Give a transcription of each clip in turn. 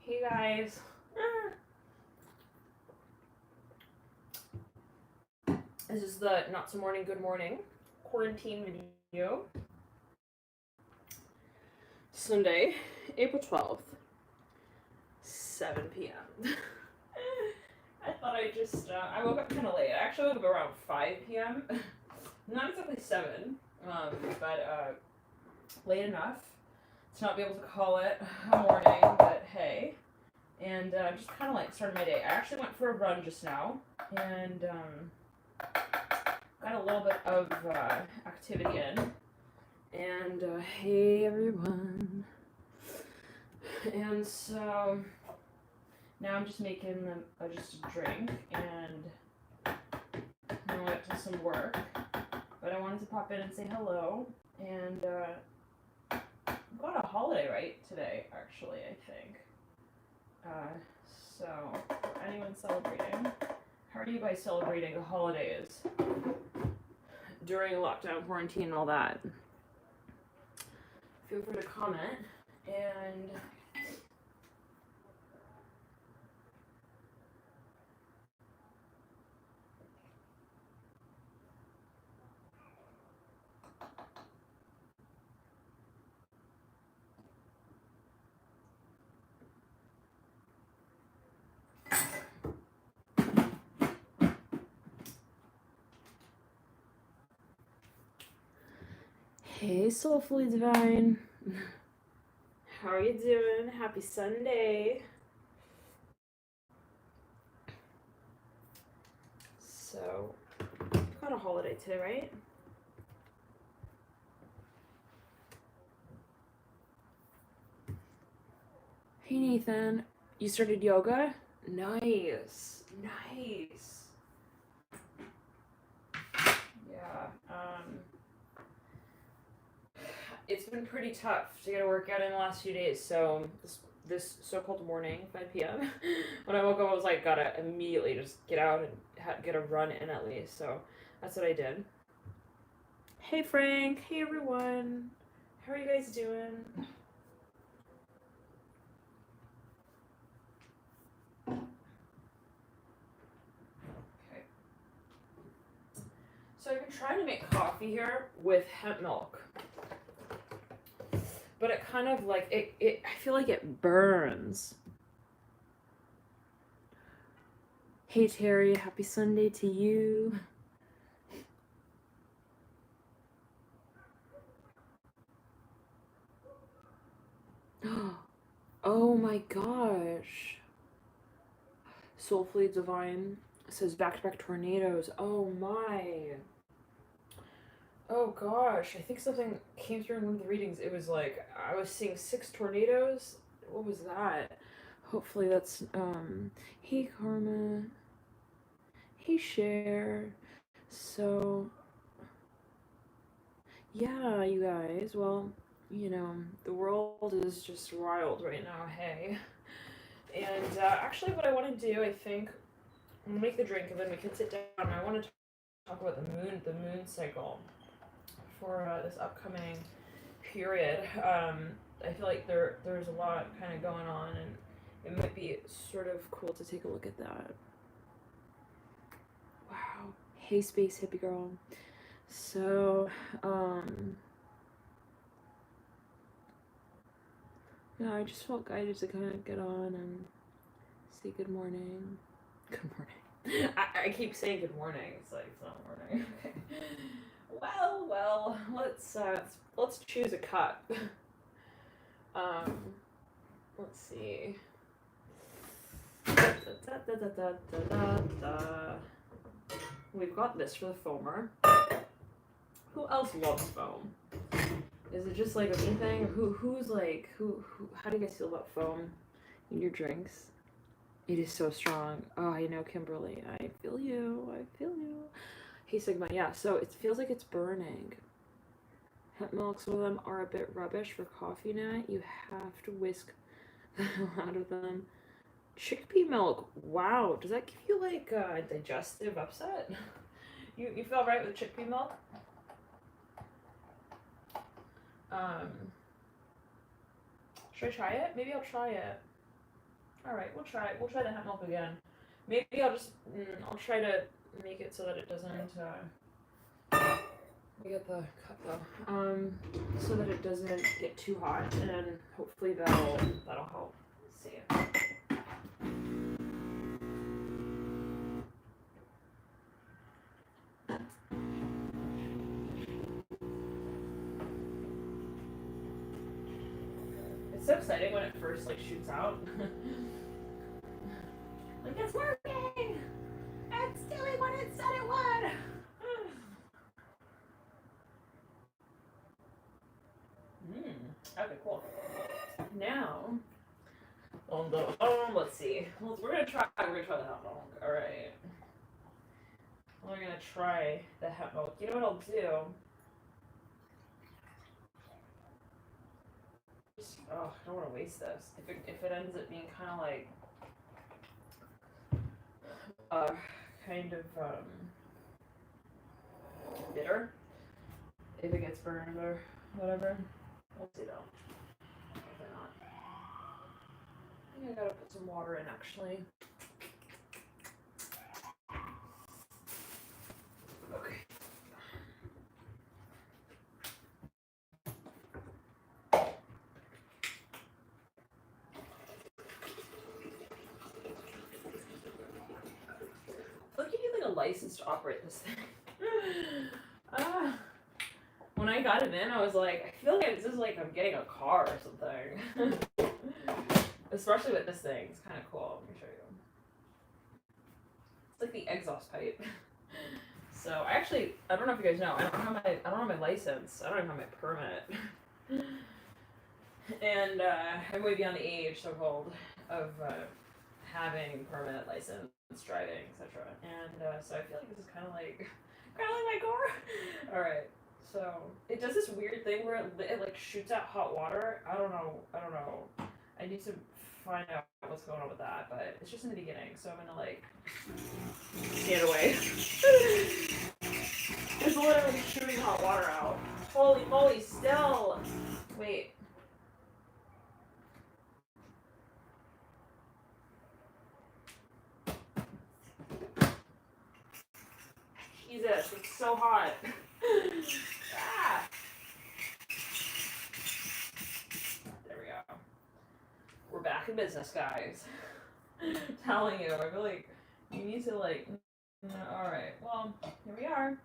Hey guys. This is the Not So Morning Good Morning quarantine video. Sunday, April 12th, 7 p.m. I thought I woke up kind of late. I actually woke up around 5 p.m. Not exactly 7, but late enough to not be able to call it a morning, but hey. And just kind of like started my day. I actually went for a run just now, and got a little bit of activity in. And hey everyone. And so now I'm just making just a drink, and I went to some work, but I wanted to pop in and say hello. And I've got a holiday right today, actually, I think. So for anyone celebrating, how are you guys celebrating the holidays during lockdown, quarantine, and all that? Feel free to comment. And hey, Soulfully Divine. How are you doing? Happy Sunday. So, got a holiday today, right? Hey, Nathan. You started yoga? Nice. Nice. Yeah. It's been pretty tough to get a workout in the last few days, so this so-called morning, 5 p.m. when I woke up, I was like, gotta immediately just get out and get a run in at least. So that's what I did. Hey Frank, hey everyone. How are you guys doing? Okay. So I've been trying to make coffee here with hemp milk, but it kind of like it I feel like it burns. Hey Terry, happy Sunday to you. Oh my gosh. Soulfully Divine says back-to-back tornadoes. Oh my. Oh gosh. I think something came through in one of the readings. It was like I was seeing 6 tornadoes. What was that? Hopefully that's hey Karma. Hey Cher. So yeah, you guys. Well, you know, the world is just wild right now, hey. And actually what I want to do, I think, I'm gonna make the drink and then we can sit down. I want to talk about the moon cycle for this upcoming period. I feel like there's a lot kind of going on, and it might be sort of cool to take a look at that. Wow. Hey, space hippie girl. So, yeah, I just felt guided to kind of get on and say good morning. Good morning. I keep saying good morning. It's like it's not morning. Okay. Well, let's choose a cup. Let's see. We've got this for the foamer. Who else loves foam? Is it just like a me thing? Who's like who? How do you guys feel about foam in your drinks? It is so strong. Oh, I know, Kimberly. I feel you. Hey, Sigma. Yeah. So it feels like it's burning. Hemp milk, some of them are a bit rubbish for coffee now. You have to whisk the hell out of them. Chickpea milk. Wow. Does that give you like a digestive upset? You feel right with chickpea milk? Should I try it? Maybe I'll try it. All right, we'll try. We'll try the hemp milk again. Maybe I'll just. I'll try to make it so that it doesn't. We get the cup though. So that it doesn't get too hot, and hopefully that'll help. Let's see. It's so exciting when it first like shoots out. Like it's working. It's doing what it said it would. Okay, cool. Now, let's see. We're gonna try the hemp milk. All right. We're gonna try the hemp milk. You know what I'll do? I don't want to waste this. If it ends up being kind of like, kind of bitter, if it gets burned or whatever. We'll see though. Probably not. I think I gotta put some water in actually. Okay. Look, you need like a license to operate this thing. When I got it in, I was like, I feel like this is like I'm getting a car or something. Especially with this thing, it's kind of cool. Let me show you. It's like the exhaust pipe. So I don't know if you guys know, I don't have my license. I don't even have my permit. And I'm way beyond the age, so-called, of having permit, license, driving, etc. And so I feel like this is kind of like my car. All right. So it does this weird thing where it like shoots out hot water. I don't know. I need to find out what's going on with that, but it's just in the beginning, so I'm gonna like stand away. It's literally shooting hot water out. Holy moly! Still, wait. Jesus, it's so hot. Ah. There we go. We're back in business, guys. I'm telling you, I feel like you need to like. All right. Well, here we are.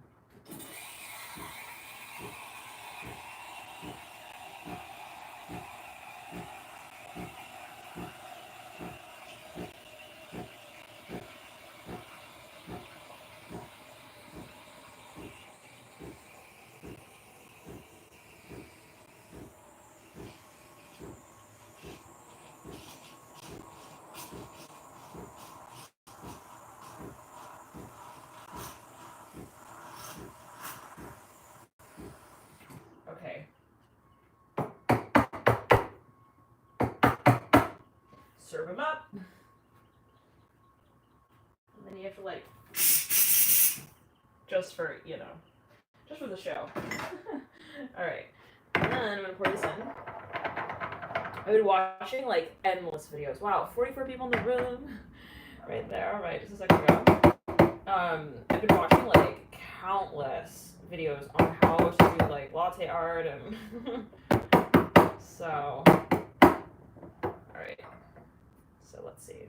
Okay. Serve them up. And then you have to like, just for the show. All right. And then I'm gonna pour this in. I've been watching like endless videos. Wow, 44 people in the room. Right there. All right, just a second ago. I've been watching like countless videos on how to do like latte art and so. All right. So let's see.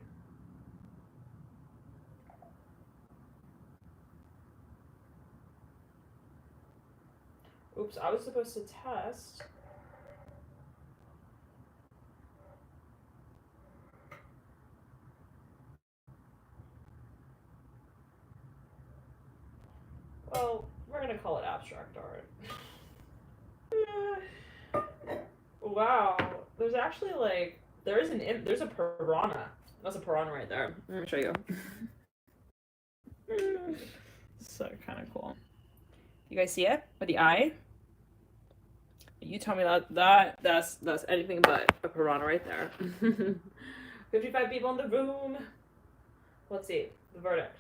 Oops, I was supposed to test. Well, we're gonna call it abstract art. Wow, there's actually like there's a piranha. That's a piranha right there. Let me show you. So kind of cool. You guys see it with the eye? You tell me that's anything but a piranha right there. 55 people in the room. Let's see the verdict.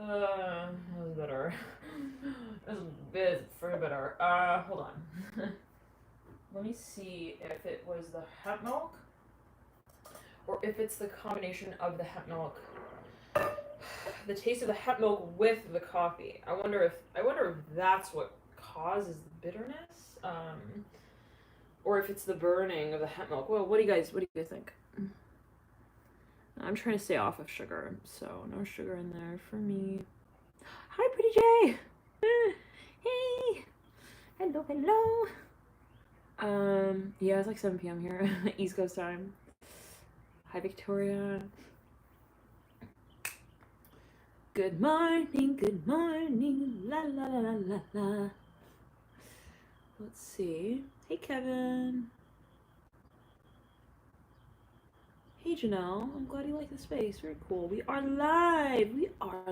That was bitter. That was a bit for bitter. Hold on. Let me see if it was the hemp milk or if it's the combination of the hemp milk. The taste of the hemp milk with the coffee. I wonder if that's what causes the bitterness. Or if it's the burning of the hemp milk. Well, what do you guys think? I'm trying to stay off of sugar, so no sugar in there for me. Hi, Pretty Jay. Hey. Hello. Yeah, it's like 7 p.m. here, East Coast time. Hi, Victoria. Good morning, la la la la la la. Let's see. Hey, Kevin. Hey, Janelle. I'm glad you like the space. Very cool. We are live. We are.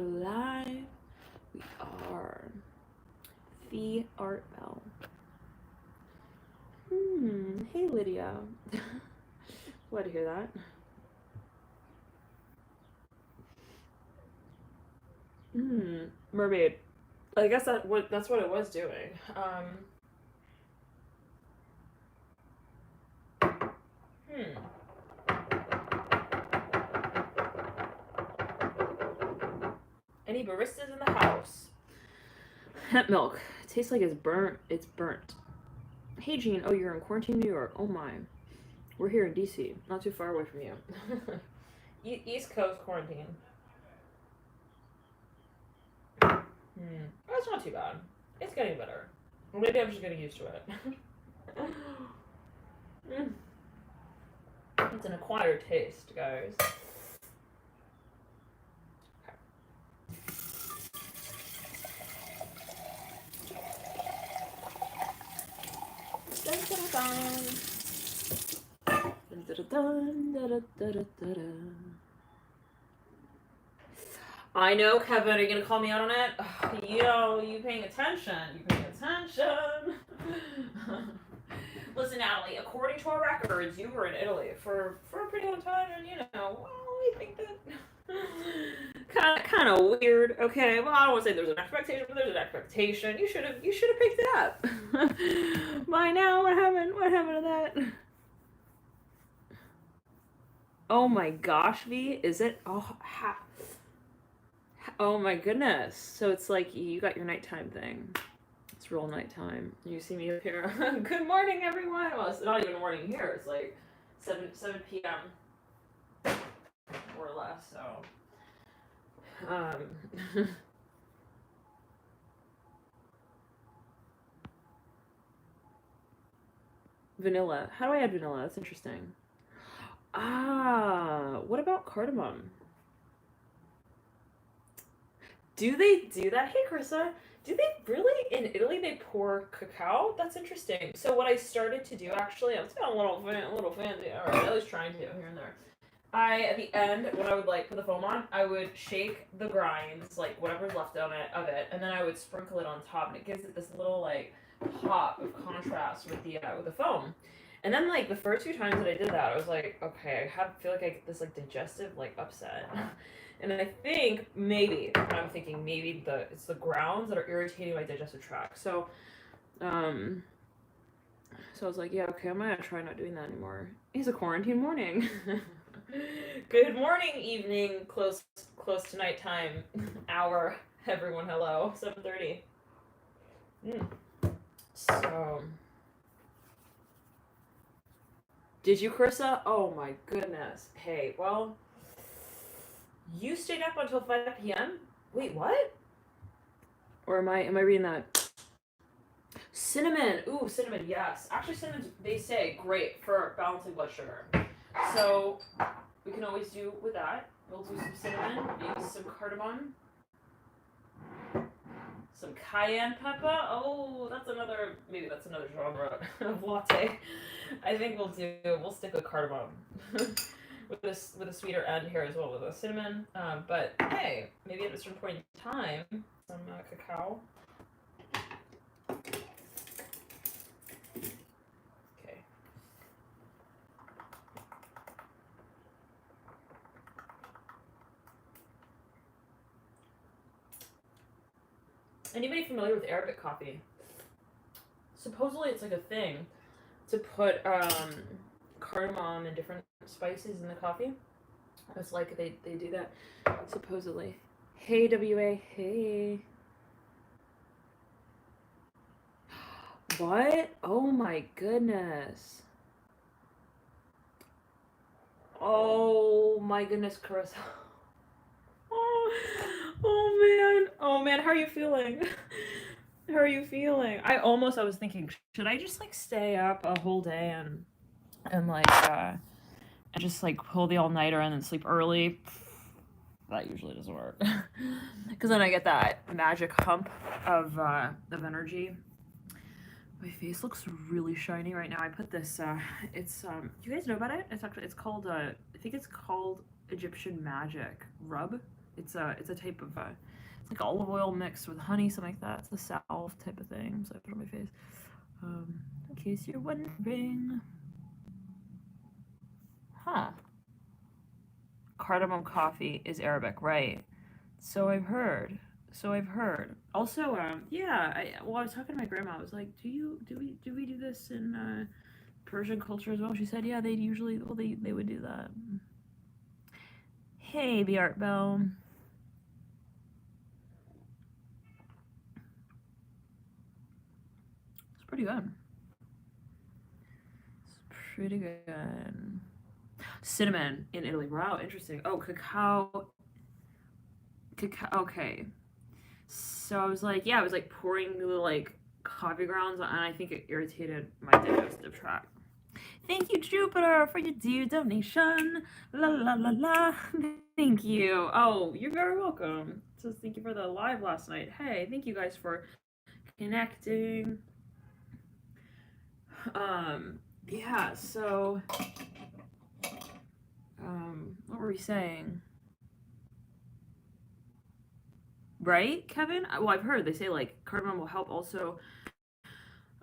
The Art Bell. Hey, Lydia. Glad to hear that. Mermaid. I guess that's what it was doing. Any baristas in the house? Hemp milk. It tastes like it's burnt. Hey, Jean. Oh, you're in quarantine, New York. Oh my. We're here in DC, not too far away from you. East Coast quarantine. That's not too bad. It's getting better. Maybe I'm just getting used to it. It's an acquired taste, guys. I know, Kevin. Are you gonna call me out on it? You paying attention? Listen, Natalie. According to our records, you were in Italy for a pretty long time, and I think that kind of weird. Okay, well, I don't want to say there's an expectation, but there's an expectation. You should have picked it up by now. What happened to that? Oh my gosh, V, is it? Oh my goodness. So it's like you got your nighttime thing. It's real nighttime. You see me up here. Good morning, everyone. Well, it's not even morning here. It's like 7 p.m. more or less. So, vanilla. How do I add vanilla? That's interesting. What about cardamom? Do they do that? Hey, Carissa. Do they really, in Italy, they pour cacao? That's interesting. So what I started to do, actually, I'm still a little fancy. All right, I was trying to here and there. At the end, when I would put the foam on, I would shake the grinds, whatever's left on it, and then I would sprinkle it on top, and it gives it this little pop of contrast with the foam. And then the first few times that I did that, I was like, okay, I feel like I get this digestive upset. And I think maybe it's the grounds that are irritating my digestive tract. So I was like, yeah, okay, I'm gonna try not doing that anymore. It's a quarantine morning. Good morning, evening, close to nighttime hour. Everyone, hello. 7:30. So, did you, Carissa? Oh my goodness. Hey, well. You stayed up until 5 p.m.? Wait, what? Or am I reading that? Cinnamon. Ooh, cinnamon, yes. Actually, cinnamon, they say, great for balancing blood sugar. So, we can always do with that. We'll do some cinnamon, maybe some cardamom, some cayenne pepper. Oh, maybe that's another genre of latte. I think we'll stick with cardamom. with a sweeter end here as well with the cinnamon. But hey, maybe at a certain point in time, some cacao. Okay. Anybody familiar with Arabic coffee? Supposedly it's like a thing to put cardamom and different spices in the coffee. It's like they do that supposedly. Hey WA, hey. What? Oh my goodness. Oh my goodness, Carissa. Oh man, how are you feeling? How are you feeling? I was thinking, should I just like stay up a whole day and like and just like pull the all nighter and then sleep early? That usually doesn't work. Because then I get that magic hump of energy. My face looks really shiny right now. I put this it's you guys know about it? It's called I think it's called Egyptian magic rub. It's a type of it's like olive oil mixed with honey, something like that. It's a salve type of thing. So I put it on my face. In case you're wondering. Huh. Cardamom coffee is Arabic, right? So I've heard. Also, yeah, I was talking to my grandma. I was like, do we do this in Persian culture as well? She said, yeah, they'd usually, well, they would do that. Hey, the Art Bell. It's pretty good. It's pretty good. Cinnamon in Italy. Wow, interesting. Oh, cacao. Okay. So I was like, yeah, I was like pouring the like coffee grounds, and I think it irritated my digestive tract. Thank you, Jupiter, for your dear donation. La la la la. Thank you. Oh, you're very welcome. So thank you for the live last night. Hey, thank you guys for connecting. Yeah, so what were we saying? Right, Kevin? Well, I've heard they say like cardamom will help also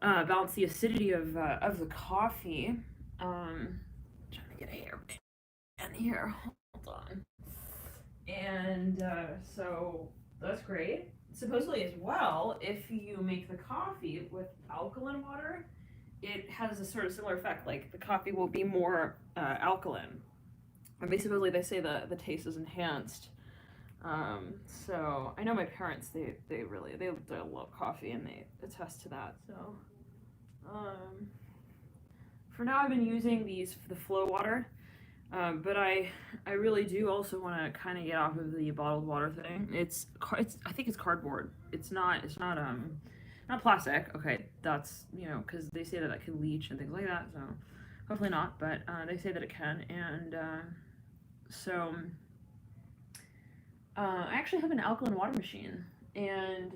balance the acidity of the coffee. Trying to get a hair in here. Hold on. And so that's great. Supposedly, as well, if you make the coffee with alkaline water, it has a sort of similar effect. Like the coffee will be more alkaline. And basically, they say the taste is enhanced. So I know my parents they love coffee and they attest to that. So for now I've been using these for the flow water, but I really do also want to kind of get off of the bottled water thing. It's I think it's cardboard. It's not not plastic. Okay, that's because they say that can leach and things like that. So hopefully not, but they say that it can, and so. I actually have an alkaline water machine, and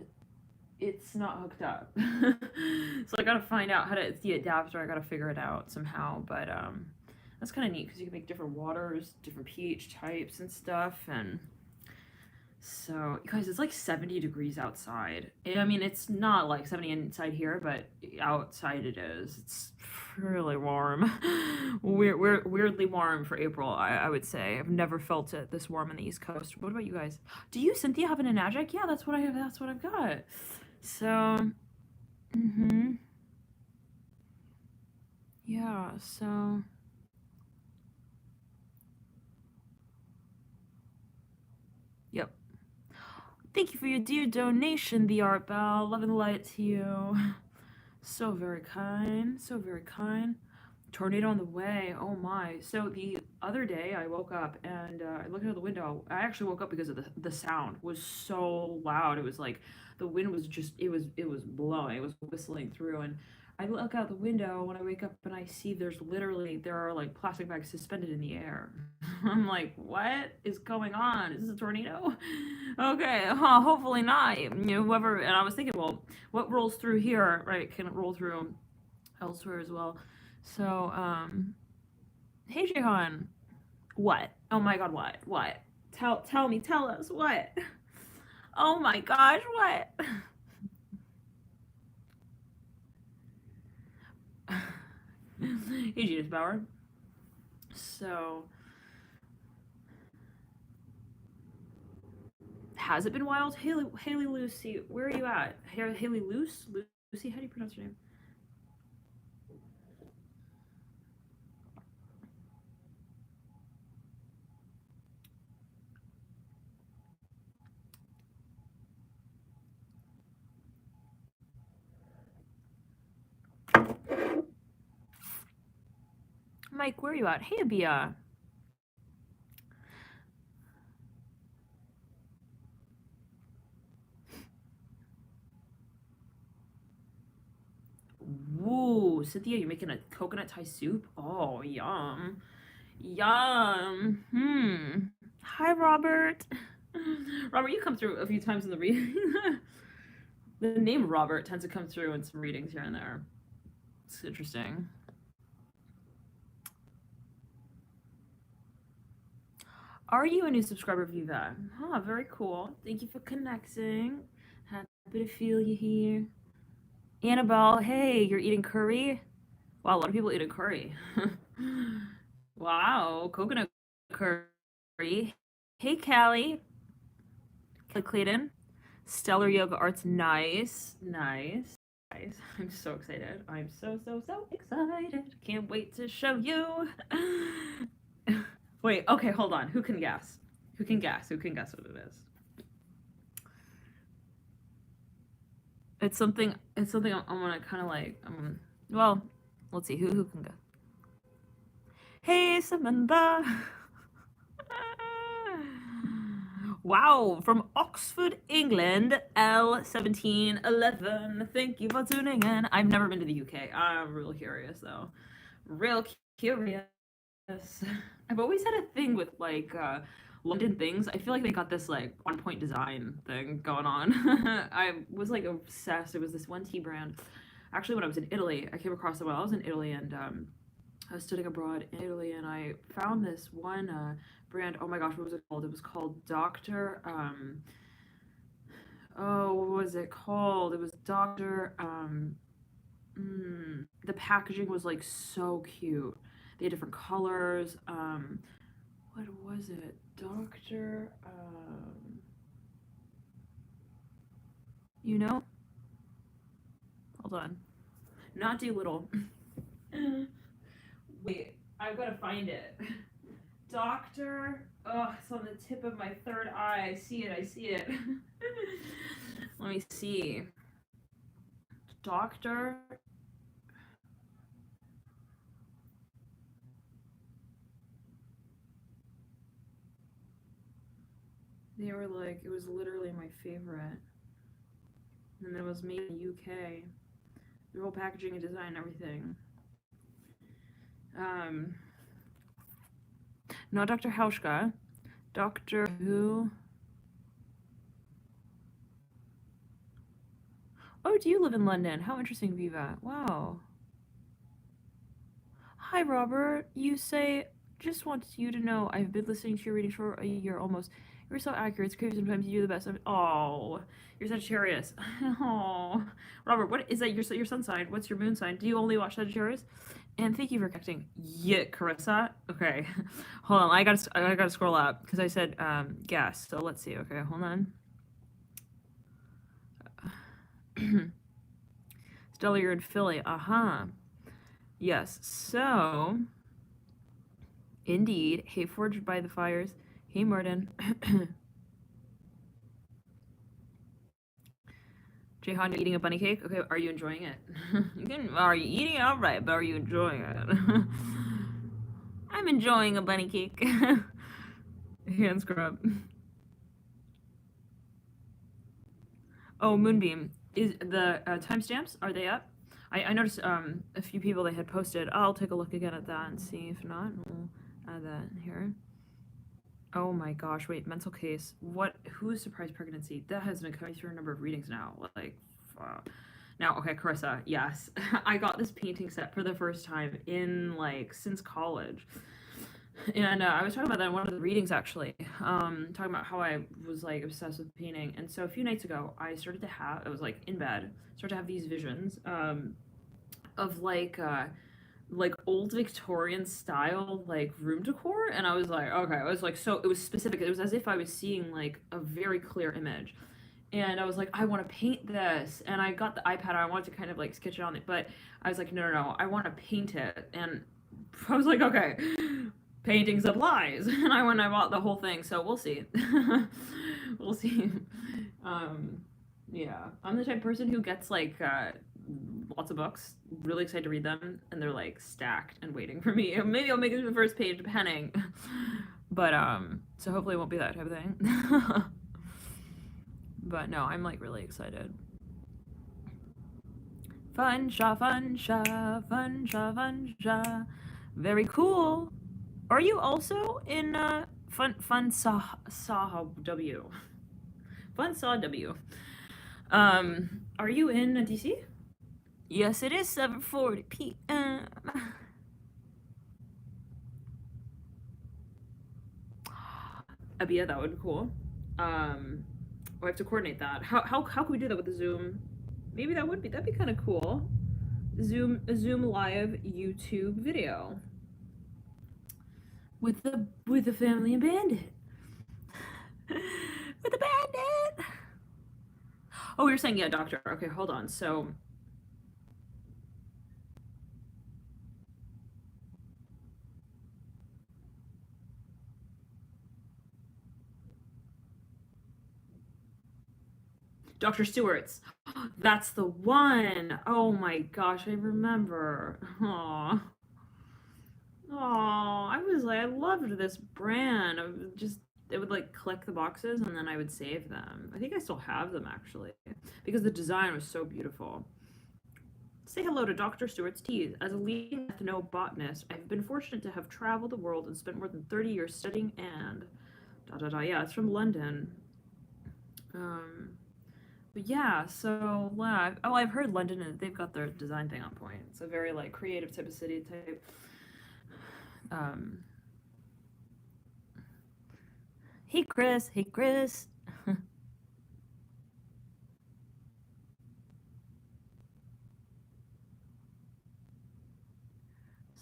it's not hooked up. So I gotta find out how to, it's the adapter, I gotta figure it out somehow, but that's kind of neat because you can make different waters, different pH types and stuff, and so, you guys, it's like 70 degrees outside. I mean, it's not like 70 inside here, but outside it is. It's really warm. We're weirdly warm for April, I would say. I've never felt it this warm on the East Coast. What about you guys? Do you, Cynthia, have an Enagic? Yeah, that's what I have. That's what I've got. So, yeah, so. Yep. Thank you for your dear donation, the Art Bell. Love and light to you. So very kind. So very kind. Tornado on the way. Oh my. So the other day I woke up and I looked out the window. I actually woke up because of the sound was so loud. It was like the wind was just it was blowing. It was whistling through, and I look out the window when I wake up and I see there are like plastic bags suspended in the air. I'm like, what is going on? Is this a tornado? Okay, hopefully not. Whoever, and I was thinking, well, what rolls through here, right, can roll through elsewhere as well. So, hey Jehan, what? Oh my God, what? What? Tell me, tell us, what? Oh my gosh, what? Hey Genius Bauer. So, Has it been wild? Haley Lucy, where are you at? Haley Lucy, how do you pronounce your name? Mike, where are you at? Hey, Abia. Woo, Cynthia, you're making a coconut Thai soup? Oh, yum. Yum. Hi, Robert. Robert, you come through a few times in the reading. The name Robert tends to come through in some readings here and there. It's interesting. Are you a new subscriber, Viva? Huh, very cool. Thank you for connecting. Happy to feel you here. Annabelle, hey, you're eating curry? Wow, a lot of people eating curry. Wow, coconut curry. Hey, Callie. Kelly Clayton. Stellar Yoga Arts, nice. Nice. Nice. I'm so excited. I'm so excited. Can't wait to show you. Wait, okay, hold on. Who can guess? Who can guess? Who can guess what it is? It's something I'm gonna kind of like well, let's see who can go. Hey, Samantha. Wow, from Oxford, England, L1711. Thank you for tuning in. I've never been to the UK. I'm real curious though. Real curious. I've always had a thing with like London things. I feel like they got this like on point design thing going on. I was like obsessed. It was this one tea brand. Actually, when I was in Italy, I came across it while I was in Italy, and I was studying abroad in Italy, and I found this one brand. Oh my gosh, what was it called? It was called Doctor. Oh, what was it called? It was Doctor. The packaging was like so cute. They had different colors. What was it? Doctor. You know? Hold on. Not Doolittle. Wait, I've got to find it. Doctor. Oh, it's on the tip of my third eye. I see it. Let me see. Doctor. They were like, it was literally my favorite. And it was made in the UK. Their whole packaging and design and everything. Not Dr. Hauschka. Doctor Who. Oh, do you live in London? How interesting, Viva. Wow. Hi, Robert. You say, just want you to know I've been listening to your readings for a year almost. You're so accurate. It's crazy sometimes you do the best. Oh, you're Sagittarius. Oh, Robert, what is that? Your sun sign? What's your moon sign? Do you only watch Sagittarius? And thank you for connecting. Yeah, Carissa. Okay, hold on. I gotta scroll up because I said guess. So let's see. Okay, hold on. Stella, you're in Philly. Yes. So, indeed. Hey, Forged by the Fires. Hey, Martin. Jehan, you eating a bunny cake? Okay, are you enjoying it? Are you eating it? All right, but are you enjoying it? I'm enjoying a bunny cake. Hand scrub. Oh, Moonbeam. Is the timestamps, are they up? I noticed a few people they had posted. I'll take a look again at that and see. If not, we'll add that here. Oh my gosh, wait, mental case. What? Who's surprise pregnancy? That has been coming through a number of readings now. Like, now, okay, Carissa, yes. I got this painting set for the first time in, like, since college. And I was talking about that in one of the readings, actually. Talking about how I was, like, obsessed with painting. And so a few nights ago, I started to have, I was, like, in bed, started to have these visions of, like, like old Victorian style like room decor, and I was like, okay, I was like, so it was specific. It was as if I was seeing like a very clear image. And I was like, I want to paint this. And I got the iPad and I wanted to kind of like sketch it on it, but I was like, no, no, no, I want to paint it. And I was like, okay, painting supplies. And I went and I bought the whole thing. So we'll see. We'll see. Um, yeah, I'm the type of person who gets like lots of books, really excited to read them, and they're like stacked and waiting for me. Maybe I'll make it to the first page depending. But so hopefully it won't be that type of thing. But no, I'm like really excited. Funsha, funsha, funsha, funsha. Very cool. Are you also in Funsaw W? Funsaw W. Are you in DC? Yes, it is 7:40 p.m. Abia, that would be cool. We have to coordinate that. How can we do that with the Zoom? Maybe that'd be kind of cool. A Zoom live YouTube video with the family and Bandit. With the Bandit. Oh, we were saying yeah, doctor. Okay, hold on. So Dr. Stewart's. That's the one. Oh my gosh, I remember. Aw. Aw, I was like, I loved this brand. I would just, it would like collect the boxes and then I would save them. I think I still have them actually because the design was so beautiful. Say hello to Dr. Stewart's Teas. As a leading ethnobotanist, I've been fortunate to have traveled the world and spent more than 30 years studying and da da da. Yeah, it's from London. Um, but yeah, so oh, I've heard London and they've got their design thing on point. It's a very like creative type of city type. Um, hey Chris, hey Chris.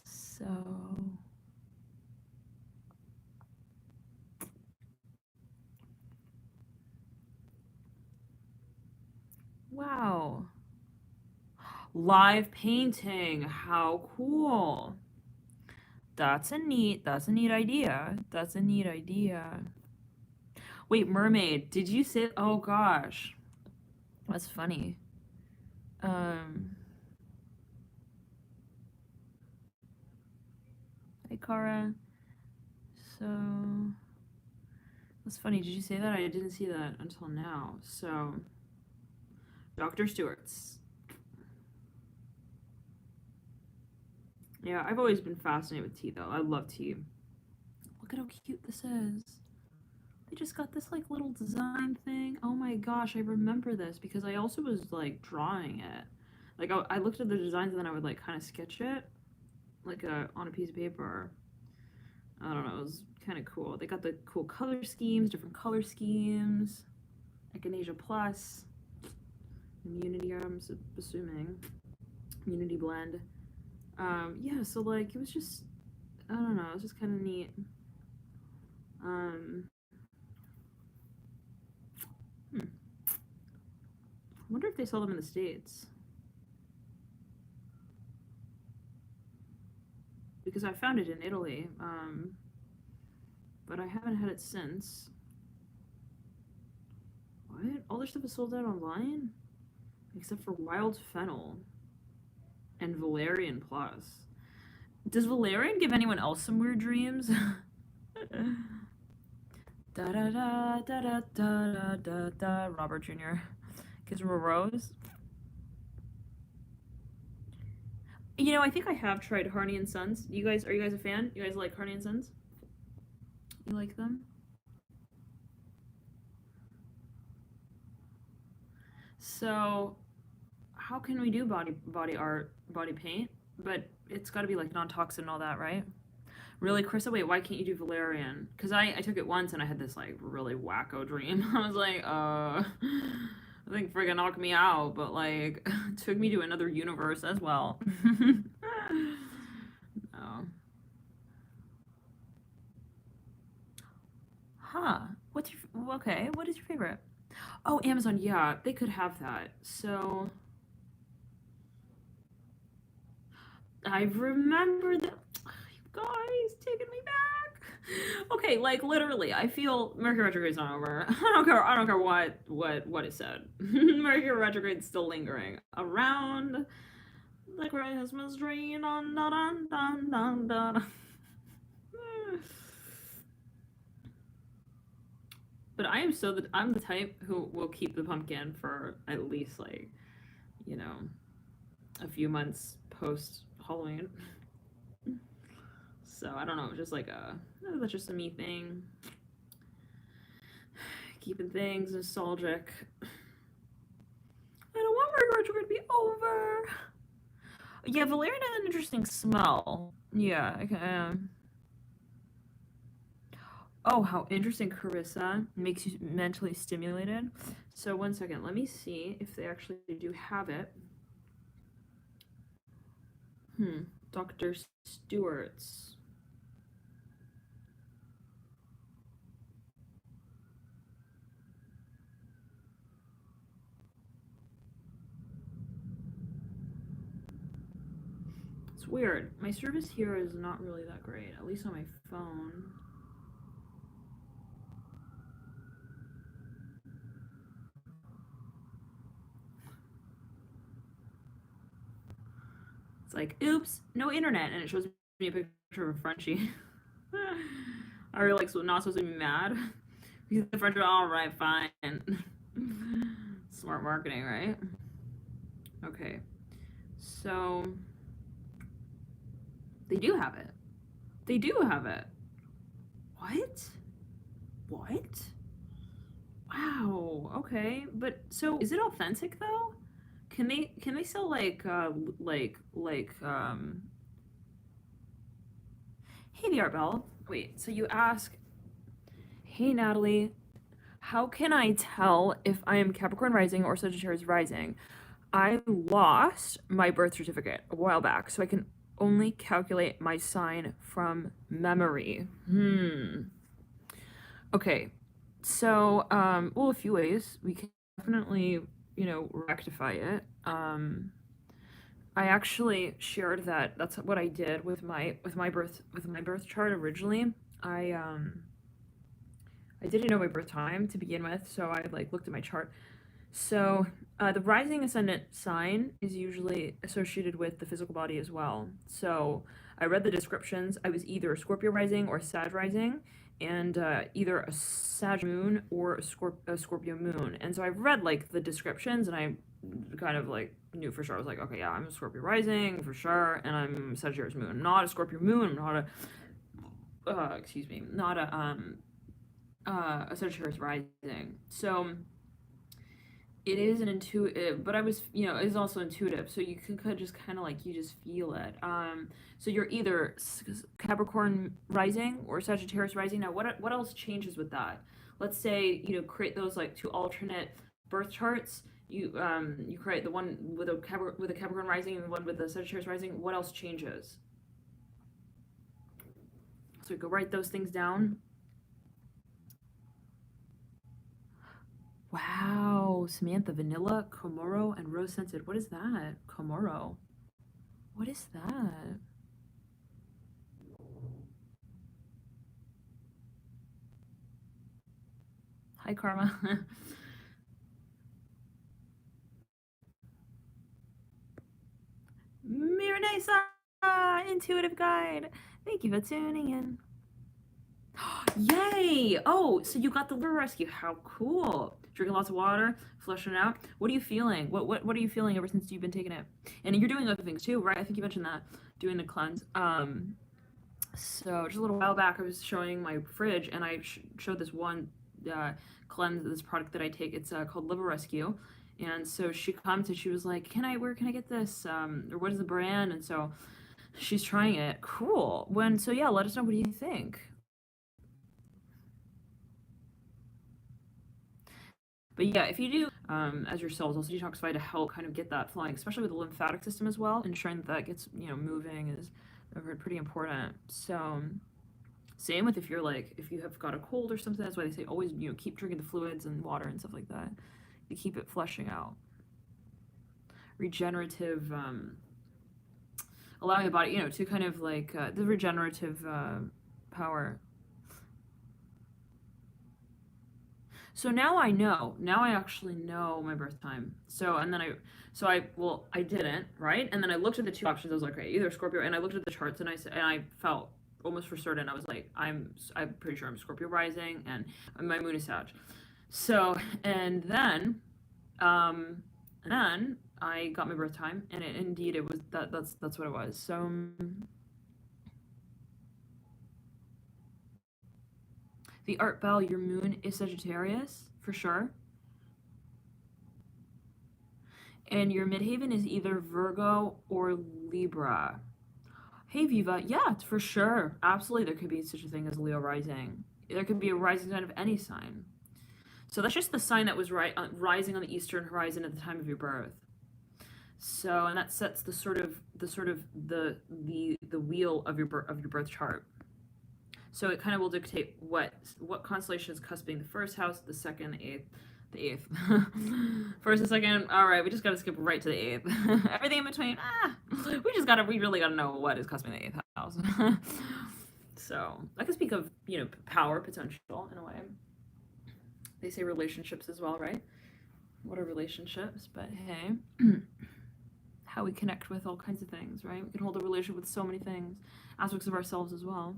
So wow. Live painting. How cool. That's a neat idea. That's a neat idea. Wait, mermaid. Did you say oh gosh. That's funny. Um Hi Kara. So that's funny. Did you say that? I didn't see that until now. So Dr. Stewart's. Yeah, I've always been fascinated with tea though. I love tea. Look at how cute this is. They just got this like little design thing. Oh my gosh, I remember this because I also was like drawing it. Like I looked at the designs and then I would like kind of sketch it like on a piece of paper. I don't know, it was kind of cool. They got the cool color schemes, different color schemes. Echinacea Plus, Immunity, I'm assuming. Immunity Blend. Yeah, so like it was just, I don't know, it was just kind of neat. Um, I wonder if they sell them in the States. Because I found it in Italy, but I haven't had it since. What? All their stuff is sold out online? Except for Wild Fennel and Valerian Plus. Does Valerian give anyone else some weird dreams? Da da da da da da da da. Robert Jr. Kids from a Rose. You know, I think I have tried Harney and Sons. Are you guys a fan? You guys like Harney and Sons? You like them? So, how can we do body art, body paint? But it's got to be like non-toxic and all that, right? Really, Krista, wait, why can't you do Valerian? Because I took it once and I had this like really wacko dream. I was like, I think friggin' knocked me out, but like took me to another universe as well. Huh. What's your okay? What is your favorite? Oh, Amazon. Yeah, they could have that. So I remember that. You guys taking me back. Okay, like literally, I feel Mercury retrograde's not over. I don't care. I don't care what is said. Mercury retrograde's still lingering around the Christmas tree. Dun, dun, dun, dun, dun, dun. But I am I'm the type who will keep the pumpkin for at least like, you know, a few months post Halloween. So I don't know, just like that's just a me thing. Keeping things nostalgic. I don't want Mercury retrograde to be over. Yeah, valerian has an interesting smell. Yeah, oh, how interesting, Carissa. Makes you mentally stimulated. So, one second. Let me see if they actually do have it. Dr. Stewart's. It's weird. My service here is not really that great, at least on my phone. It's like, oops, no internet, and it shows me a picture of a Frenchie. Are you like not supposed to be mad? Because the French are all right, fine. Smart marketing, right? Okay, so they do have it. They do have it. What? What? Wow. Okay, but so is it authentic though? Can they sell Hey the Art Bell. Wait, so you ask, hey Natalie, how can I tell if I am Capricorn rising or Sagittarius rising? I lost my birth certificate a while back, so I can only calculate my sign from memory. Okay. So, well, a few ways. We can definitely, rectify it. I actually shared that that's what I did with my birth chart originally. I didn't know my birth time to begin with, so I like looked at my chart. So, the rising ascendant sign is usually associated with the physical body as well. So, I read the descriptions. I was either a Scorpio rising or Sag rising, and either a Sag moon or a Scorpio moon. And so I read like the descriptions, and I kind of like knew for sure. I was like, okay, yeah, I'm a Scorpio rising for sure, and I'm Sagittarius moon. I'm not a Scorpio moon. I'm not a excuse me, not a Sagittarius rising. So it is an intuitive, but I was, it is also intuitive. So you could just kind of like, you just feel it. So you're either Capricorn rising or Sagittarius rising. Now, what else changes with that? Let's say, create those like two alternate birth charts. You create the one with a Capricorn rising and the one with the Sagittarius rising. What else changes? So we go write those things down. Wow, Samantha, vanilla, Komoro, and rose scented. What is that? Komoro. What is that? Hi, Karma. Miranesa, intuitive guide. Thank you for tuning in. Yay! Oh, so you got the liver rescue. How cool! Drinking lots of water, flushing it out. What are you feeling? What are you feeling ever since you've been taking it? And you're doing other things too, right? I think you mentioned that doing the cleanse. So just a little while back, I was showing my fridge, and I showed this one cleanse, this product that I take. It's called Liver Rescue. And so she comes and she was like, where can I get this? Or what is the brand? And so she's trying it. Cool. So yeah, let us know. What do you think? But yeah, if you do, as your cells also detoxify to help kind of get that flowing, especially with the lymphatic system as well, ensuring that gets, moving is pretty important. So Same with if you're like, if you have got a cold or something, that's why they say always, keep drinking the fluids and water and stuff like that to keep it flushing out. Regenerative, allowing the body, to kind of like the regenerative power. So now I know. Now I actually know my birth time. I didn't, right? And then I looked at the two options. I was like, okay, either Scorpio, and I looked at the charts and I felt almost for certain. I was like, I'm pretty sure I'm Scorpio rising and my moon is Sag. So, and then I got my birth time, and indeed it was that's what it was. So the Art Bell, your moon is Sagittarius for sure, and your midheaven is either Virgo or Libra. Hey Viva, yeah, for sure, absolutely. There could be such a thing as Leo rising. There could be a rising sign of any sign. So that's just the sign that was rising on the eastern horizon at the time of your birth. So, and that sets the wheel of your birth chart. So it kind of will dictate what constellation is cusping the first house, the second, the eighth. First and second, all right, we just got to skip right to the eighth. Everything in between, we really got to know what is cusping the eighth house. So I can speak of, power potential in a way. They say relationships as well, right? What are relationships? But hey, how we connect with all kinds of things, right? We can hold a relationship with so many things, aspects of ourselves as well.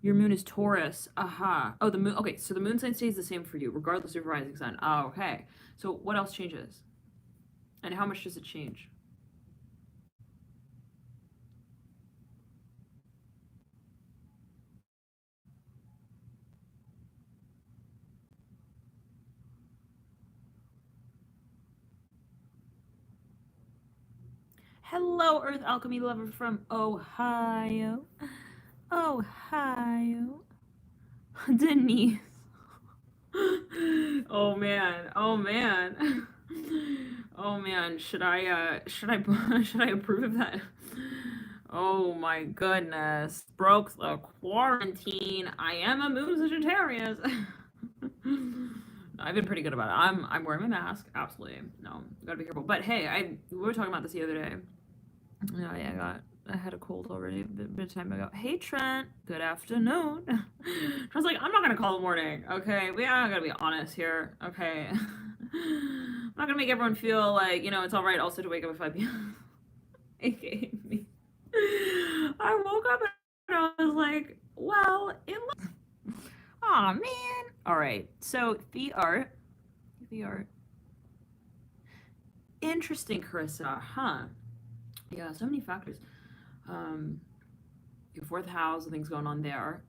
Your moon is Taurus. Aha. Oh, the moon. Okay, so the moon sign stays the same for you, regardless of your rising sign. Oh, okay. So what else changes? And how much does it change? Hello, Earth Alchemy Lover from Ohio. Ohio. Denise. Oh man. Oh man. Oh man. Should I approve of that? Oh my goodness. Broke the quarantine. I am a moon Sagittarius. I've been pretty good about it. I'm wearing my mask. Absolutely. No, gotta be careful. But hey, we were talking about this the other day. Yeah, I had a cold already a bit of time ago. Hey Trent, good afternoon. Trent's like, I'm not gonna call it morning, okay? We are gotta be honest here, okay? I'm not gonna make everyone feel like, it's alright also to wake up at 5 p.m. AKA me. I woke up and I was like, well, it looks. Aw, man. Alright, so the art. Interesting, Carissa, huh? Yeah, so many factors. Your fourth house, things going on there.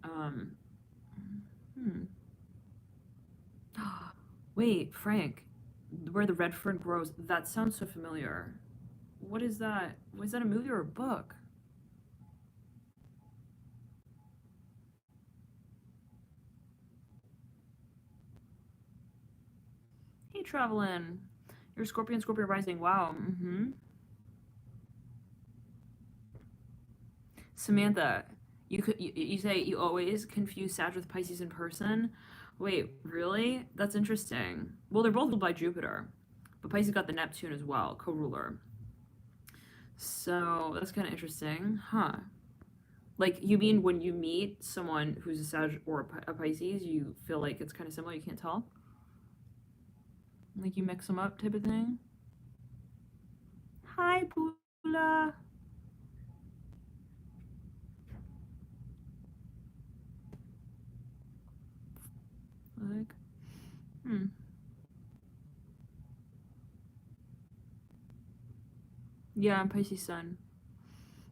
Wait, Frank, where the red fern grows. That sounds so familiar. What is that? Was that a movie or a book? Hey, Travelin. You're Scorpio rising. Wow. Samantha, you say you always confuse Sag with Pisces in person. Wait, really? That's interesting. Well, they're both ruled by Jupiter, but Pisces got the Neptune as well, co-ruler. So that's kind of interesting, huh? Like, you mean when you meet someone who's a Sag or a Pisces, you feel like it's kind of similar? You can't tell? Like you mix them up type of thing? Hi, Pula. Like, Yeah, I'm Pisces sun.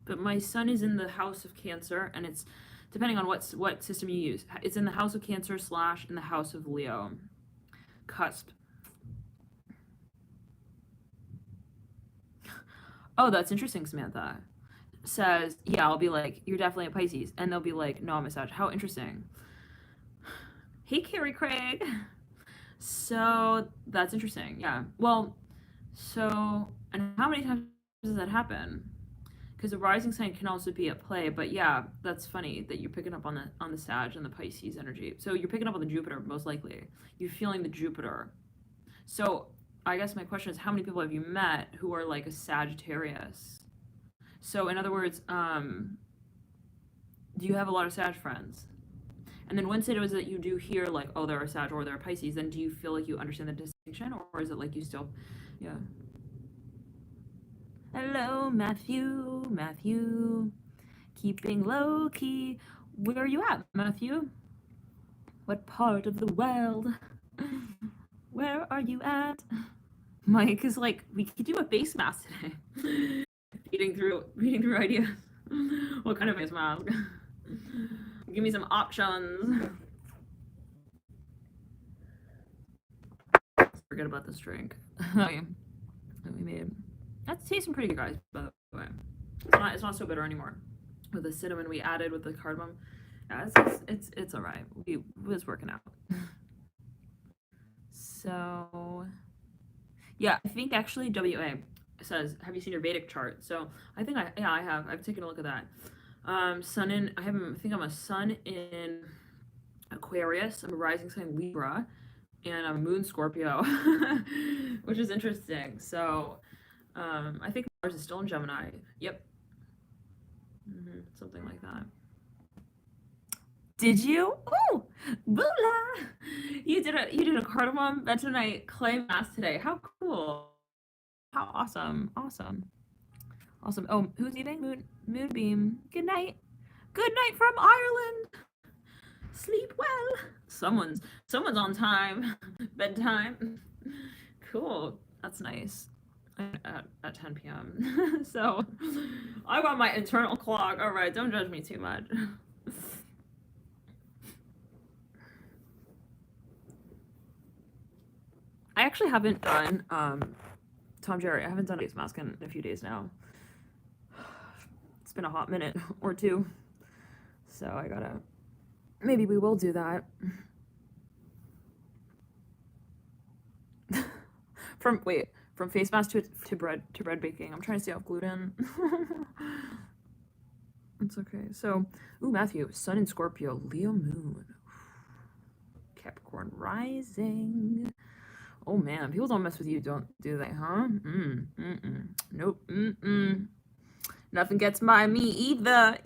But my sun is in the house of Cancer, and it's depending on what system you use. It's in the house of Cancer / in the house of Leo. Cusp. Oh, that's interesting, Samantha. Says, yeah, I'll be like, you're definitely a Pisces. And they'll be like, no, I'm a Sag. How interesting. Hey, Carrie Craig. So that's interesting. Yeah. Well, so, and how many times does that happen? because the rising sign can also be at play. But yeah, that's funny that you're picking up on the Sag and the Pisces energy. So you're picking up on the Jupiter most likely. You're feeling the Jupiter. So I guess my question is, how many people have you met who are like a Sagittarius? So in other words, do you have a lot of Sag friends? And then once it was that you do hear like, oh, they're a Sag or they're a Pisces, then do you feel like you understand the distinction, or is it like you still, yeah? Hello, Matthew. Matthew, keeping low key. Where are you at, Matthew? What part of the world? Where are you at? Mike is like, we could do a face mask today. reading through ideas. What kind of face mask? Give me some options. Forget about this drink. Okay. That we made. That's tasting pretty good, guys, by the way. It's not so bitter anymore. With the cinnamon we added with the cardamom. Yeah, it's alright. It was working out. So yeah, I think actually WA says, have you seen your Vedic chart? So I think I have. I've taken a look at that. Sun in, I think I'm a sun in Aquarius. I'm a rising sign Libra, and I'm moon Scorpio, which is interesting. So I think Mars is still in Gemini. Yep. Something like that. Did you? Oh, boola! You did a cardamom bentonite clay mask today. How cool! How awesome! Awesome! Oh, who's eating? Moonbeam. Good night. Good night from Ireland. Sleep well. Someone's on time. Bedtime. Cool. That's nice. At 10 p.m. So I got my internal clock. All right, don't judge me too much. I actually haven't done Tom Jerry. I haven't done a face mask in a few days now. It's been a hot minute or two, so I gotta. Maybe we will do that. From face mask to bread baking. I'm trying to stay off gluten. It's okay. So, ooh, Matthew, Sun in Scorpio, Leo moon, Capricorn rising. Oh man, people don't mess with you, don't do they? Huh? Nope. Nothing gets by me either.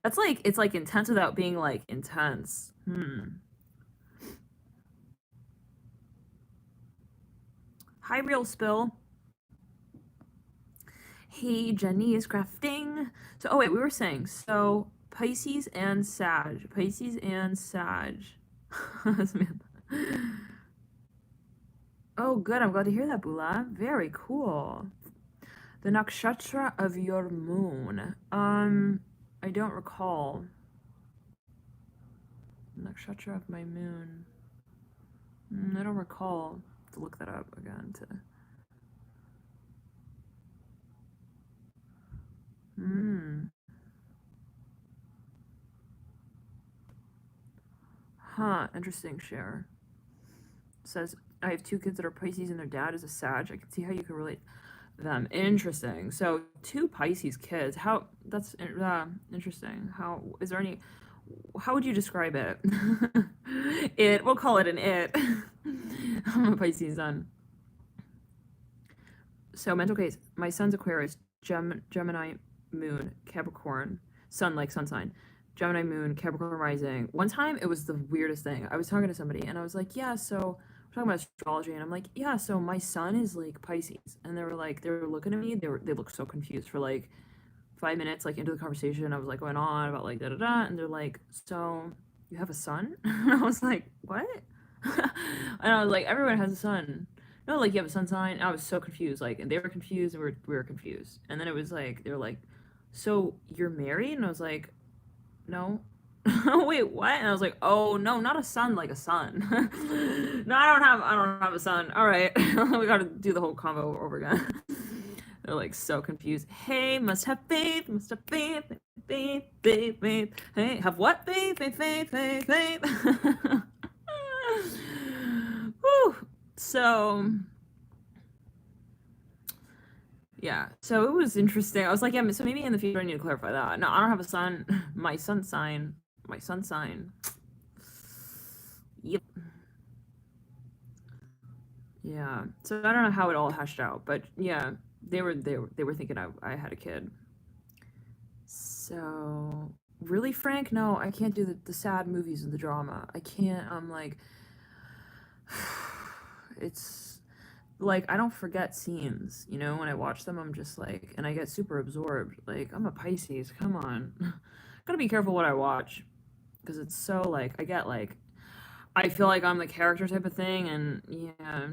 That's like, it's like intense without being like intense. Hi, Real Spill. Hey, Jenny is crafting. So, oh wait, we were saying, so Pisces and Sag. Oh, good. I'm glad to hear that, Bula. Very cool. The nakshatra of your moon. I don't recall. Nakshatra of my moon. I don't recall. I have to look that up again to. Huh, interesting, Cher. Says, I have 2 kids that are Pisces and their dad is a Sag. I can see how you can relate them. Interesting. So 2 Pisces kids. How, that's interesting. How, is there any, how would you describe it? We'll call it an it. I'm a Pisces sun. So mental case, my son's Aquarius, Gemini moon, Capricorn, sun like sun sign, Gemini moon, Capricorn rising. One time it was the weirdest thing. I was talking to somebody and I was like, yeah, so we're talking about astrology, and I'm like, yeah, so my son is like Pisces, and they were looking at me, they looked so confused for like 5 minutes, like into the conversation. I was like going on about like da da da, and they're like, so you have a son? And I was like, what? And I was like, everyone has a son. No, like, you have a sun sign. And I was so confused, like, and they were confused, and we were confused. And then it was like, they were like, so you're married? And I was like, no. Wait, what? And I was like, oh no, not a son, like a son. No, I don't have a son. All right. We gotta do the whole combo over again. They're like so confused. Hey, must have faith, faith. Hey, have what? Faith. Whew. So Yeah, so it was interesting. I was like, yeah, so maybe in the future I need to clarify that. No, I don't have a sun. My sun sign. My sun sign. Yep. Yeah. So I don't know how it all hashed out, but yeah, they were thinking I had a kid. So really, Frank? No, I can't do the sad movies and the drama. I can't. I'm like, it's like I don't forget scenes. You know, when I watch them, I'm just like, and I get super absorbed. Like I'm a Pisces. Come on, gotta be careful what I watch because it's so like I get like I feel like I'm the character type of thing, and yeah.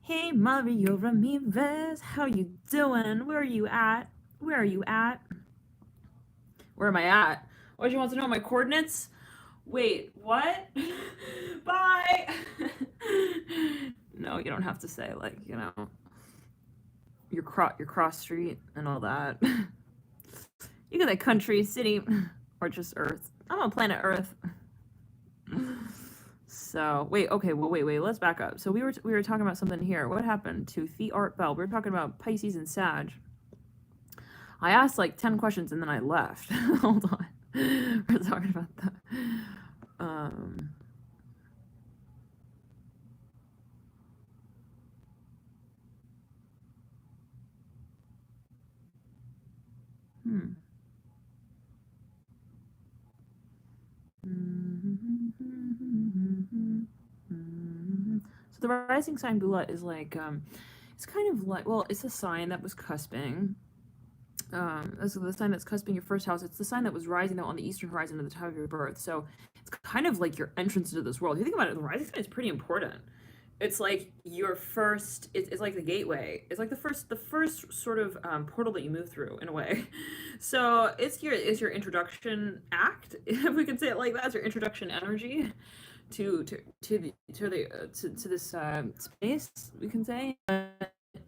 Hey Mario Ramirez, how you doing? Where are you at? Where are you at? Where am I at? Oh, you want to know my coordinates? Wait, what? Bye. No, you don't have to say like your cross street and all that. You got like country, city, or just Earth. I'm on planet Earth. So wait, okay, well wait, let's back up. So we were talking about something here. What happened to The Art Bell? We were talking about Pisces and Sag. I asked like 10 questions and then I left. Hold on. We're talking about that. So the rising sign Bula is like it's kind of like, well, it's a sign that was cusping. So the sign that's cusping your first house. It's the sign that was rising on the eastern horizon at the time of your birth. So it's kind of like your entrance into this world. If you think about it, the rising sign is pretty important. It's like your first. It's like the gateway. It's like the first sort of portal that you move through in a way. So it's your introduction act, if we can say it like that. It's your introduction energy to this space, we can say.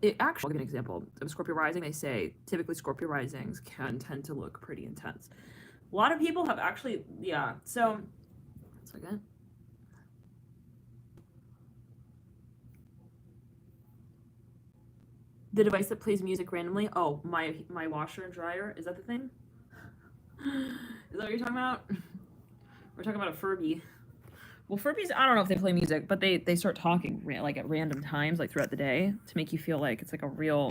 It actually, I'll give an example of Scorpio rising. They say typically Scorpio risings can tend to look pretty intense. A lot of people have actually, yeah. So, 1 second. The device that plays music randomly. Oh, my washer and dryer. Is that the thing? Is that what you're talking about? We're talking about a Furby. Well, Furbies, I don't know if they play music, but they start talking like at random times, like throughout the day, to make you feel like it's like a real,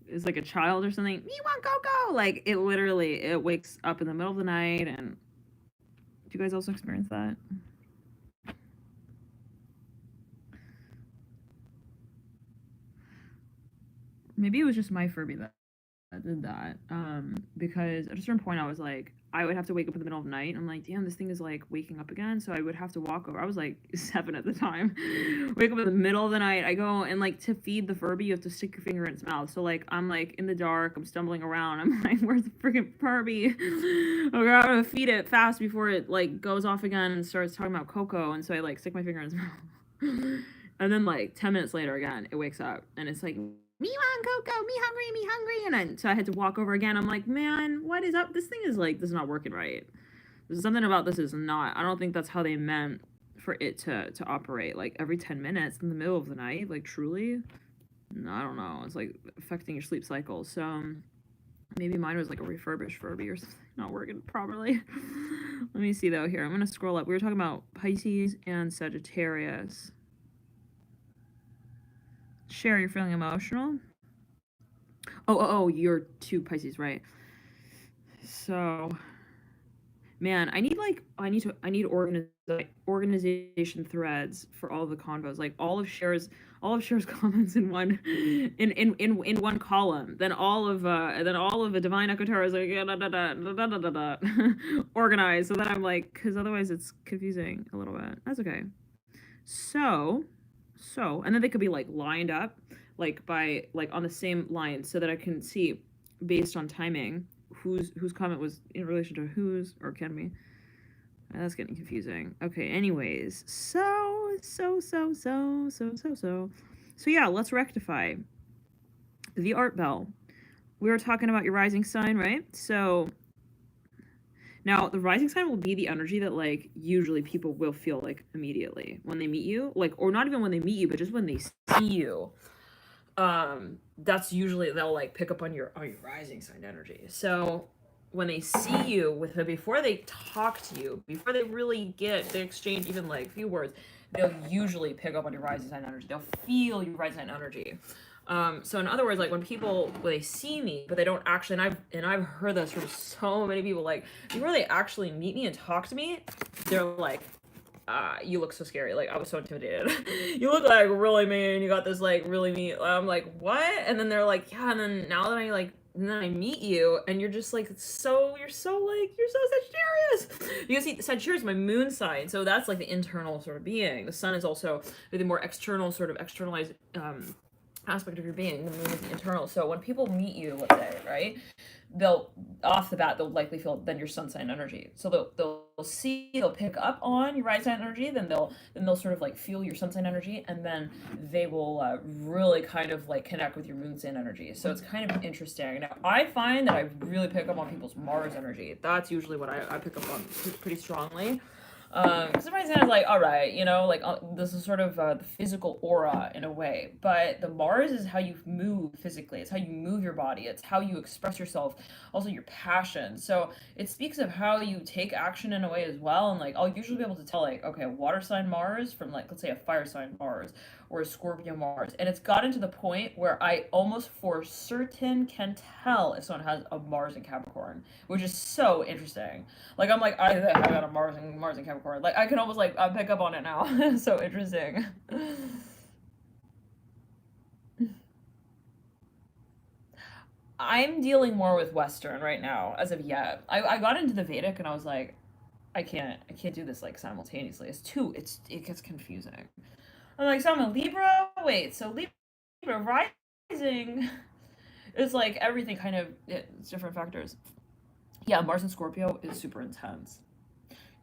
it's like a child or something. Me want go. Like it literally, it wakes up in the middle of the night. And do you guys also experience that? Maybe it was just my Furby that did that. Because at a certain point I was like, I would have to wake up in the middle of the night. I'm like, damn, this thing is like waking up again. So I would have to walk over. I was like 7 at the time. Wake up in the middle of the night. I go and like to feed the Furby, you have to stick your finger in its mouth. So like I'm like in the dark, I'm stumbling around. I'm like, where's the freaking Furby? Okay, I'm gonna feed it fast before it like goes off again and starts talking about Coco. And so I like stick my finger in its mouth. And then like 10 minutes later again, it wakes up and it's like, me want Coco, me hungry. And so I had to walk over again. I'm like, man, what is up? This thing is like, this is not working right. There's something about this is not, I don't think that's how they meant for it to operate. Like every 10 minutes in the middle of the night, like truly. No, I don't know. It's like affecting your sleep cycle. So maybe mine was like a refurbished Furby or something, not working properly. Let me see though here. I'm going to scroll up. We were talking about Pisces and Sagittarius. Sherry, you're feeling emotional? Oh, you're 2 Pisces, right? So, man, I need organization threads for all of the convos. Like all of Cher's comments in one column. Then all of the Divine Ekotaro is like organized. So that I'm like, because otherwise it's confusing a little bit. That's okay. So, and then they could be like lined up, like by like on the same line, so that I can see based on timing whose comment was in relation to whose, or can be. That's getting confusing. Okay, anyways, so yeah, let's rectify. The Art Bell. We were talking about your rising sign, right? So now, the rising sign will be the energy that, like, usually people will feel, like, immediately when they meet you. Like, or not even when they meet you, but just when they see you. that's usually they'll like pick up on your rising sign energy. So when they see you with it, before they talk to you, before they really they exchange even like a few words, they'll usually pick up on your rising sign energy. They'll feel your rising sign energy. So in other words, like when they see me, but they don't actually, and I've heard this from so many people, like before they actually meet me and talk to me, they're like, you look so scary. Like I was so intimidated. You look like really mean. You got this like really mean. I'm like, what? And then they're like, yeah. And then now that and then I meet you, and you're just like you're so Sagittarius. Because see, Sagittarius is my moon sign, so that's like the internal sort of being. The sun is also the more external sort of externalized aspect of your being. The moon is the internal. So when people meet you, let's say, right, they'll off the bat they'll likely feel then your sun sign energy. So they'll pick up on your rising sign energy, then they'll sort of like feel your sun sign energy, and then they will really kind of like connect with your moon sign energy. So it's kind of interesting. Now I find that I really pick up on people's Mars energy. That's usually what I pick up on pretty strongly. Somebody's kind of like, all right, like this is sort of the physical aura in a way, but the Mars is how you move physically. It's how you move your body. It's how you express yourself. Also, your passion. So it speaks of how you take action in a way as well. And like, I'll usually be able to tell like, okay, a water sign Mars from like, let's say a fire sign Mars or a Scorpio Mars. And it's gotten to the point where I almost for certain can tell if someone has a Mars in Capricorn, which is so interesting. Like I'm like, I got a Mars in Capricorn. Like I can almost like pick up on it now. So interesting. I'm dealing more with Western right now as of yet. I got into the Vedic and I was like, I can't do this like simultaneously. It gets confusing. I'm like, so I'm a Libra. Wait, so Libra rising is like everything kind of it's different factors. Yeah, Mars and Scorpio is super intense.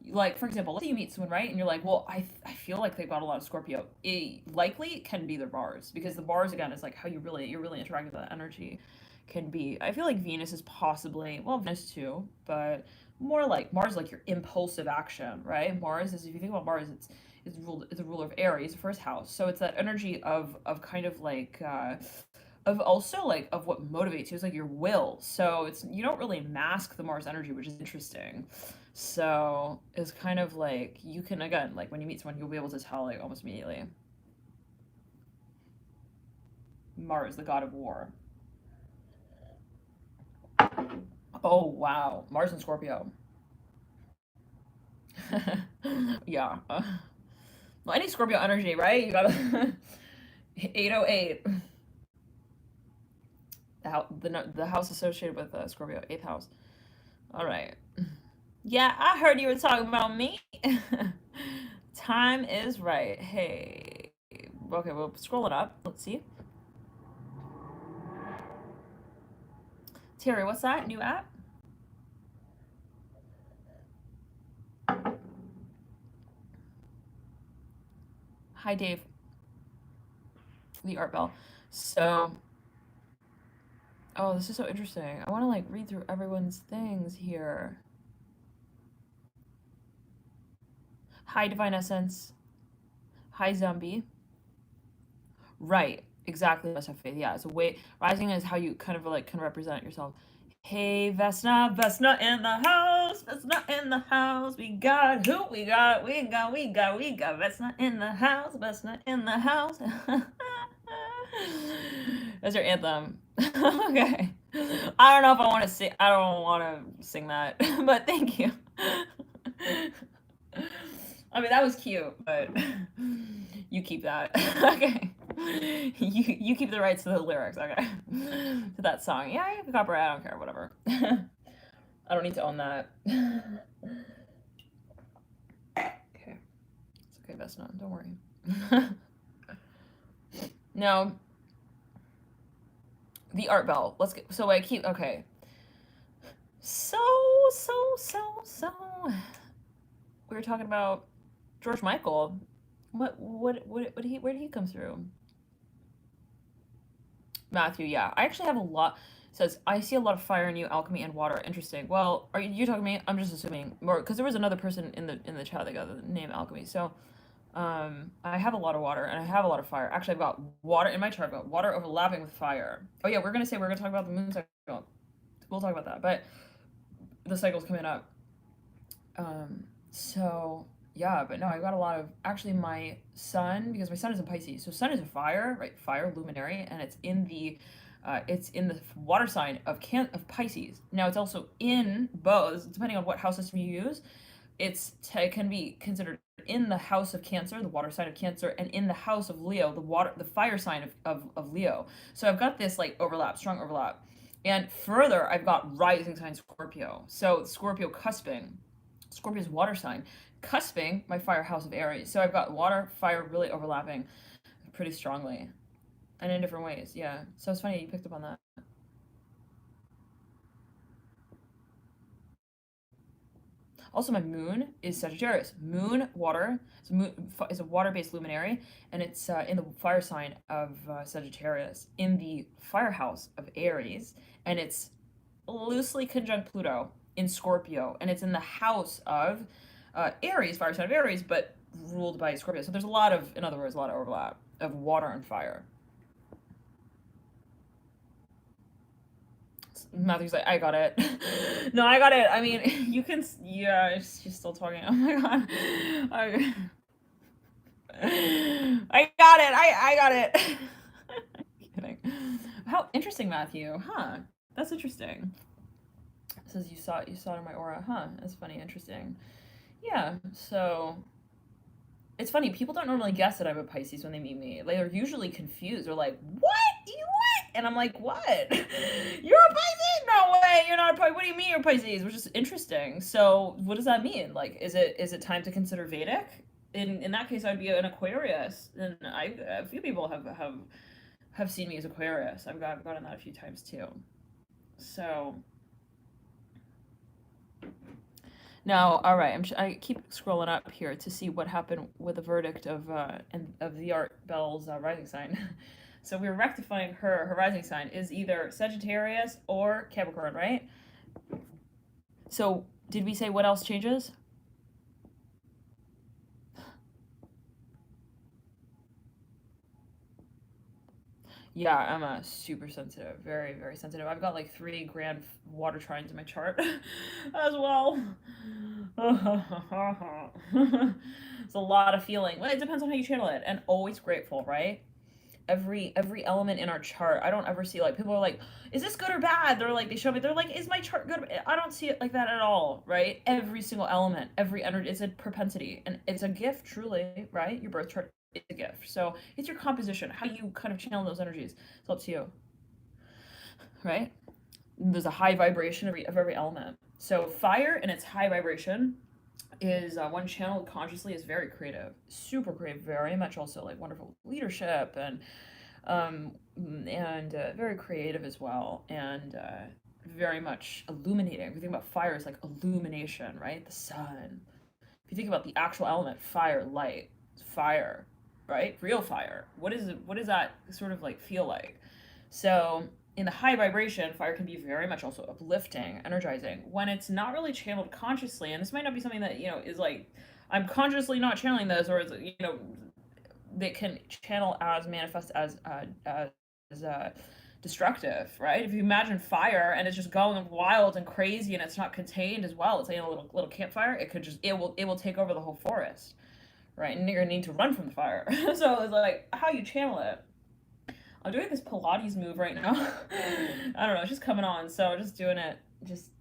Like for example, let's say you meet someone, right, and you're like, well, I feel like they've got a lot of Scorpio. It likely can be their Mars, because the Mars again is like how you're really interacting with that energy. Can be. I feel like Venus is possibly, well, Venus too, but more like Mars, like your impulsive action, right? Mars is, if you think about Mars, it's a ruler of Aries, the first house. So it's that energy of kind of like of also like of what motivates you. It's like your will. So it's, you don't really mask the Mars energy, which is interesting. So it's kind of like you can, again, like when you meet someone, you'll be able to tell like almost immediately. Mars, the god of war. Oh wow, Mars and Scorpio. Yeah. Well, any Scorpio energy, right? You gotta 808. The house associated with Scorpio, eighth house. All right. Yeah, I heard you were talking about me. Time is right. Hey. Okay, we'll scroll it up. Let's see. Terry, what's that? New app? Hi, Dave. The Art Bell. So, oh, this is so interesting. I want to like read through everyone's things here. Hi, Divine Essence. Hi, Zombie. Right, exactly. Must have faith. Yeah, it's a way. Rising is how you kind of like can represent yourself. Hey, Vesna in the house, Vesna in the house. We got who? We got Vesna in the house, Vesna in the house. That's your anthem. Okay. I don't know if I want to sing. I don't want to sing that, but thank you. I mean, that was cute, but you keep that. Okay. You keep the rights to the lyrics, okay? To that song. Yeah, you can copyright, I don't care, whatever. I don't need to own that. Okay. It's okay, Vesna, don't worry. Now, the Art Bell. Let's get, so I keep, okay. So, we were talking about George Michael. Where did he come through? Matthew, yeah. I actually have a lot. Says, I see a lot of fire in you, alchemy and water. Interesting. Well, are you talking to me? I'm just assuming more, because there was another person in the chat that got the name alchemy. So, I have a lot of water and I have a lot of fire. Actually, I've got water in my chart. I've got water overlapping with fire. Oh yeah, we're gonna talk about the moon cycle. We'll talk about that, but the cycle's coming up. Um, so yeah, but no, I've got a lot of actually my sun, because my sun is in Pisces. So sun is a fire, right? Fire luminary, and it's in the water sign of Pisces. Now it's also in both, depending on what house system you use. It can be considered in the house of Cancer, the water sign of Cancer, and in the house of Leo, the fire sign of Leo. So I've got this like overlap, strong overlap. And further, I've got rising sign Scorpio. So Scorpio cusping, Scorpio's water sign, cusping my fire house of Aries. So I've got water, fire really overlapping pretty strongly and in different ways. Yeah. So it's funny you picked up on that. Also, my moon is Sagittarius. Moon, water. So moon is a water-based luminary, and it's in the fire sign of Sagittarius, in the fire house of Aries, and it's loosely conjunct Pluto in Scorpio, and it's in the house of Aries, fire sign of Aries, but ruled by Scorpio. So there's a lot of, in other words, a lot of overlap of water and fire. Matthew's like, I got it. No, I got it. I mean, you can. Yeah, she's still talking. Oh my god. I got it. I got it. Kidding. How interesting, Matthew. Huh? That's interesting. It says you saw it in my aura. Huh? That's funny. Interesting. Yeah. So it's funny. People don't normally guess that I'm a Pisces when they meet me. They're usually confused. They're like, "What? You what?" And I'm like, "What? You're a Pisces? No way. You're not a Pisces. What do you mean you're a Pisces?" Which is interesting. So, what does that mean? Like, is it time to consider Vedic? In that case, I'd be an Aquarius, and a few people have seen me as Aquarius. I've gotten that a few times too. So now, all right, I keep scrolling up here to see what happened with the verdict of the Art Bell's rising sign. So we're rectifying her rising sign is either Sagittarius or Capricorn, right? So did we say what else changes? Yeah, I'm a super sensitive, very, very sensitive. I've got like 3 grand water trines in my chart as well. It's a lot of feeling. Well, it depends on how you channel it, and always grateful, right? Every element in our chart. I don't ever see like people are like, is this good or bad? They're like, they show me, they're like, is my chart good? I don't see it like that at all, right? Every single element, every energy, it's a propensity, and it's a gift, truly, right? Your birth chart is a gift. So it's your composition, how you kind of channel those energies. It's up to you, right? There's a high vibration of every element. So fire and its high vibration is when channeled consciously is very creative, super creative, very much also like wonderful leadership um, and very creative as well, and very much illuminating. If you think about fire as like illumination, right? The sun. If you think about the actual element, fire, right? Real fire. What is it? What does that sort of like feel like? So in the high vibration, fire can be very much also uplifting, energizing when it's not really channeled consciously. And this might not be something that, is like, I'm consciously not channeling this, or it's, they can channel as manifest as destructive, right? If you imagine fire and it's just going wild and crazy and it's not contained as well, it's like a little campfire, it will take over the whole forest, right? And you're gonna need to run from the fire. So it's like how you channel it. I'm doing this Pilates move right now. I don't know, it's just coming on, so just doing it, just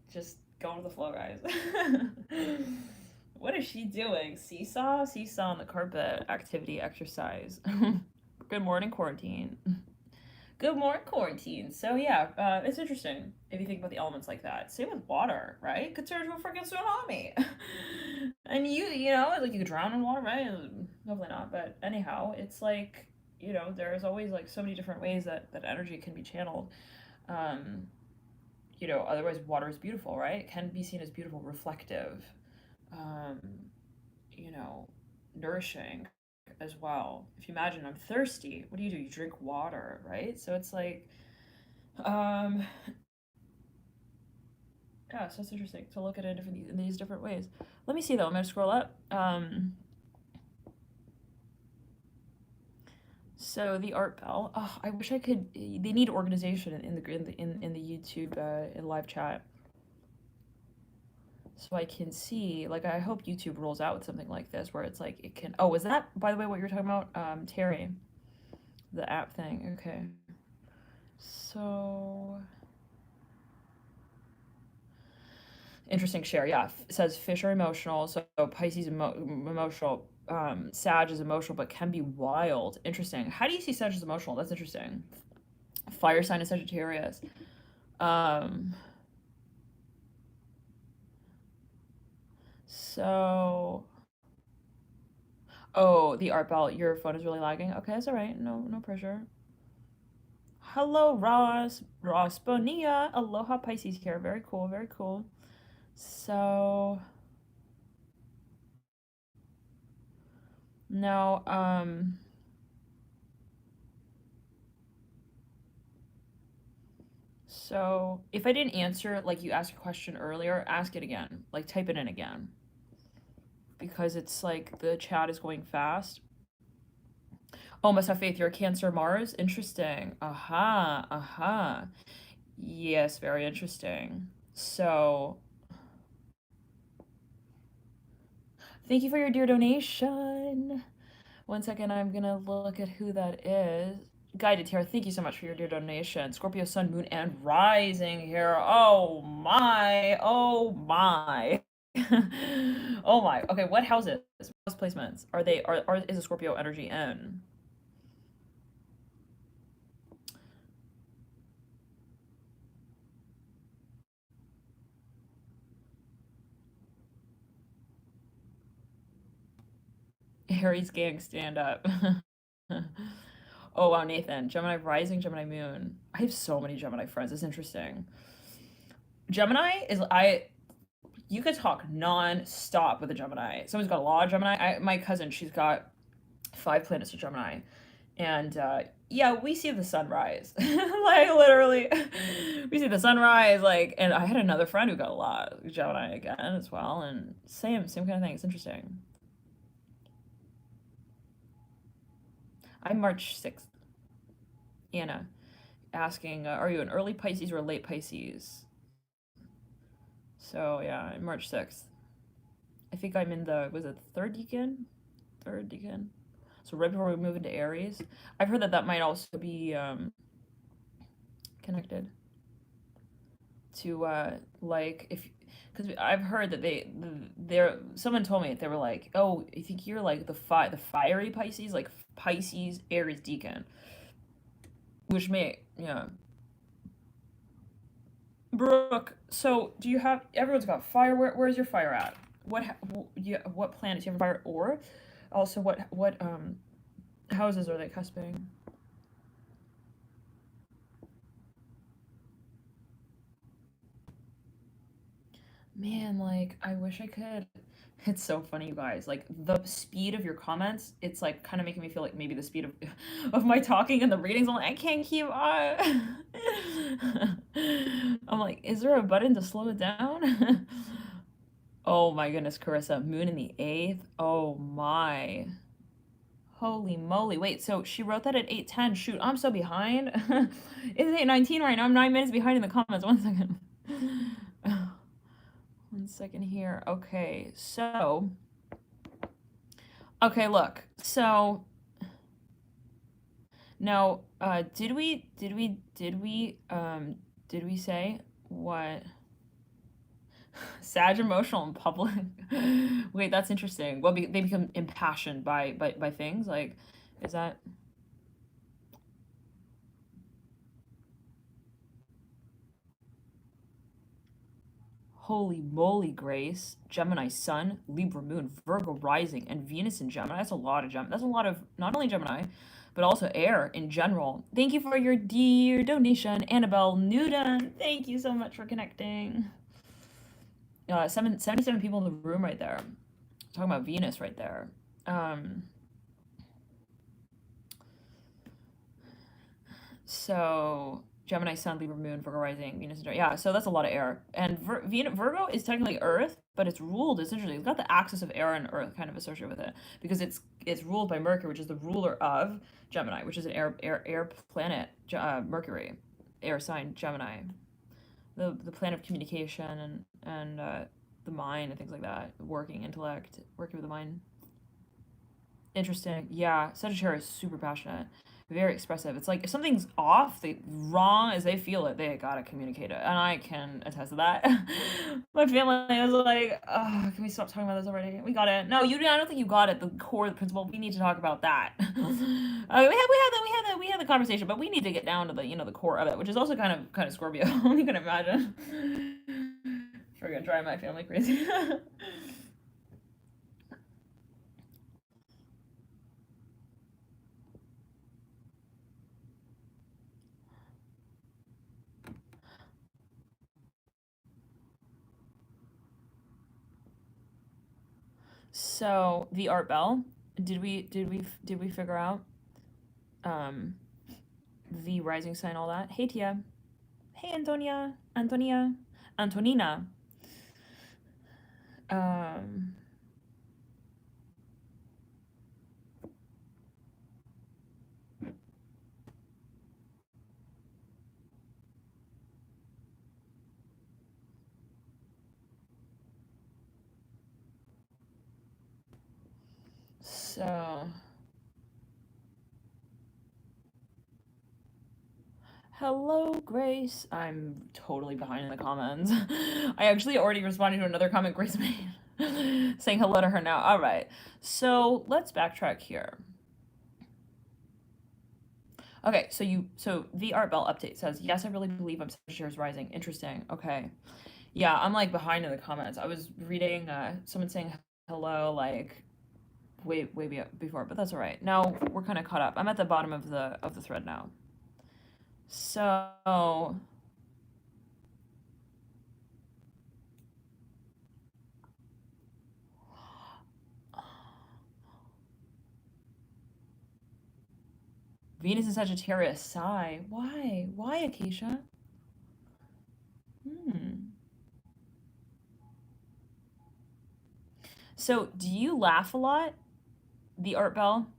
going with the flow, guys. What is she doing? Seesaw on the carpet, activity, exercise. Good morning, quarantine. Good morning, quarantine. So yeah, it's interesting if you think about the elements like that. Same with water, right? Could turn into a freaking tsunami. And like you could drown in water, right? Hopefully not, but anyhow, it's like, there's always like so many different ways that energy can be channeled. Otherwise water is beautiful, right? It can be seen as beautiful, reflective, um, nourishing as well. If you imagine I'm thirsty, what do? You drink water, right? So it's like, um, yeah, so it's interesting to look at it in these different ways. Let me see though. I'm gonna scroll up. So the art bell. Oh, I wish I could. They need organization in the YouTube in live chat, so I can see. Like, I hope YouTube rolls out with something like this where it's like it can. Oh, is that, by the way, what you're talking about, Terry? The app thing. Okay. So interesting share. Yeah, it says fish are emotional. So Pisces emotional. Sag is emotional, but can be wild. Interesting. How do you see Sag as emotional? That's interesting. Fire sign is Sagittarius. Um, so, oh, the art belt. Your phone is really lagging. Okay, that's all right. No pressure. Hello, Ross. Ross Bonilla. Aloha Pisces here. Very cool. Very cool. So, no, so if I didn't answer, like you asked a question earlier, ask it again. Like type it in again. Because it's like the chat is going fast. Oh, must have faith. You're a Cancer Mars. Interesting. Aha. Aha. Yes, very interesting. So, thank you for your dear donation. One second, I'm gonna look at who that is. Guided Tarot, thank you so much for your dear donation. Scorpio, Sun, Moon, and Rising here. Oh my. Oh my. Oh my. Okay, what houses? House placements? Is a Scorpio energy in? Harry's gang stand up. Oh wow, Nathan. Gemini rising, Gemini moon. I have so many Gemini friends. It's interesting. Gemini is I you could talk non-stop with a Gemini. Someone's got a lot of Gemini. My cousin, she's got 5 planets of Gemini. And yeah, we see the sunrise. Like literally we see the sunrise, like, and I had another friend who got a lot of Gemini again as well, and same kind of thing. It's interesting. I'm March 6th. Anna asking, are you an early Pisces or a late Pisces? So yeah, I'm March 6th. I think I'm in the, was it third decan? Third decan. So right before we move into Aries. I've heard that that might also be connected to like if, because I've heard that they're someone told me, they were like, oh, I think you're like the fiery Pisces, like Pisces Aries decan, which may, yeah. Brooke, so do you have, everyone's got fire. Where's your fire at? What planets do you have fire, or also what houses are they cusping? Man, like I wish I could. It's so funny, you guys. Like the speed of your comments, it's like kind of making me feel like maybe the speed of of my talking and the readings. I'm like, I can't keep up. I'm like, is there a button to slow it down? Oh my goodness, Carissa, Moon in the eighth. Oh my. Holy moly. Wait, so she wrote that at 8:10. Shoot, I'm so behind. It's 8:19 right now. I'm 9 minutes behind in the comments. One second. One second here. Okay, so okay, look. So now, did we say what Sag emotional in public? Wait, that's interesting. Well, they become impassioned by things like, is that holy moly, Grace? Gemini Sun, Libra Moon, Virgo Rising, and Venus in Gemini. That's a lot of That's a lot of not only Gemini, but also air in general. Thank you for your dear donation, Annabelle Newton. Thank you so much for connecting. 77 people in the room right there. Talking about Venus right there. Um, so Gemini, Sun, Libra, Moon, Virgo rising, Venus, and yeah. So that's a lot of air. And Virgo is technically Earth, but it's ruled. It's interesting. It's got the axis of air and Earth kind of associated with it because it's ruled by Mercury, which is the ruler of Gemini, which is an air planet. Mercury, air sign Gemini, the planet of communication and the mind and things like that. Working intellect, working with the mind. Interesting. Yeah, Sagittarius is super passionate, very expressive. It's like if something's off, they wrong as they feel it, they gotta communicate it, and I can attest to that. My family was like, "Oh, can we stop talking about this already? We got it." No, you. I don't think you got it. The core, the principle. We need to talk about that. We had the conversation, but we need to get down to the core of it, which is also kind of Scorpio. You can imagine. Freaking drive my family crazy. So the art bell, did we figure out um the rising sign, all that? Hey Tia. Hey Antonina. Um so hello Grace. I'm totally behind in the comments. I actually already responded to another comment Grace made saying hello to her now. All right. So let's backtrack here. Okay, so the art bell update says, yes, I really believe I'm Sagittarius rising. Interesting. Okay. Yeah, I'm like behind in the comments. I was reading someone saying hello like way before, but that's all right. Now we're kind of caught up. I'm at the bottom of the thread now. So Venus and Sagittarius, sigh. Why? Why, Acacia? Hmm. So, do you laugh a lot, the art bell?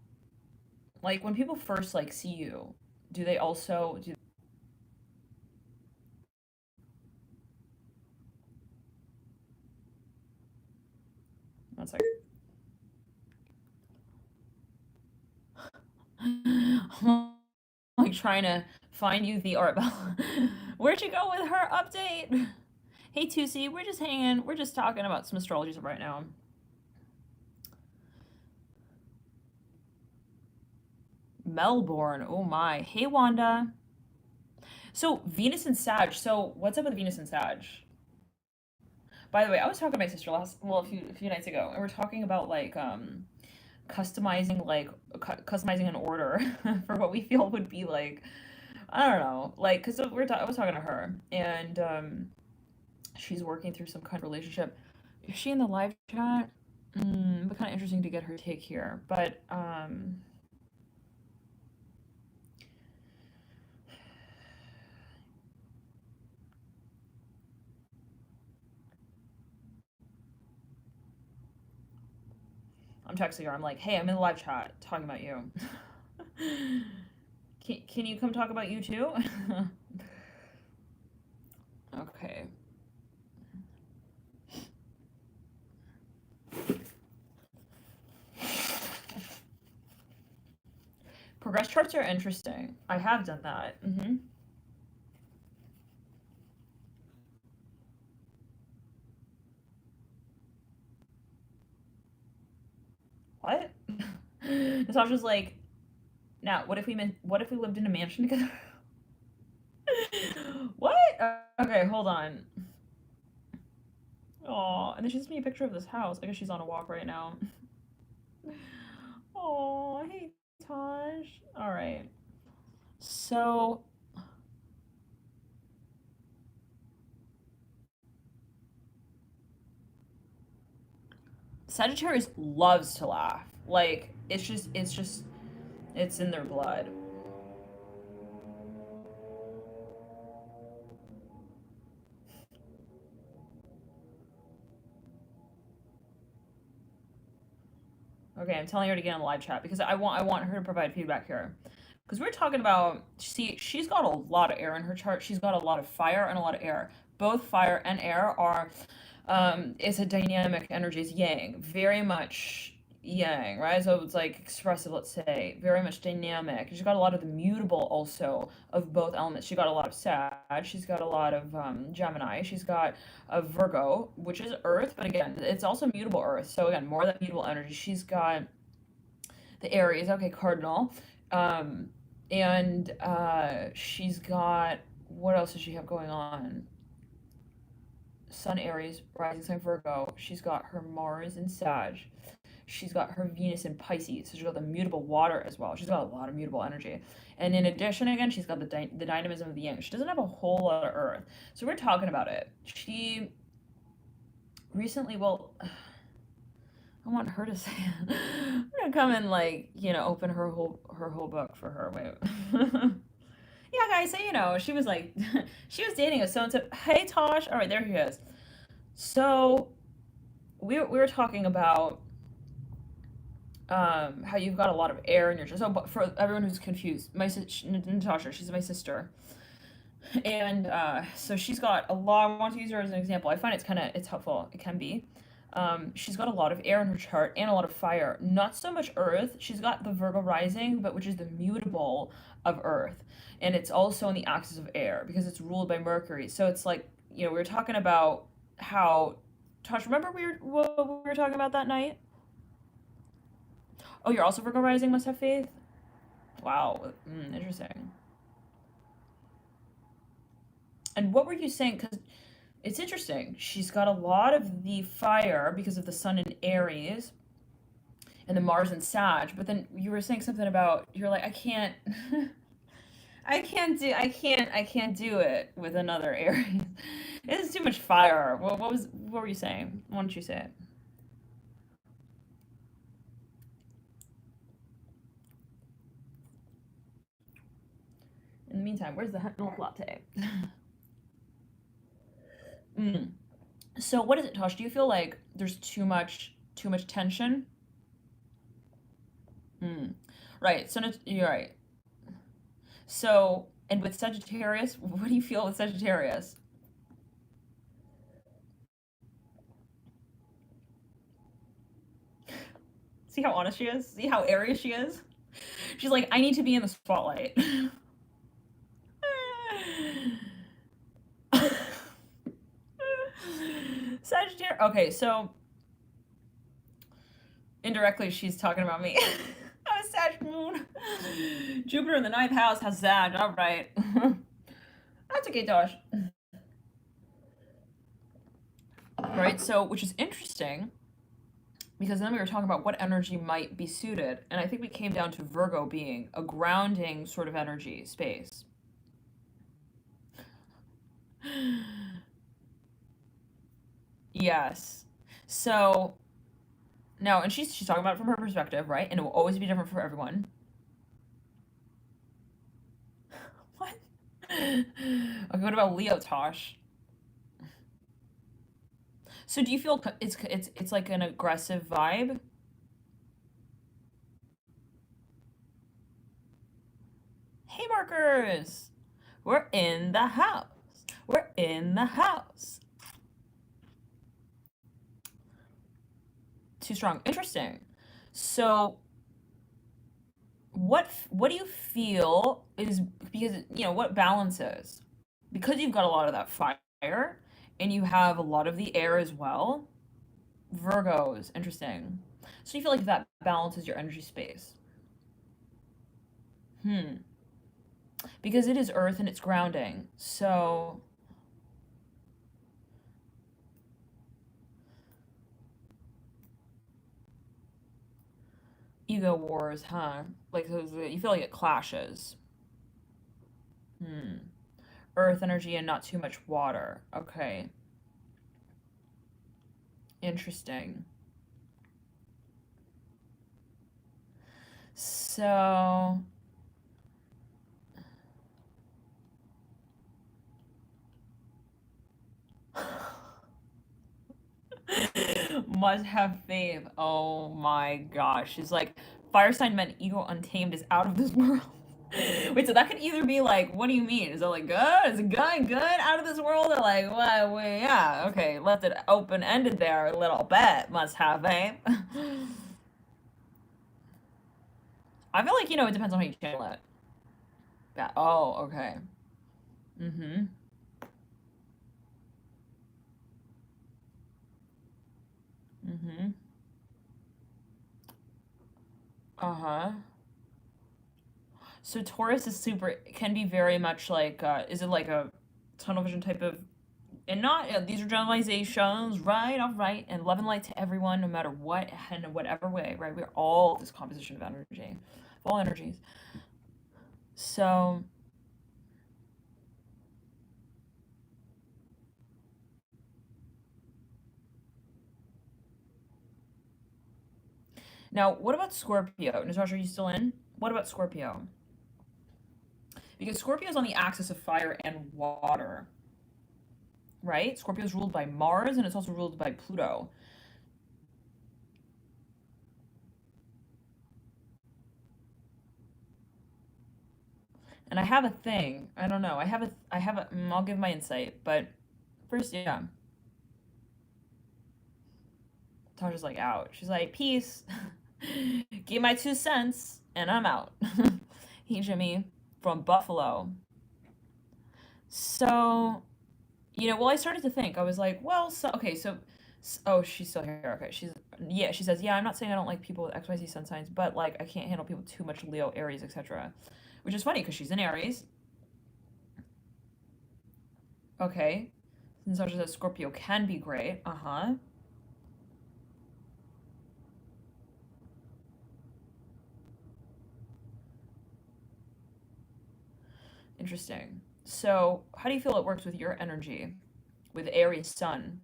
Like when people first like see you, do they also do one second. Like trying to find you the art bell. Where'd you go with her update? Hey Tusi, we're just hanging. We're just talking about some astrology stuff right now. Melbourne. Oh my. Hey Wanda. So Venus and Sag. So what's up with Venus and Sag? By the way, I was talking to my sister a few nights ago, and we're talking about like customizing an order for what we feel would be like, I don't know, like because I was talking to her, and she's working through some kind of relationship. Is she in the live chat? It'd be kind of interesting to get her take here, but I'm texting her. I'm like, hey, I'm in the live chat talking about you. Can you come talk about you too? Okay. Progress charts are interesting. I have done that. What? Natasha's like, now, what if we lived in a mansion together? What? Okay, hold on. Oh, and then she sent me a picture of this house. I guess she's on a walk right now. Oh, hey, Taj. All right. So, Sagittarius loves to laugh. Like, it's in their blood. Okay, I'm telling her to get in the live chat because I want her to provide feedback here. Because we're talking about, she's got a lot of air in her chart. She's got a lot of fire and a lot of air. Both fire and air are, it's a dynamic energy. It's yang, very much yang, right? So it's like expressive, let's say, very much dynamic. She's got a lot of the mutable also of both elements. She got a lot of Sag. She's got a lot of Gemini. She's got a Virgo, which is Earth, but again, it's also mutable Earth. So again, more of that mutable energy. She's got the Aries, okay, Cardinal. Um, and she's got, what else does she have going on? Sun Aries, rising sign Virgo. She's got her Mars in Sag. She's got her Venus in Pisces. So she's got the mutable water as well. She's got a lot of mutable energy. And in addition, again, she's got the dynamism of the yang. She doesn't have a whole lot of earth. So we're talking about it. She recently, well, I want her to say it. I'm gonna come and like, open her whole book for her. Wait. Yeah, guys, so she was like she was dating a so and so. Hey Tosh. All right, there he is. So we were talking about how you've got a lot of air in your chest. So but for everyone who's confused, Natasha, she's my sister. And so she's got a lot. I want to use her as an example. I find it's helpful. It can be. She's got a lot of air in her chart and a lot of fire. Not so much earth. She's got the Virgo rising, but which is the mutable of earth. And it's also in the axis of air because it's ruled by Mercury. So it's like, we were talking about how, Tosh, remember what we were talking about that night? Oh, you're also Virgo rising, must have faith? Wow. Interesting. And what were you saying? Because it's interesting. She's got a lot of the fire because of the sun in Aries and the Mars in Sag, but then you were saying something about you're like, I can't I can't do it with another Aries. It's too much fire. What were you saying? Why don't you say it? In the meantime, where's the hot milk latte? mm. So what is it, Tosh? Do you feel like there's too much tension? Mm. Right. So you're right. So, and with Sagittarius, what do you feel with Sagittarius? See how honest she is? See how Aries she is? She's like, I need to be in the spotlight. Sagittarius. Okay, so indirectly, she's talking about me. I'm a Sag moon. Jupiter in the ninth house has Sag. All right. That's okay, Josh. Right, so, which is interesting because then we were talking about what energy might be suited, and I think we came down to Virgo being a grounding sort of energy space. Yes. So no, and she's talking about it from her perspective, right? And it will always be different for everyone. What? Okay, what about Leo, Tosh? So do you feel it's like an aggressive vibe? Hey, Markers, we're in the house. We're in the house. Too strong. Interesting. So what do you feel is because what balances because you've got a lot of that fire and you have a lot of the air as well. Virgos, interesting. So you feel like that balances your energy space. Hmm. Because it is earth and it's grounding. So ego wars, huh? Like you feel like it clashes. Hmm. Earth energy and not too much water. Okay. Interesting. So Must have faith. Oh my gosh. She's like, fire sign men ego untamed is out of this world. Wait, so that could either be like, what do you mean? Is it like good? Is it good out of this world? Or like, well, yeah, okay, left it open ended there a little bit. Must have faith. I feel like, it depends on how you channel it. Yeah. Oh, okay. Mm-hmm. Mm-hmm. Uh-huh. So Taurus is super can be very much like is it like a tunnel vision type of and not these are generalizations, right? All right, and love and light to everyone, no matter what and whatever way, right? We're all this composition of energy, of all energies. So now, what about Scorpio? Natasha, are you still in? What about Scorpio? Because Scorpio is on the axis of fire and water, right? Scorpio is ruled by Mars and it's also ruled by Pluto. And I have a thing. I don't know. I'll give my insight, but first, yeah. Tasha's like out. She's like, peace. Give my 2 cents and I'm out. Hey, Jimmy from Buffalo. So, well, I started to think. I was like, well, so okay, oh, she's still here. Okay, yeah. She says, yeah. I'm not saying I don't like people with XYZ sun signs, but like I can't handle people with too much Leo, Aries, etc. Which is funny because she's in Aries. Okay, since Tasha says Scorpio can be great. Uh huh. Interesting. So, how do you feel it works with your energy, with Aries Sun?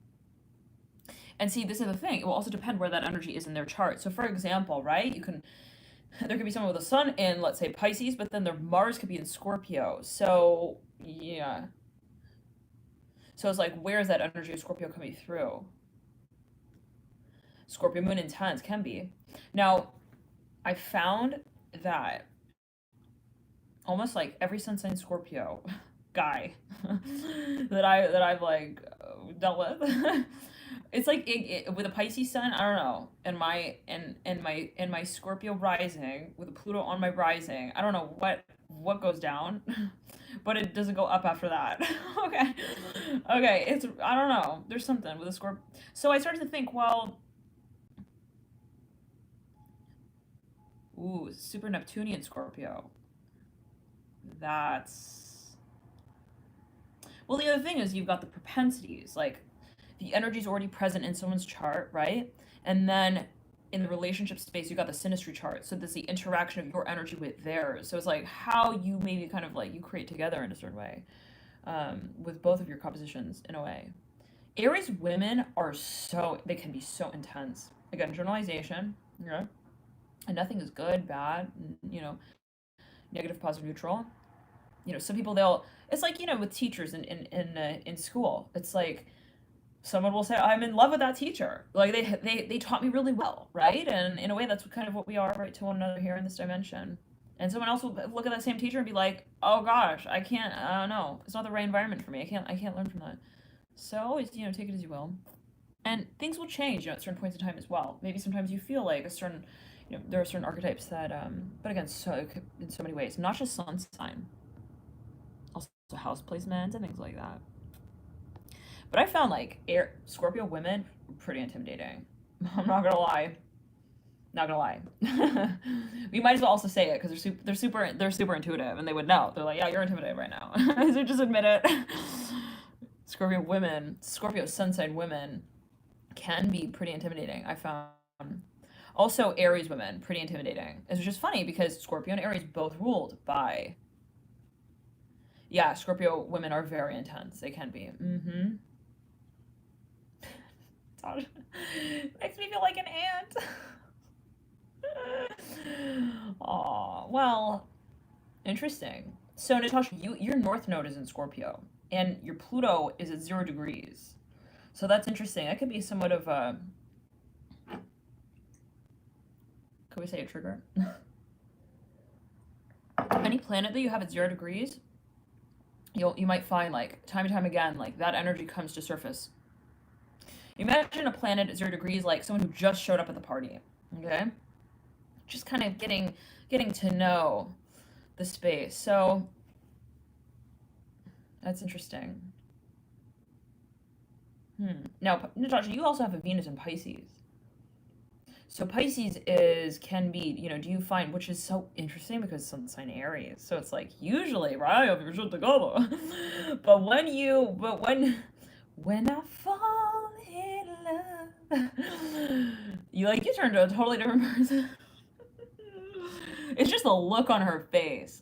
And see, this is the thing. It will also depend where that energy is in their chart. So, for example, right, there could be someone with a Sun in, let's say, Pisces, but then their Mars could be in Scorpio. So, yeah. So it's like, where is that energy of Scorpio coming through? Scorpio Moon intense can be. Now, I found that almost like every sun sign Scorpio guy that I've like dealt with. It's like with a Pisces sun, I don't know, and my Scorpio rising with a Pluto on my rising. I don't know what goes down, but it doesn't go up after that. Okay, okay, it's I don't know. There's something with a Scorpio. So I started to think, well, ooh, super Neptunian Scorpio. That's well. The other thing is you've got the propensities, like the energy is already present in someone's chart, right? And then in the relationship space, you got the synastry chart. So there's the interaction of your energy with theirs. So it's like how you maybe kind of like you create together in a certain way with both of your compositions in a way. Aries women are they can be so intense. Again, generalization, yeah. And nothing is good, bad, negative, positive, neutral. Some people it's like with teachers in school. It's like someone will say I'm in love with that teacher, like they taught me really well, right? And in a way that's kind of what we are, right, to one another here in this dimension. And someone else will look at that same teacher and be like, oh gosh, I can't, I don't know, it's not the right environment for me, I can't learn from that. So always take it as you will, and things will change at certain points in time as well. Maybe sometimes you feel like a certain there are certain archetypes that but again, so in so many ways, not just sun sign, also house placement and things like that. But I found like Scorpio women pretty intimidating. I'm not gonna lie. Not gonna lie. We might as well also say it because they're super intuitive and they would know. They're like, yeah, you're intimidated right now. So just admit it. Scorpio sun sign women can be pretty intimidating. I found also Aries women pretty intimidating. It's just funny because Scorpio and Aries both ruled by. Yeah, Scorpio women are very intense. They can be. Mm-hmm. Makes me feel like an ant. Aw, well, interesting. So Natasha, your North Node is in Scorpio, and your Pluto is at 0 degrees. So that's interesting. That could be somewhat of a Could we say a trigger? Any planet that you have at 0 degrees, you might find like time and time again, like that energy comes to surface. Imagine a planet at 0 degrees, like someone who just showed up at the party. Okay, just kind of getting to know the space. So that's interesting. Now, Natasha, you also have a Venus in Pisces. So Pisces can be, do you find, which is so interesting because sun sign Aries. So it's like usually, right, if you're shut together. But when I fall in love, you turn to a totally different person. It's just the look on her face.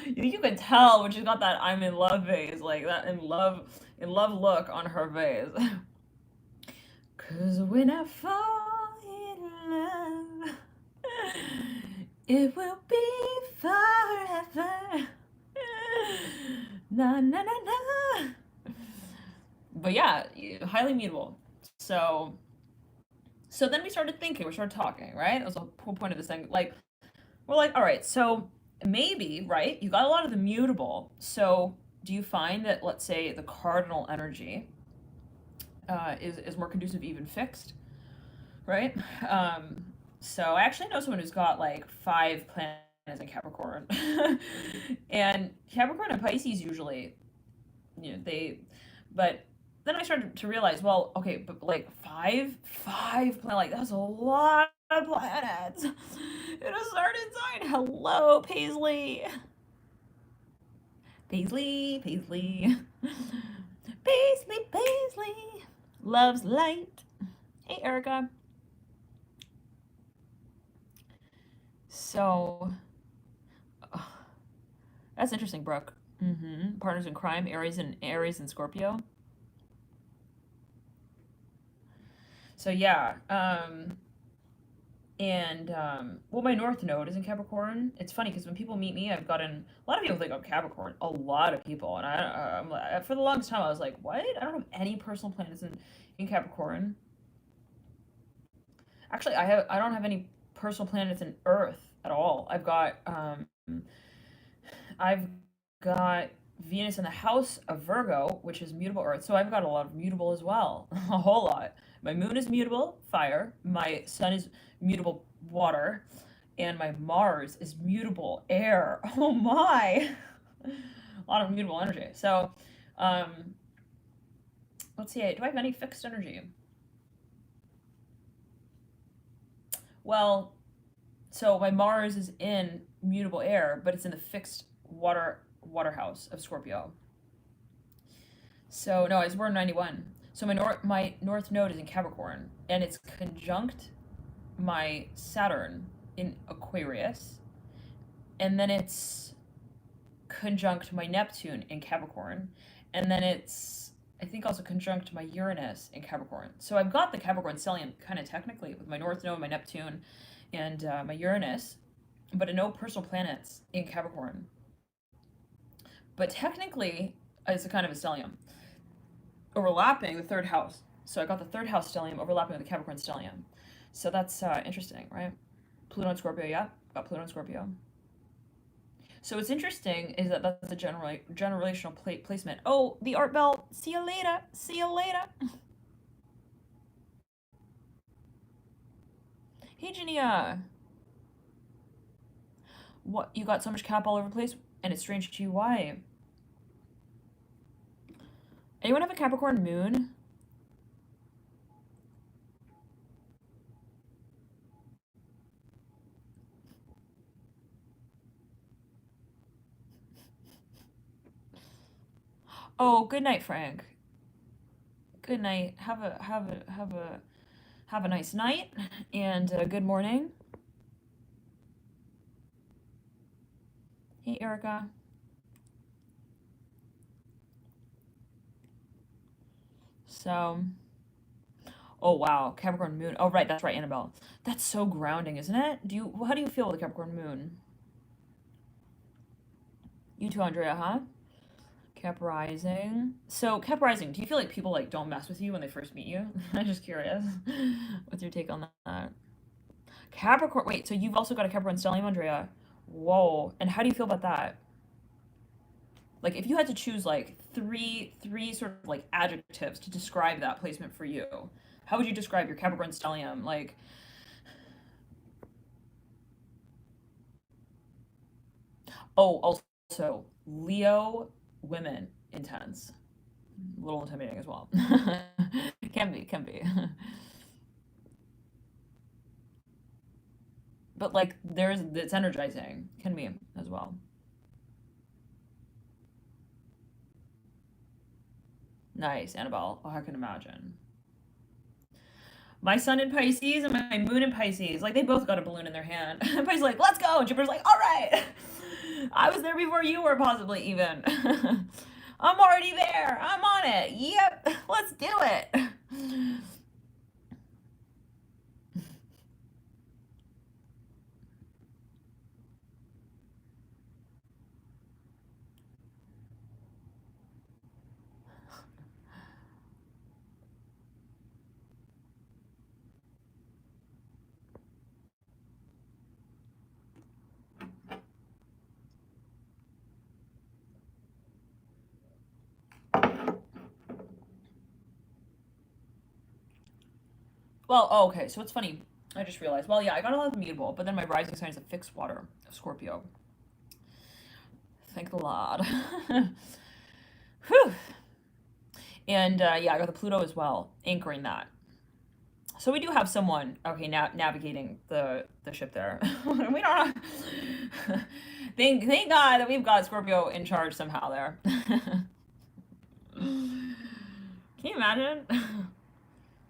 You can tell when she's got that I'm in love face, like that in love look on her face. 'Cause when I fall in love, it will be forever. Na na na na. But yeah, highly mutable. So then we started thinking, we started talking, right? That was the whole point of this thing. Like, we're like, all right, so maybe, right? You got a lot of the mutable. So do you find that, let's say, the cardinal energy is more conducive to even fixed, right? So I actually know someone who's got like 5 planets in Capricorn, and Capricorn and Pisces usually, but then I started to realize, well, okay, but like five planets, like that's a lot of planets in a certain sign. Hello, Paisley. Paisley. Loves light. Hey, Erica. So, that's interesting, Brooke. Partners in crime, Aries and Scorpio. So yeah, well, my North Node is in Capricorn. It's funny because when people meet me, I've gotten a lot of people think I'm Capricorn. A lot of people, and I'm like, for the longest time, I was like, what? I don't have any personal planets in Capricorn. Actually, I don't have any personal planets in Earth at all. I've got Venus in the house of Virgo, which is mutable Earth. So I've got a lot of mutable as well, a whole lot. My moon is mutable fire. My sun is mutable water, and my Mars is mutable air. Oh my, a lot of mutable energy. So, let's see. Do I have any fixed energy? Well, so my Mars is in mutable air, but it's in the fixed water house of Scorpio. So no, I was born in 91. So my North Node is in Capricorn, and it's conjunct my Saturn in Aquarius, and then it's conjunct my Neptune in Capricorn, and then it's, I think, also conjunct my Uranus in Capricorn. So I've got the Capricorn stellium kind of technically with my North Node, my Neptune, and my Uranus, but no personal planets in Capricorn. But technically, it's a kind of a stellium overlapping the 3rd house. So I got the 3rd house stellium overlapping with the Capricorn stellium. So that's interesting, right? Pluto and Scorpio, yeah, got Pluto and Scorpio. So what's interesting is that that's a generational placement. Oh, the art bell. See you later. Hey, Jania. What? You got so much Cap all over the place, and it's strange to you. Why? Anyone have a Capricorn moon? Oh, good night, Frank. Good night. Have a nice night, and good morning. Hey, Erica. So, oh wow, Capricorn moon. Oh right, that's right, Annabelle. That's so grounding, isn't it? How do you feel with the Capricorn moon? You too, Andrea, huh? Cap rising. So Cap rising, do you feel like people like don't mess with you when they first meet you? I'm just curious. What's your take on that? Capricorn. Wait, so you've also got a Capricorn stellium, Andrea. Whoa. And how do you feel about that? Like, if you had to choose like three sort of like adjectives to describe that placement for you, how would you describe your Capricorn stellium? Like, oh, also Leo women intense, a little intimidating as well. Can be, can be. But like, it's energizing. Can be as well. Nice, Annabelle. Oh, I can imagine. My sun in Pisces and my moon in Pisces, like they both got a balloon in their hand. Pisces like, let's go. And Jupiter's like, all right. I was there before you were, possibly even. I'm already there. I'm on it. Yep. Let's do it. Well, oh, okay. So it's funny. I just realized. Well, yeah, I got a lot of mutable, but then my rising sign is a fixed water, Scorpio. Thank the Lord. Whew. And yeah, I got the Pluto as well, anchoring that. So we do have someone, okay, now navigating the ship there. We don't. Thank God that we've got Scorpio in charge somehow there. Can you imagine?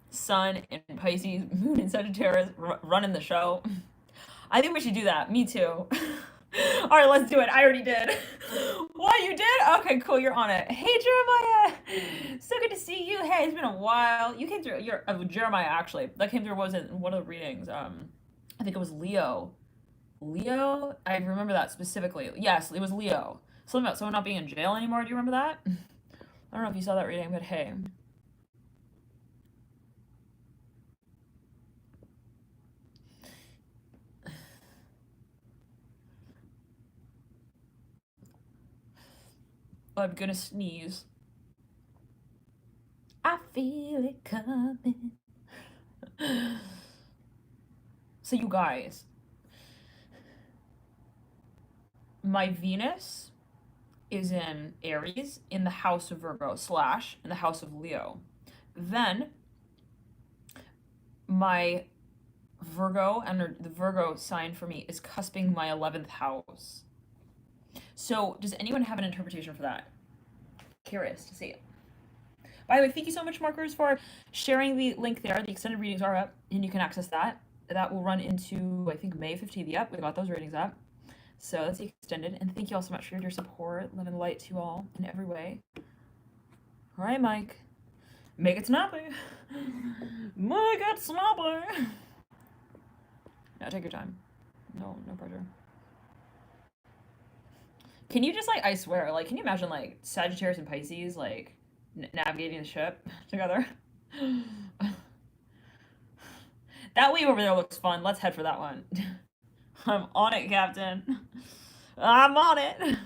Sun in Pisces, Moon in Sagittarius, running the show. I think we should do that. Me too. All right, let's do it. I already did. What, you did? Okay, cool. You're on it. Hey, Jeremiah. So good to see you. Hey, it's been a while. You came through. You're Jeremiah, actually. That came through. Was it one of the readings? I think it was Leo. Leo. I remember that specifically. Yes, it was Leo. Something about someone not being in jail anymore. Do you remember that? I don't know if you saw that reading, but hey. I'm gonna sneeze. I feel it coming. So you guys, my Venus is in Aries in the house of Virgo slash in the house of Leo. Then my Virgo and the Virgo sign for me is cusping my 11th house. So does anyone have an interpretation for that? Curious to see it. By the way, thank you so much, Markers, for sharing the link there. The extended readings are up, and you can access that. That will run into, I think, May 15th. Yep, we got those readings up. So that's the extended. And thank you all so much for your support. Love and light to you all in every way. All right, Mike. Make it snappy. Make it snappy. No, take your time. No pressure. Can you just, like, I swear, like, can you imagine, like, Sagittarius and Pisces, like, navigating the ship together? That wave over there looks fun. Let's head for that one. I'm on it, Captain. I'm on it.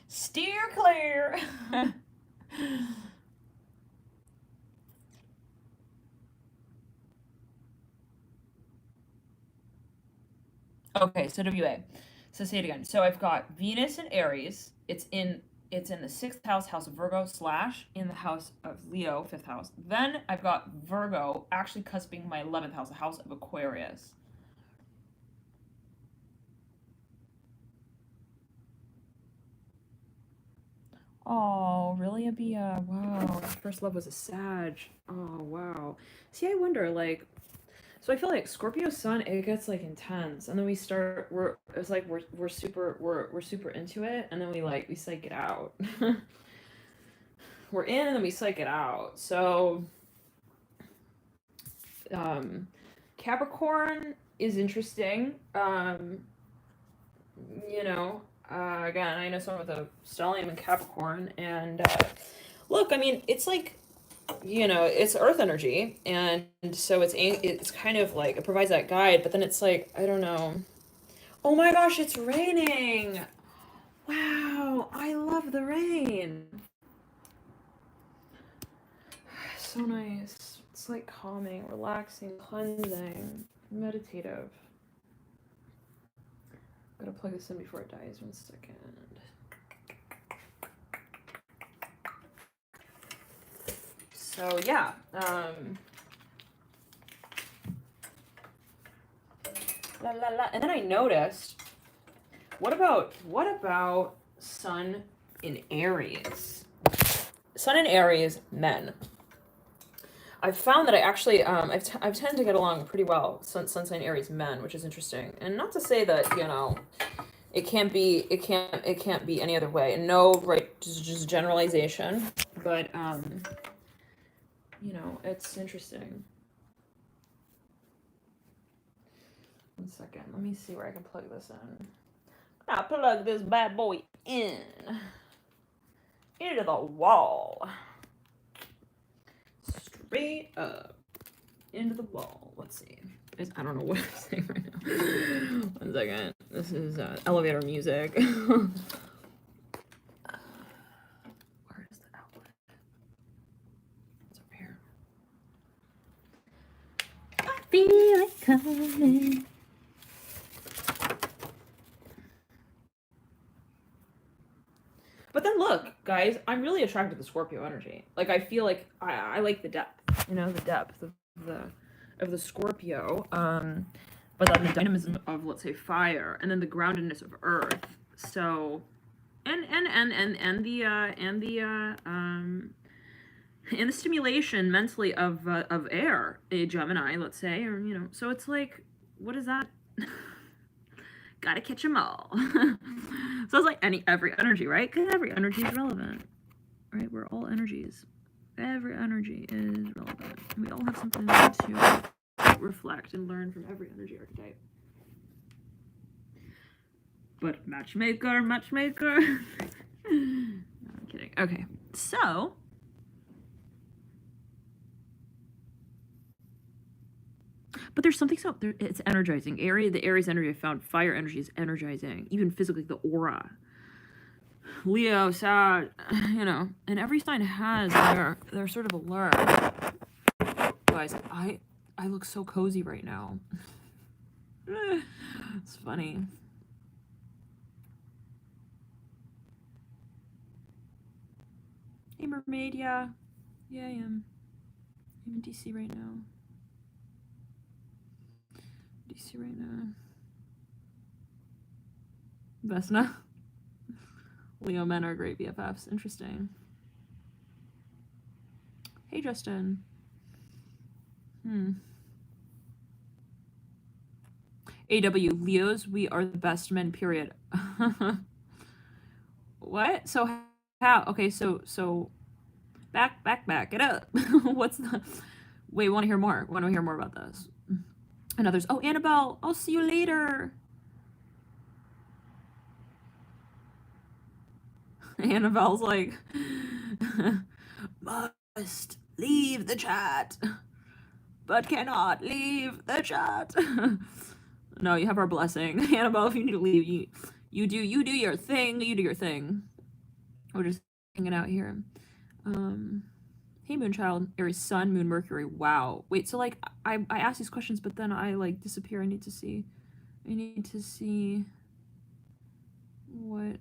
Steer clear. Okay, so WA. So say it again. So I've got Venus in Aries. It's in the sixth house of Virgo slash in the house of Leo, fifth house. Then I've got Virgo actually cusping my 11th house, the house of Aquarius. Oh, really, Abia? Wow, first love was a Sag. Oh, wow. See, I wonder, like, so I feel like Scorpio Sun, it gets like intense, and then we start. It's like we're super into it, and then we psych it out. We're in, and then we psych it out. So, Capricorn is interesting. You know, again, I know someone with a stellium in Capricorn, and look, I mean, it's like you know, it's earth energy, and so it's kind of like it provides that guide, but then it's like, I don't know. Oh my gosh, it's raining. Wow, I love the rain. So nice. It's like calming, relaxing, cleansing, meditative. Gotta plug this in before it dies. 1 second. So yeah, la la la. And then I noticed, what about Sun in Aries? Sun in Aries men. I've found that I actually I've tend to get along pretty well Sun sign Aries men, which is interesting. And not to say that, you know, it can't be any other way. And no, right, just generalization, but you know, it's interesting. 1 second. Let me see where I can plug this in. I plug this bad boy in into the wall. Straight up into the wall. Let's see. I don't know what I'm saying right now. 1 second. This is elevator music. Where is the outlet? It's over here. I feel it coming. But then look, guys, I'm really attracted to the Scorpio energy. Like, I feel like I like the depth, you know, the depth of the Scorpio. But then the dynamism of, let's say, fire, and then the groundedness of earth. So, and the stimulation mentally of air, a Gemini, let's say, or, you know. So it's like, what is that? Gotta catch them all. So it's like every energy, right? Because every energy is relevant, right? We're all energies. Every energy is relevant. We all have something to reflect and learn from every energy archetype. But matchmaker. No, I'm kidding. Okay, so but there's something it's energizing. The Aries energy I found, fire energy is energizing, even physically, the aura. Leo, Sag, you know, and every sign has their sort of alert. Guys, I look so cozy right now. It's funny. Hey, mermaid, yeah, I am. I'm in DC right now. Vesna. Leo men are great BFFs. Interesting. Hey, Justin. AW, Leos, we are the best men, period. What? So how? Okay, so back it up. What's the... Wait, want to hear more? Want to hear more about this? And others, oh, Annabelle, I'll see you later. Annabelle's like, must leave the chat, but cannot leave the chat. No, you have our blessing. Annabelle, if you need to leave, you do your thing. You do your thing. We're just hanging out here. Hey, Moonchild, Aries, Sun, Moon, Mercury. Wow. Wait, so like I ask these questions, but then I like disappear. I need to see what.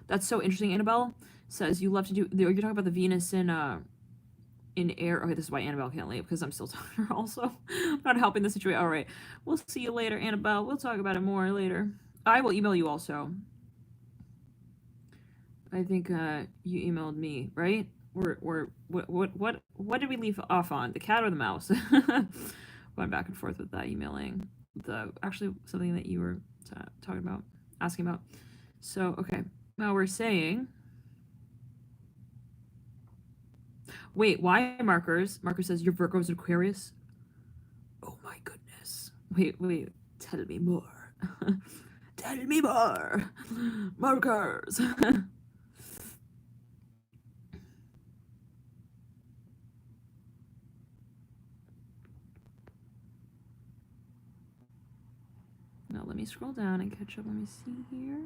That's so interesting. Annabelle says you love to do. You're talking about the Venus in air. Okay, this is why Annabelle can't leave, because I'm still talking to her also. I'm not helping the situation. All right, we'll see you later, Annabelle. We'll talk about it more later. I will email you also. I think you emailed me, right? What did we leave off on? The cat or the mouse? Going back and forth with that emailing. Actually something that you were asking about. So okay, now we're saying. Wait, why markers? Marker says your Virgo's an Aquarius. Oh my goodness. Wait, tell me more. Tell me more. Markers. Now let me scroll down and catch up. Let me see here.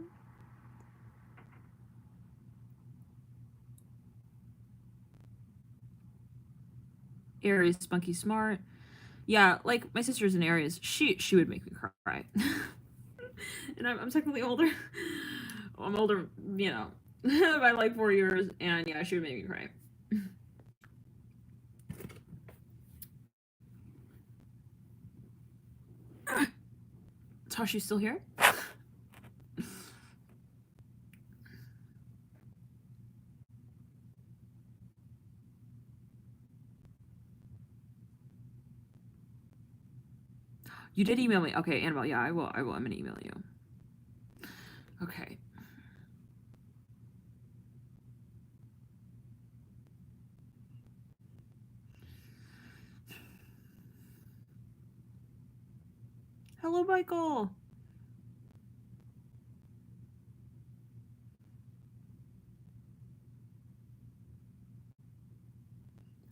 Aries, spunky, smart. Yeah, like my sister's in Aries. She would make me cry. And I'm technically older. I'm older, you know, by like 4 years, and yeah, she would make me cry. Tashi's still here? You did email me. Okay, Annabelle, yeah, I will. I'm gonna email you. Okay. Hello, Michael.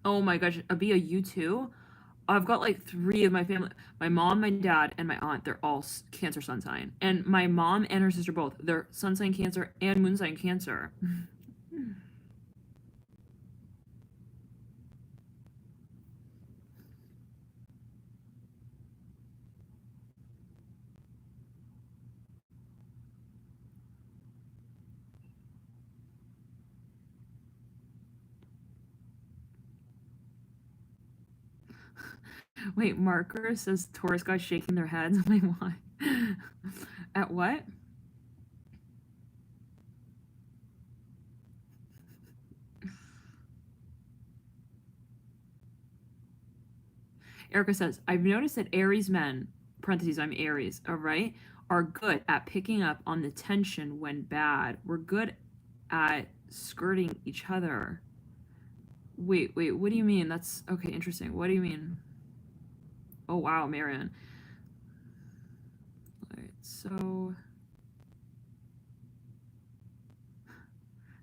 Oh my gosh, Abia, you too? I've got like 3 of my family. My mom, my dad, and my aunt. They're all Cancer sun sign. And my mom and her sister both. They're sun sign Cancer and moon sign Cancer. Wait, Marker says Taurus guys shaking their heads. Wait, why? At what? Erica says, I've noticed that Aries men, parentheses, I'm Aries, all right, are good at picking up on the tension when bad. We're good at skirting each other. Wait, what do you mean? That's okay, interesting. What do you mean? Oh, wow, Marianne. All right, so.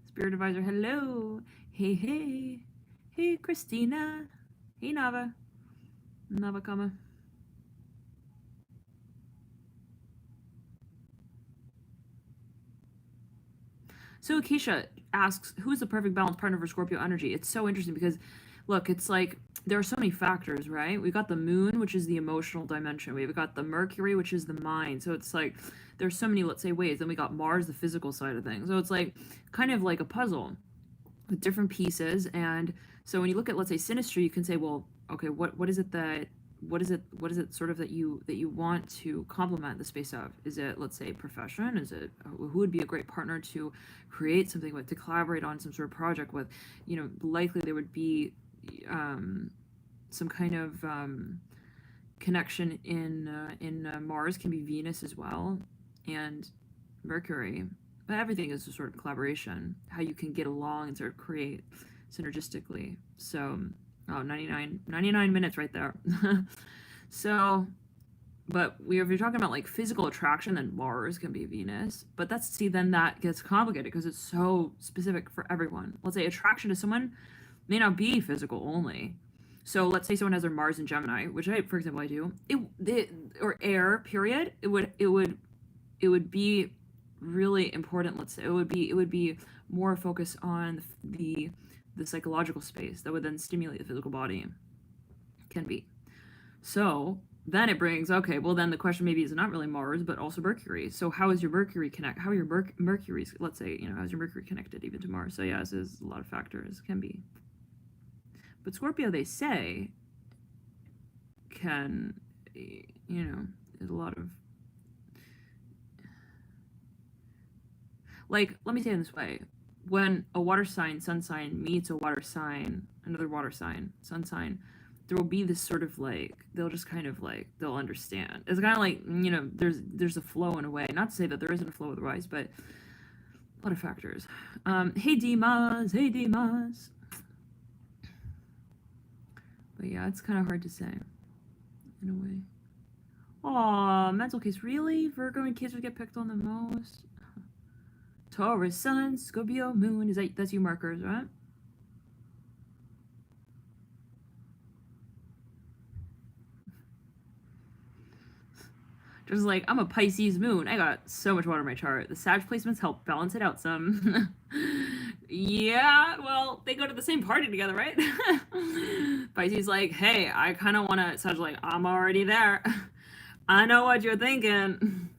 Spirit advisor, hello. Hey. Hey, Christina. Hey, Nava. Navakama. So Keisha asks, who is the perfect balanced partner for Scorpio energy? It's so interesting because, look, it's like there are so many factors, right? We got the moon, which is the emotional dimension. We've got the Mercury, which is the mind. So it's like there's so many, let's say, ways. Then we got Mars, the physical side of things. So it's like kind of like a puzzle with different pieces. And so when you look at, let's say, synastry, you can say, well, okay, what is it sort of that you want to complement the space of? Is it, let's say, profession? Is it who would be a great partner to create something with, to collaborate on some sort of project with? You know, likely there would be some kind of connection in Mars. Can be Venus as well, and Mercury. But everything is a sort of collaboration, how you can get along and sort of create synergistically. So, oh, 99 minutes right there. So, but if you're talking about like physical attraction, then Mars can be Venus. But then that gets complicated because it's so specific for everyone. Let's say attraction to someone may not be physical only. So let's say someone has their Mars in Gemini, which for example, I do. Or air, period. It would be really important. Let's say it would be more focus on the psychological space that would then stimulate the physical body. Can be. So then it brings, okay, well then the question maybe is not really Mars, but also Mercury. So how is your Mercury connect? How are your Mercury's, let's say, how's your Mercury connected even to Mars? So yeah, this is a lot of factors, can be. But Scorpio, they say, can, is a lot of, like, let me say it this way. When a water sign, sun sign, meets a water sign, another water sign, sun sign, there will be this sort of like, they'll just kind of like, they'll understand. It's kind of like, there's a flow in a way. Not to say that there isn't a flow otherwise, but a lot of factors. Hey Dimas. But yeah, it's kind of hard to say, in a way. Aw, mental case. Really? Virgo and kids would get picked on the most? Taurus, Sun, Scorpio, Moon. That's you markers, right? Just like, I'm a Pisces moon. I got so much water in my chart. The Sag placements help balance it out some. Yeah, well, they go to the same party together, right? Pisces like, hey, I kind of want to. Sag like, I'm already there. I know what you're thinking.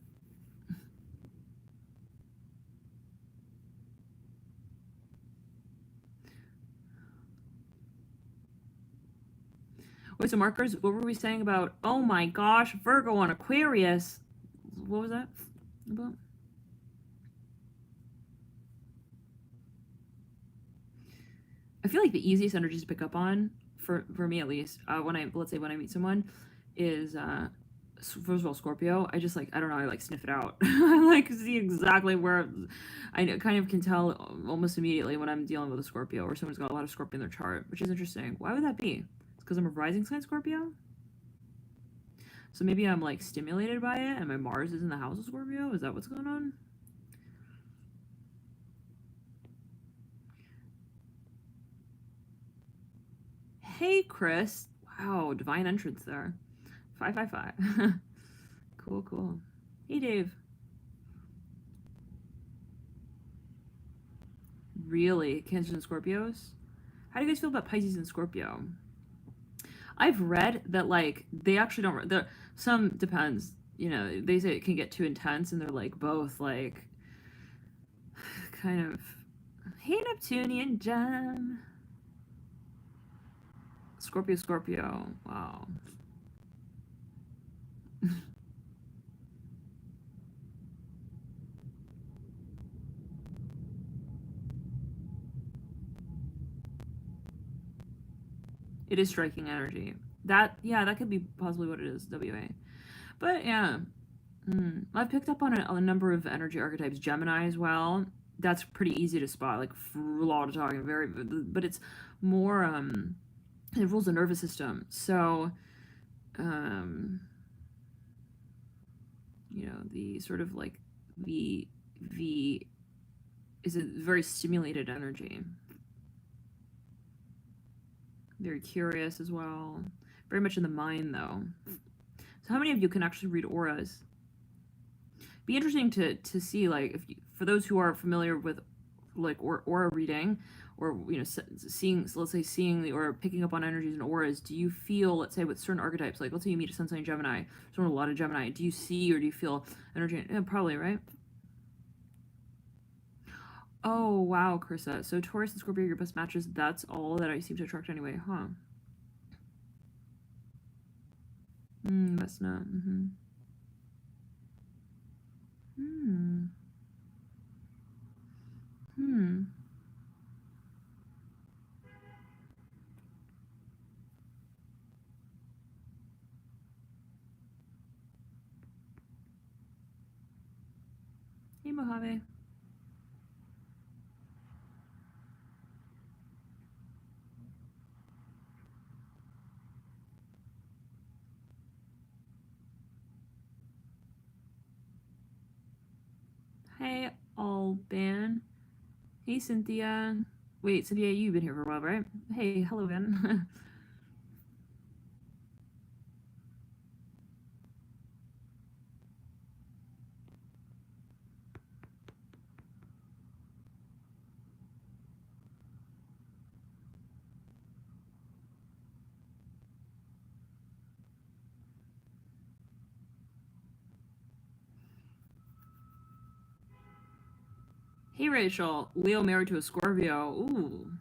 Wait, so markers, what were we saying about, oh my gosh, Virgo on Aquarius? What was that about? I feel like the easiest energies to pick up on, for me at least, let's say when I meet someone, is first of all Scorpio. I just like, I don't know, I like sniff it out. I like see exactly where kind of can tell almost immediately when I'm dealing with a Scorpio or someone's got a lot of Scorpio in their chart, which is interesting. Why would that be? It's because I'm a rising sign Scorpio. So maybe I'm like stimulated by it, and my Mars is in the house of Scorpio. Is that what's going on? Hey, Chris. Wow, divine entrance there. 555. Cool, cool. Hey, Dave. Really? Cancers and Scorpios? How do you guys feel about Pisces and Scorpio? I've read that, like, they actually don't. Some depends. You know, they say it can get too intense, and they're, like, both, like, kind of. Hey, Neptunian gem. Scorpio, Scorpio. Wow. It is striking energy. That could be possibly what it is, WA. But yeah, I've picked up on a number of energy archetypes. Gemini as well. That's pretty easy to spot. Like for a lot of talking, but it's more it rules the nervous system. So, you know, the sort of like the is a very stimulated energy. Very curious as well. Very much in the mind though. So how many of you can actually read auras? Be interesting to see, like, if for those who are familiar with like aura reading, or you know, seeing, so let's say seeing the or picking up on energies and auras, do you feel, let's say with certain archetypes, like let's say you meet a sun sign Gemini, someone a lot of Gemini, do you see or do you feel energy? Yeah, probably, right? Oh wow, Carissa. So Taurus and Scorpio are your best matches. That's all that I seem to attract anyway, huh? That's not. Hmm. Hmm. Hey, Mojave. Hey, Alban. Hey, Cynthia. Wait, Cynthia, you've been here for a while, right? Hey, hello again. Hey, Rachel. Leo married to a Scorpio. Ooh.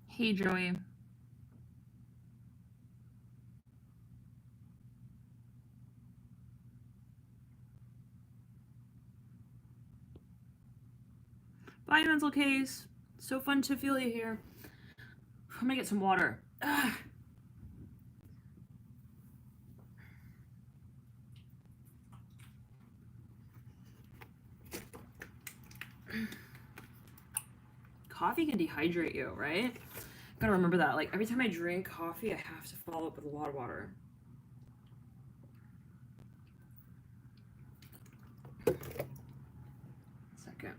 Hey, Joey. Bye, mental case. So fun to feel you here. I'm gonna get some water. Ugh. coffee can dehydrate you, right? Gotta remember that. Like every time I drink coffee, I have to follow up with a lot of water. Second.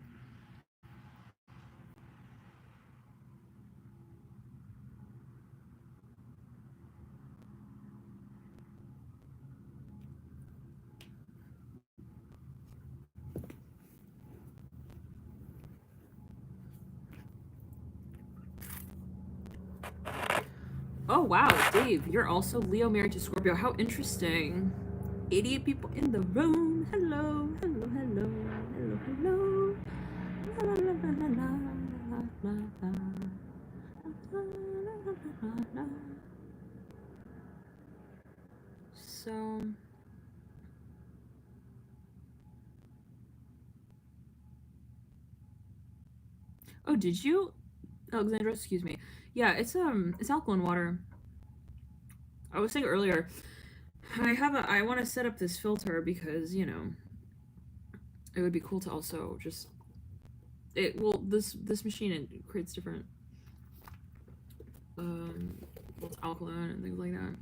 Oh wow, Dave, you're also Leo married to Scorpio. How interesting. 88 people in the room. Hello, hello, hello, hello, hello. La, la, la, la, la, la, la, la, la. La, la, la, la, la. So oh, did you, Alexandra? Excuse me. Yeah, it's alkaline water. I was saying earlier, I want to set up this filter because it would be cool to also just this machine, it creates different well, it's alkaline and things like that,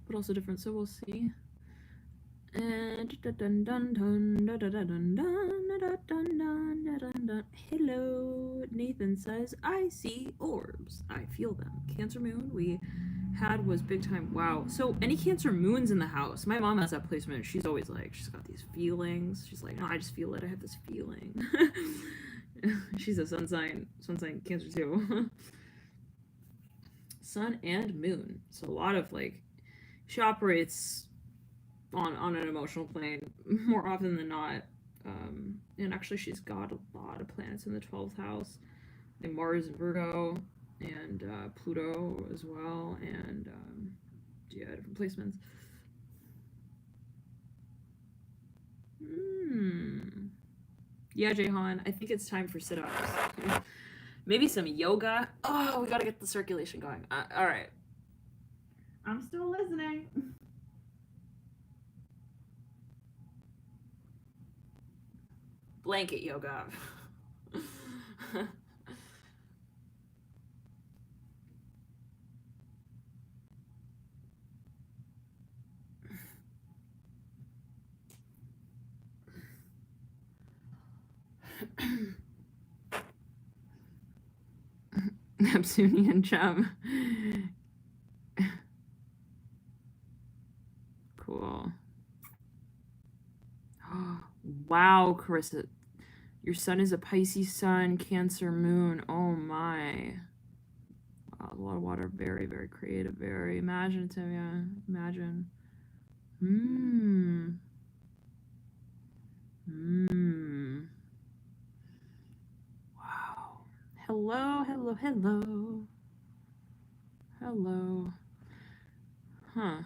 but also different. So we'll see. And hello, Nathan says, I see orbs. I feel them. Cancer moon we had was big time. Wow. So any Cancer moons in the house? My mom has that placement. She's always like, she's got these feelings. She's like, no, I just feel it. I have this feeling. She's a sun sign Cancer too. Sun and moon. So a lot of like, she operates on an emotional plane more often than not. And actually she's got a lot of planets in the 12th house, and Mars and Virgo, and Pluto as well, and yeah, different placements. Yeah, Jahan, I think it's time for sit-ups. Maybe some yoga. Oh, we gotta get the circulation going. All right, I'm still listening. Blanket yoga. Neptunian gem. Cool. Wow, Carissa. Your sun is a Pisces sun, Cancer moon. Oh my. Wow, a lot of water. Very, very creative. Very imaginative. Yeah. Imagine. Wow. Hello, hello, hello. Hello. Huh.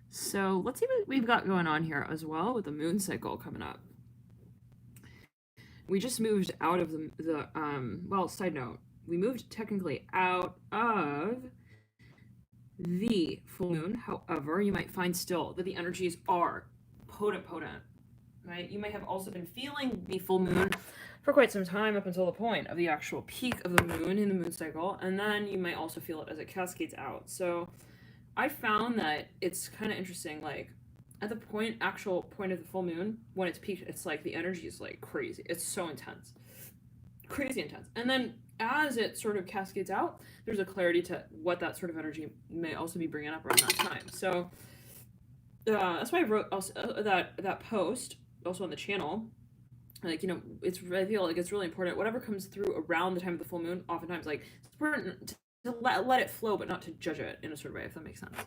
So let's see what we've got going on here as well with the moon cycle coming up. We just moved out of the well, side note, we moved technically out of the full moon. However, you might find still that the energies are potent, right? You might have also been feeling the full moon for quite some time up until the point of the actual peak of the moon in the moon cycle, and then you might also feel it as it cascades out. So I found that it's kind of interesting, like at the actual point of the full moon, when it's peaked, it's like the energy is like crazy. It's so intense. Crazy intense. And then as it sort of cascades out, there's a clarity to what that sort of energy may also be bringing up around that time. So that's why I wrote also, that post also on the channel. Like, I feel like it's really important. Whatever comes through around the time of the full moon, oftentimes, like, it's important to let it flow, but not to judge it in a sort of way, if that makes sense.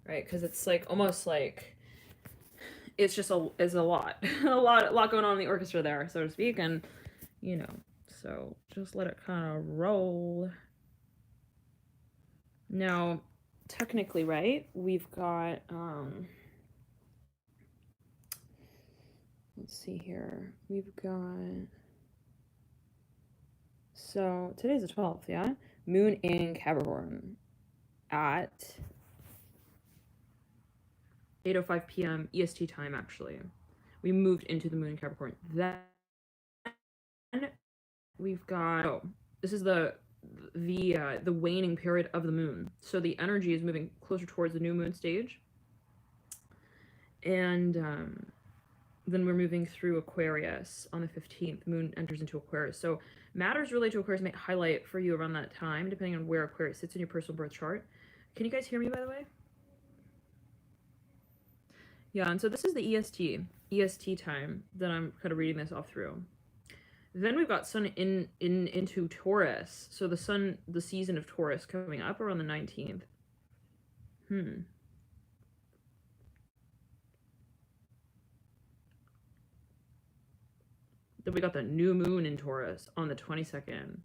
Right? Because it's like almost like it's just a lot, a lot going on in the orchestra there, so to speak, and so just let it kind of roll. Now, technically, right? We've got let's see here. We've got, so today's the 12th, yeah? Moon in Capricorn at 8:05 p.m. EST time, actually. we moved into the moon in Capricorn. Then we've got this is the waning period of the moon. So the energy is moving closer towards the new moon stage. And then we're moving through Aquarius on the 15th. Moon enters into Aquarius. So matters related to Aquarius may highlight for you around that time, depending on where Aquarius sits in your personal birth chart. Can you guys hear me, by the way? Yeah, and so this is the EST time that I'm kind of reading this off through. Then we've got Sun into Taurus. So the season of Taurus coming up around the 19th. Then we got the new moon in Taurus on the 22nd.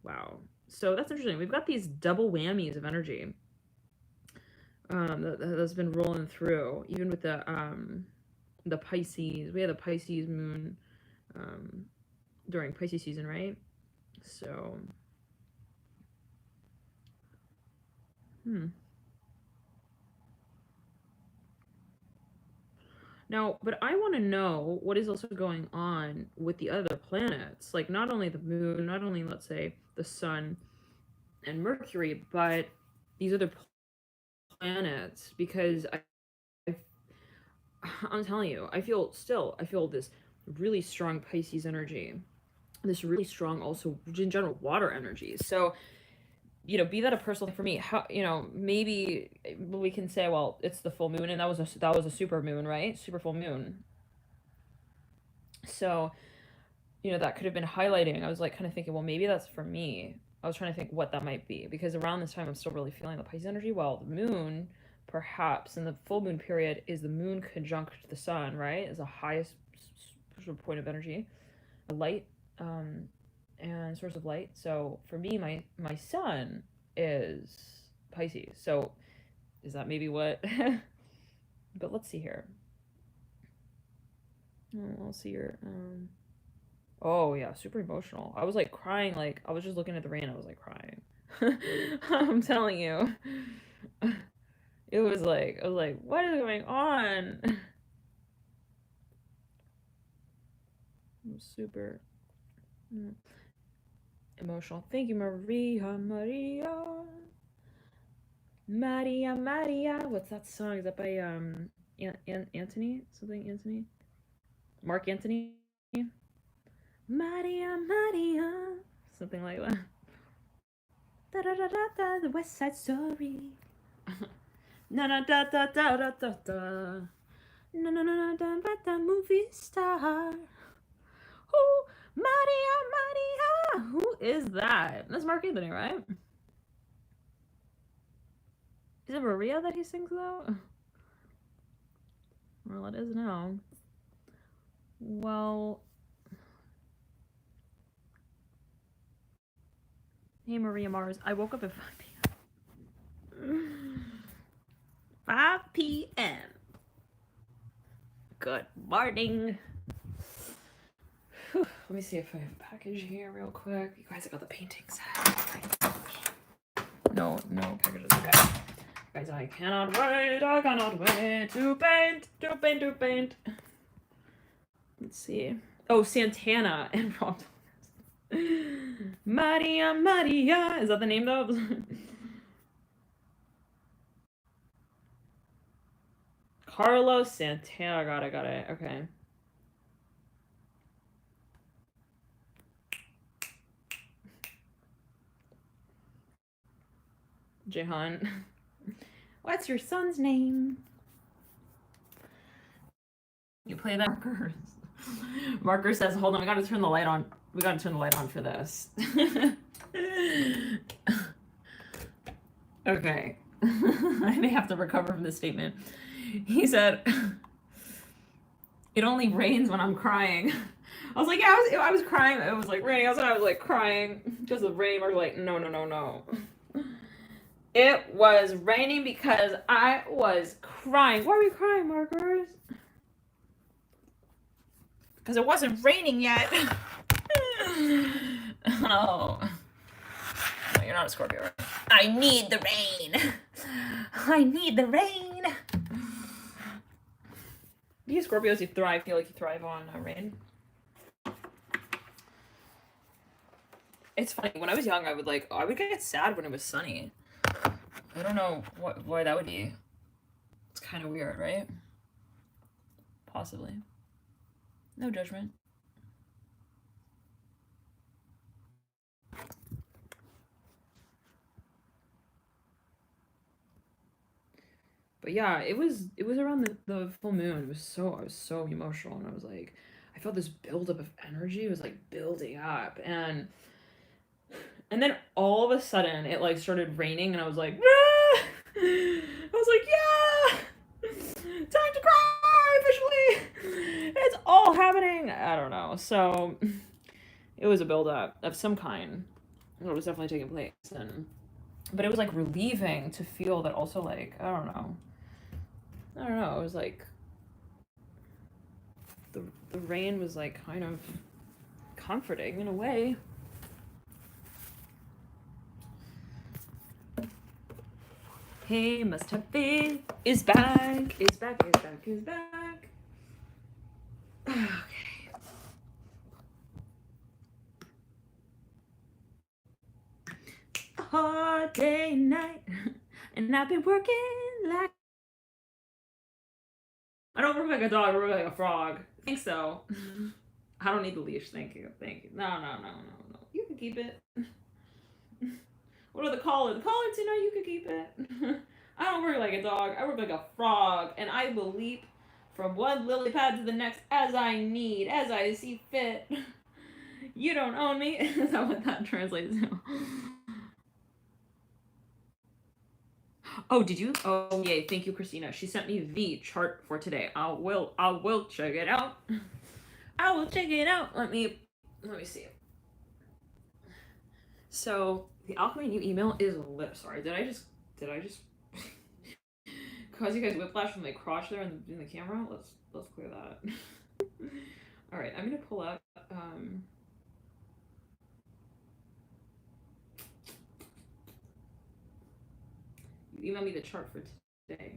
Wow. So that's interesting. We've got these double whammies of energy that's been rolling through, even with the Pisces. We had the Pisces moon during Pisces season, right? So now, but I want to know what is also going on with the other planets, like not only the moon, not only, let's say, the sun and Mercury, but these other planets, because I'm telling you, I feel this really strong Pisces energy, this really strong also in general water energy. So, you know, be that a personal thing for me, how, you know, maybe we can say, well, it's the full moon, and that was a super moon, right? Super full moon. So, you know, that could have been highlighting. I was like kind of thinking, well, maybe that's for me. I was trying to think what that might be, because around this time I'm still really feeling the Pisces energy. Well, the moon, perhaps in the full moon period, is the moon conjunct the sun, right? Is the highest point of energy, a light, and source of light. So for me, my sun is Pisces. So is that maybe what? But let's see here. I'll see here. Oh yeah, super emotional. I was like crying, like I was just looking at the rain. I was like crying. I'm telling you. It was like, I was like, what is going on? I'm super emotional. Thank you, Maria. Maria. What's that song? Is that by Anthony? Something Anthony? Mark Anthony? Maria. Something like that. Da da da da da. The West Side Story. Na na da da da da da da. Na na na na da da da. Movie star. Oh, Maria. Who is that? That's Mark Anthony, right? Is it Maria that he sings though? Well, it is now. Well, hey Maria Mars, I woke up at 5 p.m. 5 p.m. Good morning. Whew. Let me see if I have a package here real quick. You guys, I got the painting set. Oh my gosh. No packages. Okay. Guys, I cannot wait to paint. Let's see. Oh, Santana and Rob Thomas. Maria. Is that the name though? Carlos Santana. Got it. Okay. Jehan. What's your son's name? You play that, Marker? Marker says, hold on, we gotta turn the light on. We gotta turn the light on for this. Okay. I may have to recover from this statement. He said, it only rains when I'm crying. I was like, yeah, I was crying. It was like raining outside. I was like crying because of rain. I was like, no. It was raining because I was crying. Why are we crying, Markers? Because it wasn't raining yet. Oh. No, you're not a Scorpio, right? I need the rain. You Scorpios, you thrive. Feel like you thrive on rain. It's funny. When I was young, I would get sad when it was sunny. I don't know why that would be. It's kind of weird, right? Possibly. No judgment. But yeah, it was around the full moon. I was so emotional, and I was like, I felt this buildup of energy. It was like building up, and then all of a sudden it like started raining, and I was like, ah! I was like, yeah, time to cry officially. It's all happening. I don't know. So it was a buildup of some kind. It was definitely taking place, but it was like relieving to feel that also, like, I don't know. It was like the rain was like kind of comforting in a way. Hey, must have faith is back. Is back. Okay. A hard day night, and I've been working like. I don't work like a dog, I work like a frog. I think so. I don't need the leash, thank you. No. You can keep it. What are the collar? The collar too, no, you can keep it. I don't work like a dog, I work like a frog, and I will leap from one lily pad to the next as I need, as I see fit. You don't own me. Is that what that translates to? Oh, did you? Oh, yay! Thank you, Christina. She sent me the chart for today. I will check it out. I will check it out. Let me see. So the alchemy new email is lit. Sorry, did I just cause you guys whiplash from my crotch there in the camera? Let's clear that. All right, I'm gonna pull up. You email me the chart for today.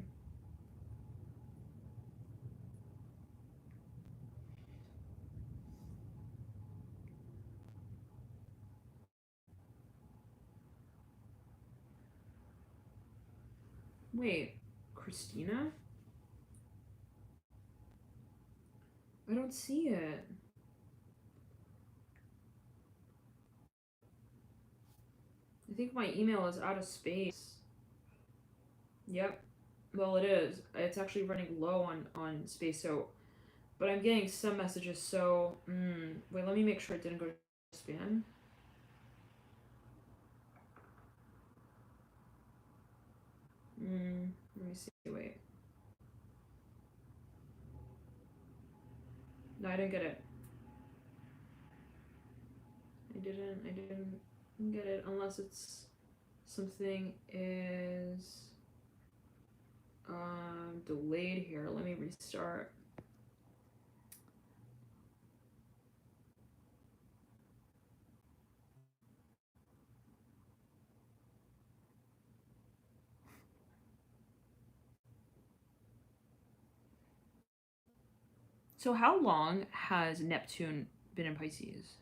Wait, Christina? I don't see it. I think my email is out of space. Yep. Well, it is. It's actually running low on space, so. But I'm getting some messages, so. Wait, let me make sure it didn't go to spam. Let me see. Wait. No, I didn't get it. I didn't get it unless it's something is delayed here. Let me restart. So how long has Neptune been in Pisces?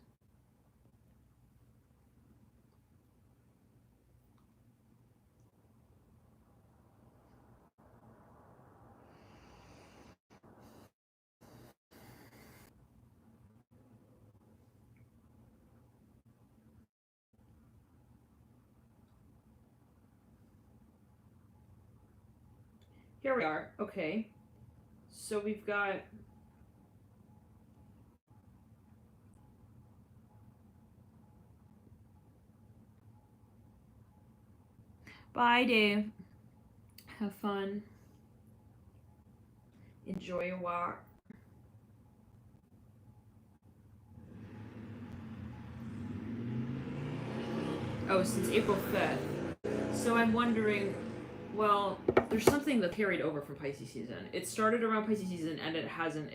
Here we are. Okay. So we've got. Bye, Dave. Have fun. Enjoy your walk. Oh, since April 5th. So I'm wondering, well, there's something that carried over from Pisces season. It started around Pisces season and it hasn't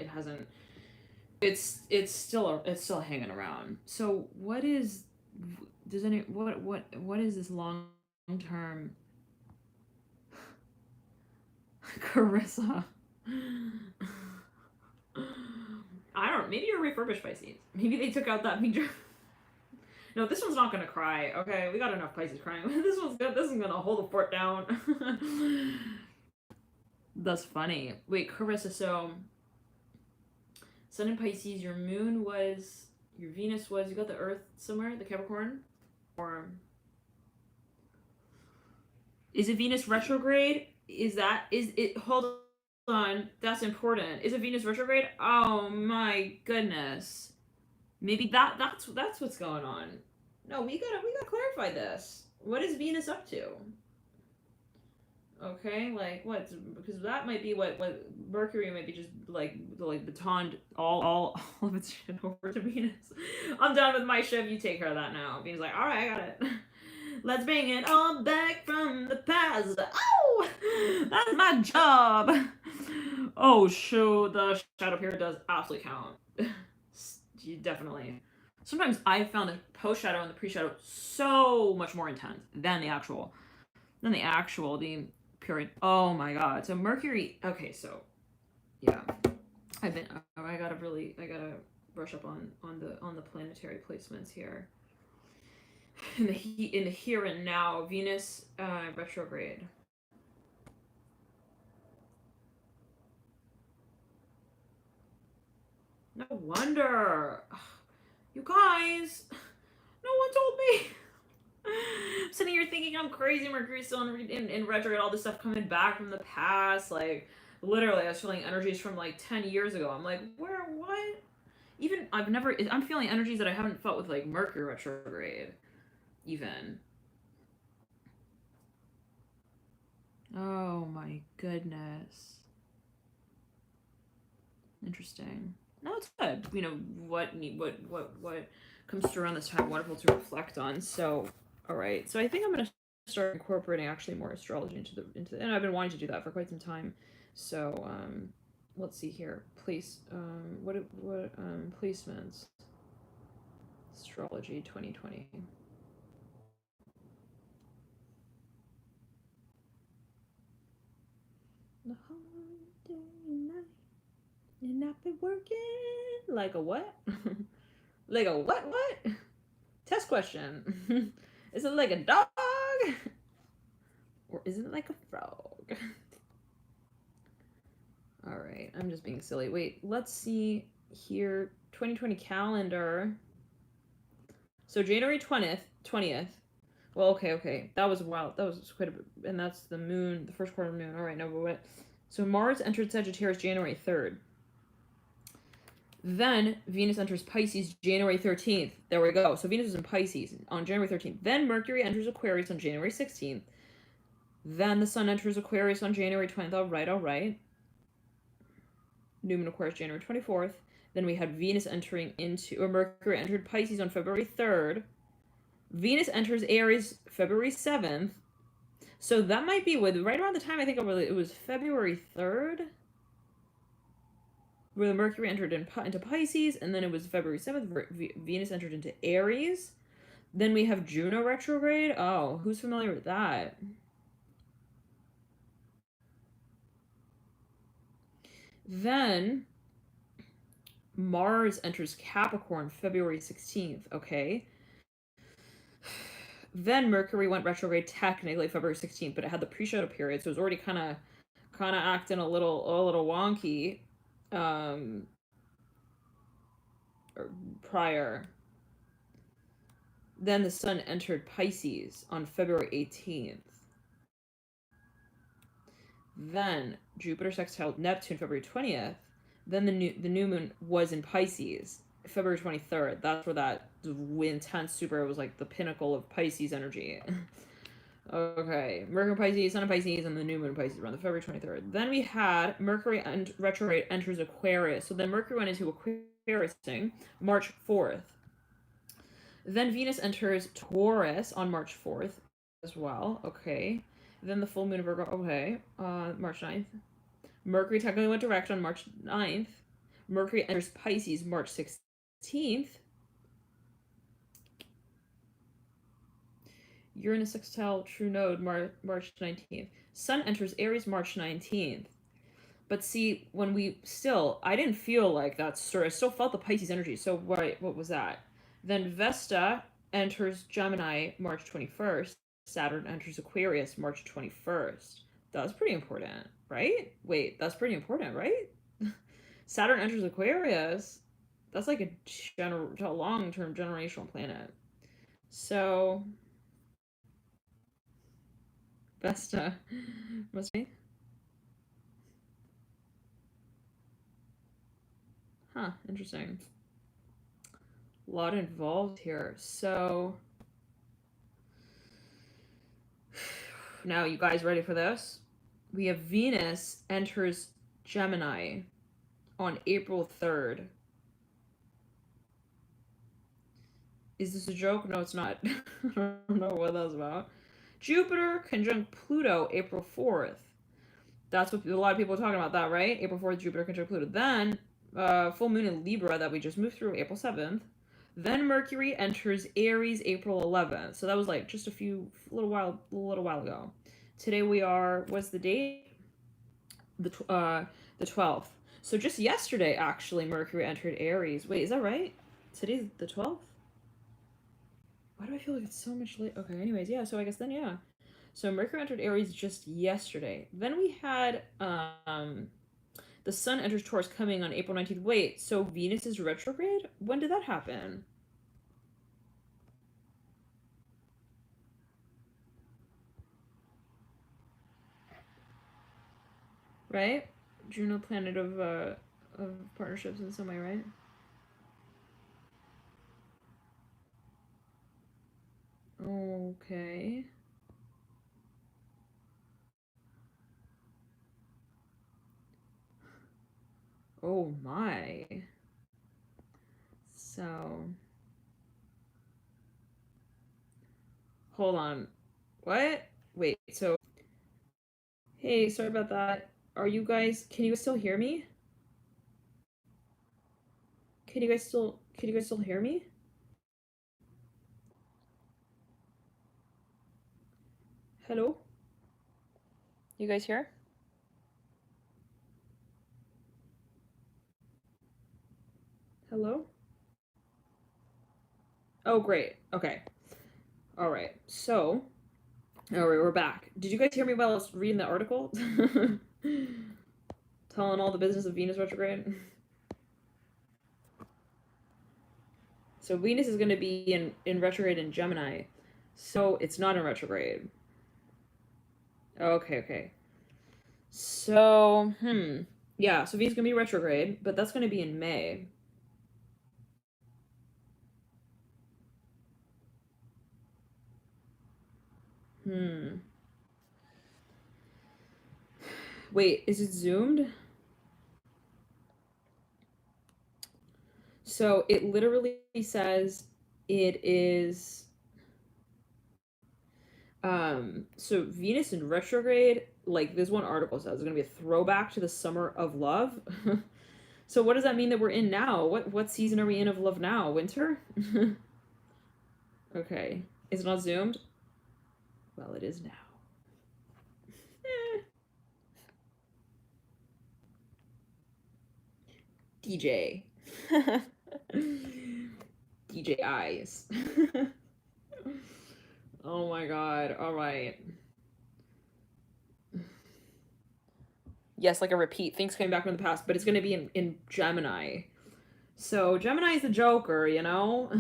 it's still hanging around. So what is what is this long term Carissa? I don't know. Maybe you're refurbished Pisces. Maybe they took out that feature. No, this one's not gonna cry. Okay, we got enough Pisces crying. This one's good. This is gonna hold the fort down. That's funny. Wait, Carissa. So, Sun in Pisces. Your Moon was. Your Venus was. You got the Earth somewhere. The Capricorn, or is it Venus retrograde? Is it? Hold on. That's important. Is it Venus retrograde? Oh my goodness. Maybe that's what's going on. No, we gotta clarify this. What is Venus up to? Okay, like what? Because that might be what Mercury might be just like batoned all of its shit over to Venus. I'm done with my ship. You take care of that now. Venus like, all right, I got it. Let's bring it all back from the past. Oh, that's my job. Oh, shoot, the shadow period does absolutely count. You definitely. Sometimes I found the post shadow and the pre shadow so much more intense than the actual the period. Oh my god. So Mercury. Okay, so yeah, I gotta brush up on the planetary placements here. In the here and now, Venus retrograde. No wonder. You guys, no one told me. I'm sitting here thinking I'm crazy. Mercury's still in retrograde, all this stuff coming back from the past. Like, literally, I was feeling energies from like 10 years ago. I'm like, where, what? Even, I'm feeling energies that I haven't felt with like Mercury retrograde, even. Oh my goodness. Interesting. No, it's good. You know, what comes through around this time, wonderful to reflect on. So, all right. So I think I'm gonna start incorporating actually more astrology into and I've been wanting to do that for quite some time. So, let's see here. Placements? Astrology 2020. The holiday night, and I've been working like a what? Like a what? Test question. Is it like a dog? Or is it like a frog? Alright, I'm just being silly. Wait, let's see here. 2020 calendar. So January 20th. Well, okay. That was wild. That was quite a bit. And that's the moon, the first quarter of the moon. Alright, no, but what? So Mars entered Sagittarius January 3rd. Then Venus enters Pisces January 13th. There we go. So Venus is in Pisces on January 13th. Then Mercury enters Aquarius on January 16th. Then the Sun enters Aquarius on January 20th. All right. New Moon Aquarius January 24th. Then we had Venus Mercury entered Pisces on February 3rd. Venus enters Aries February 7th. So that might be right around the time I think it was February 3rd. Where the Mercury entered into Pisces, and then it was February 7th, Venus entered into Aries. Then we have Juno retrograde. Oh, who's familiar with that? Then Mars enters Capricorn February 16th, okay? Then Mercury went retrograde technically February 16th, but it had the pre-shadow period, so it was already kind of acting a little wonky. Prior. Then the Sun entered Pisces on February 18th. Then Jupiter sextiled Neptune February 20th. Then the new moon was in Pisces February 23rd. That's where that intense super was like the pinnacle of Pisces energy. Okay, Mercury Pisces, Sun in Pisces, and the new moon in Pisces around the February 23rd. Then we had Mercury retrograde enters Aquarius. So then Mercury went into Aquarius March 4th. Then Venus enters Taurus on March 4th as well. Okay. Then the full moon of Virgo. Okay. March 9th. Mercury technically went direct on March 9th. Mercury enters Pisces March 16th. Uranus sextile true node March 19th. Sun enters Aries March 19th. But see, when we still, I didn't feel like that, sir. I still felt the Pisces energy. So what was that? Then Vesta enters Gemini March 21st. Saturn enters Aquarius March 21st. That's pretty important, right? Wait, that's pretty important, right? Saturn enters Aquarius. That's like a long-term generational planet. So Vesta must be. Huh, interesting. A lot involved here. So now you guys ready for this? We have Venus enters Gemini on April 3rd. Is this a joke? No, it's not. I don't know what that was about. Jupiter conjunct Pluto April 4th. That's what a lot of people are talking about, that, right? April 4th, Jupiter conjunct Pluto. Then, full moon in Libra that we just moved through April 7th. Then Mercury enters Aries April 11th. So that was like just a little while ago. Today we are, what's the date? The 12th. So just yesterday, actually, Mercury entered Aries. Wait, is that right? Today's the 12th? Why do I feel like it's so much late? Okay, anyways, yeah, so I guess then, yeah. So Mercury entered Aries just yesterday. Then we had the Sun enters Taurus coming on April 19th. Wait, so Venus is retrograde? When did that happen? Right? Juno, planet of partnerships in some way, right? Okay. Oh my. So, hold on. What? Wait, so, hey, sorry about that. Can you guys still hear me? Can you guys still hear me? Hello? You guys here? Hello? Oh, great. Okay. All right. So, all right, we're back. Did you guys hear me while I was reading the article? Telling all the business of Venus retrograde? So Venus is going to be in retrograde in Gemini. So it's not in retrograde. Okay. So, yeah, so Venus is going to be retrograde, but that's going to be in May. Wait, is it zoomed? So it literally says it is so Venus in retrograde, like this one article says, it's gonna be a throwback to the summer of love. So what does that mean that we're in now? What season are we in of love now? Winter? Okay. Is it not zoomed? Well, it is now. DJ. DJ eyes. Oh my god. All right. Yes, like a repeat. Things coming back from the past, but it's going to be in Gemini. So Gemini is the Joker, you know?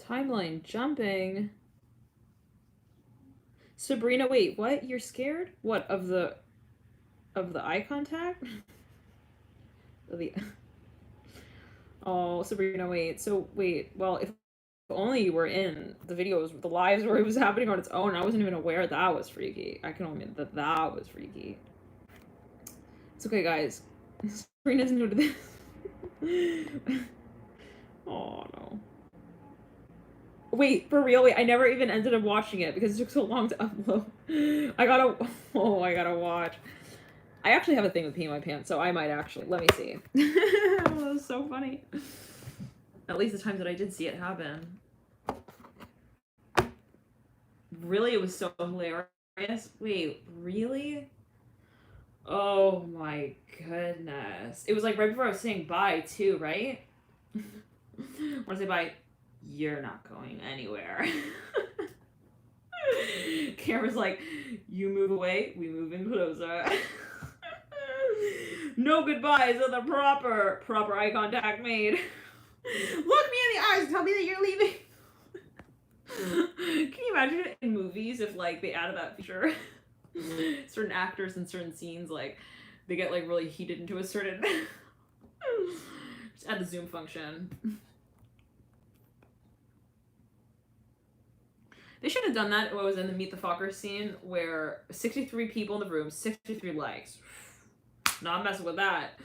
Timeline jumping. Sabrina, wait, what? You're scared? What, of the eye contact? the Oh, Sabrina, wait. So wait, well, if only you were in the videos, the lives where it was happening on its own, I wasn't even aware that was freaky. I can only admit that that was freaky. It's okay, guys. Sabrina's new to this. Oh no. Wait, for real? Wait, I never even ended up watching it because it took so long to upload. I gotta watch. I actually have a thing with peeing my pants, so I might actually. Let me see. That was so funny. At least the times that I did see it happen. Really, it was so hilarious. Wait, really? Oh my goodness. It was like right before I was saying bye, too, right? When I say bye, you're not going anywhere. Camera's like, you move away, we move in closer. No goodbyes are the proper eye contact made. Look me in the eyes and tell me that you're leaving. Can you imagine in movies if like they added that feature? Certain actors in certain scenes, like they get like really heated into a certain just add the zoom function. They should have done that. What was in the Meet the Fockers scene where 63 people in the room, 63 likes. Not messing with that.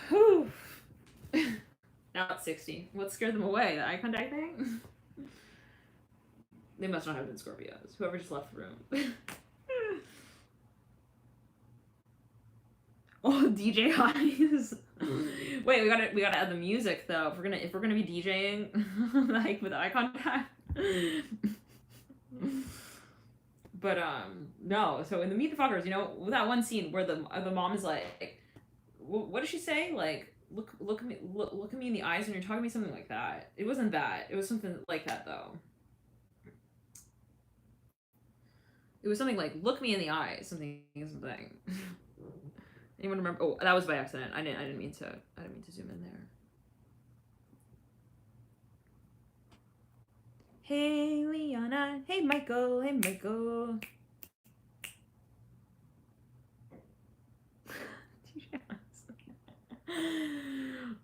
Whew. Now it's 60. What scared them away? The eye contact thing? They must not have been Scorpios. Whoever just left the room. Oh, DJ Highs. Wait, we gotta add the music though. If we're gonna be DJing like with eye contact. But no. So in the Meet the Fockers, you know, with that one scene where the mom is like, what does she say? Like, look at me in the eyes when you're talking to me, something like that. It wasn't that. It was something like that though. It was something like, look me in the eyes, something. Anyone remember? Oh, that was by accident. I didn't mean to zoom in there. Hey Liana, hey Michael, hey Michael.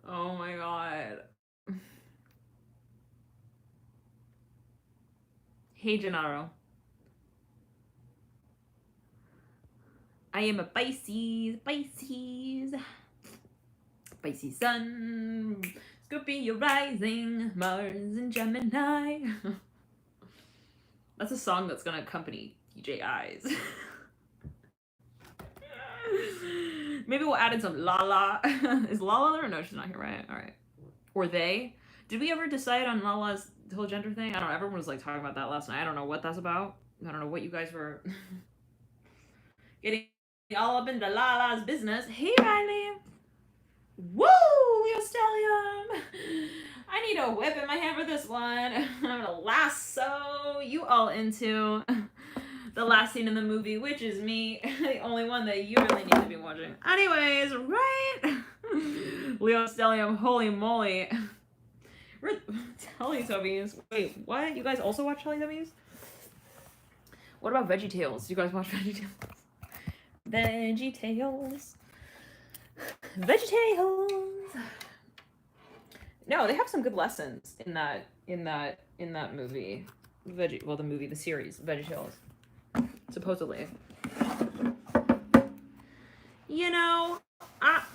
Oh my god. Hey Gennaro. I am a Pisces. Pisces sun. Scorpio rising. Mars and Gemini. That's a song that's gonna accompany DJ Eyes. Maybe we'll add in some Lala. Is Lala there? No, she's not here, right? Alright. Or they. Did we ever decide on Lala's whole gender thing? I don't know. Everyone was like talking about that last night. I don't know what that's about. I don't know what you guys were getting all up into Lala's business. Hey, Riley. Woo! Leo Stellium. I need a whip in my hand for this one. I'm gonna lasso you all into the last scene in the movie, which is me, the only one that you really need to be watching. Anyways, right? Leo Stellium, holy moly. We're Teletubbies. Wait, what? You guys also watch Teletubbies? What about VeggieTales? Do you guys watch VeggieTales? VeggieTales. No, they have some good lessons in that movie. The series, VeggieTales. Supposedly. You know,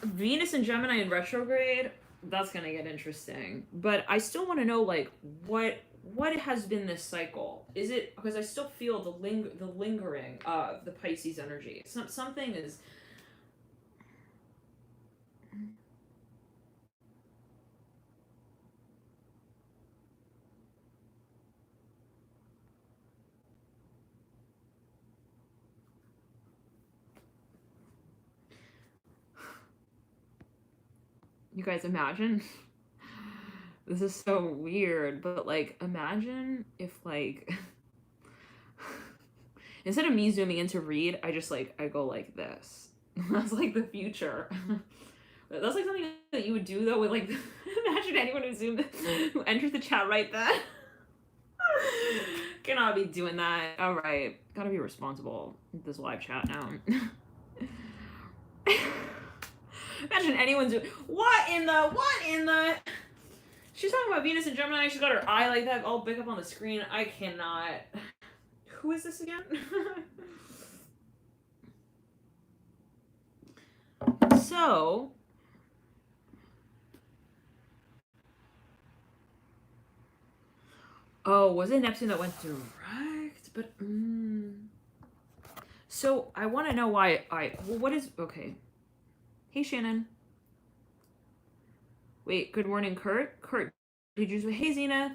Venus and Gemini in retrograde, that's gonna get interesting. But I still want to know, like, what has been this cycle? Is it because I still feel the lingering of the Pisces energy? Something is. You guys imagine? This is so weird, but like, imagine if like instead of me zooming in to read, I go like this. That's like the future. That's like something that you would do though with like imagine anyone who enters the chat right then. Cannot be doing that. Alright. Gotta be responsible with this live chat now. Imagine anyone's doing what in the she's talking about Venus and Gemini. She's got her eye like that all big up on the screen. I cannot. Who is this again? So Oh, was it Neptune that went direct? But so I want to know why well, what is okay? Hey Shannon. Wait, good morning, Kurt. Kurt, did you? Hey Zenith.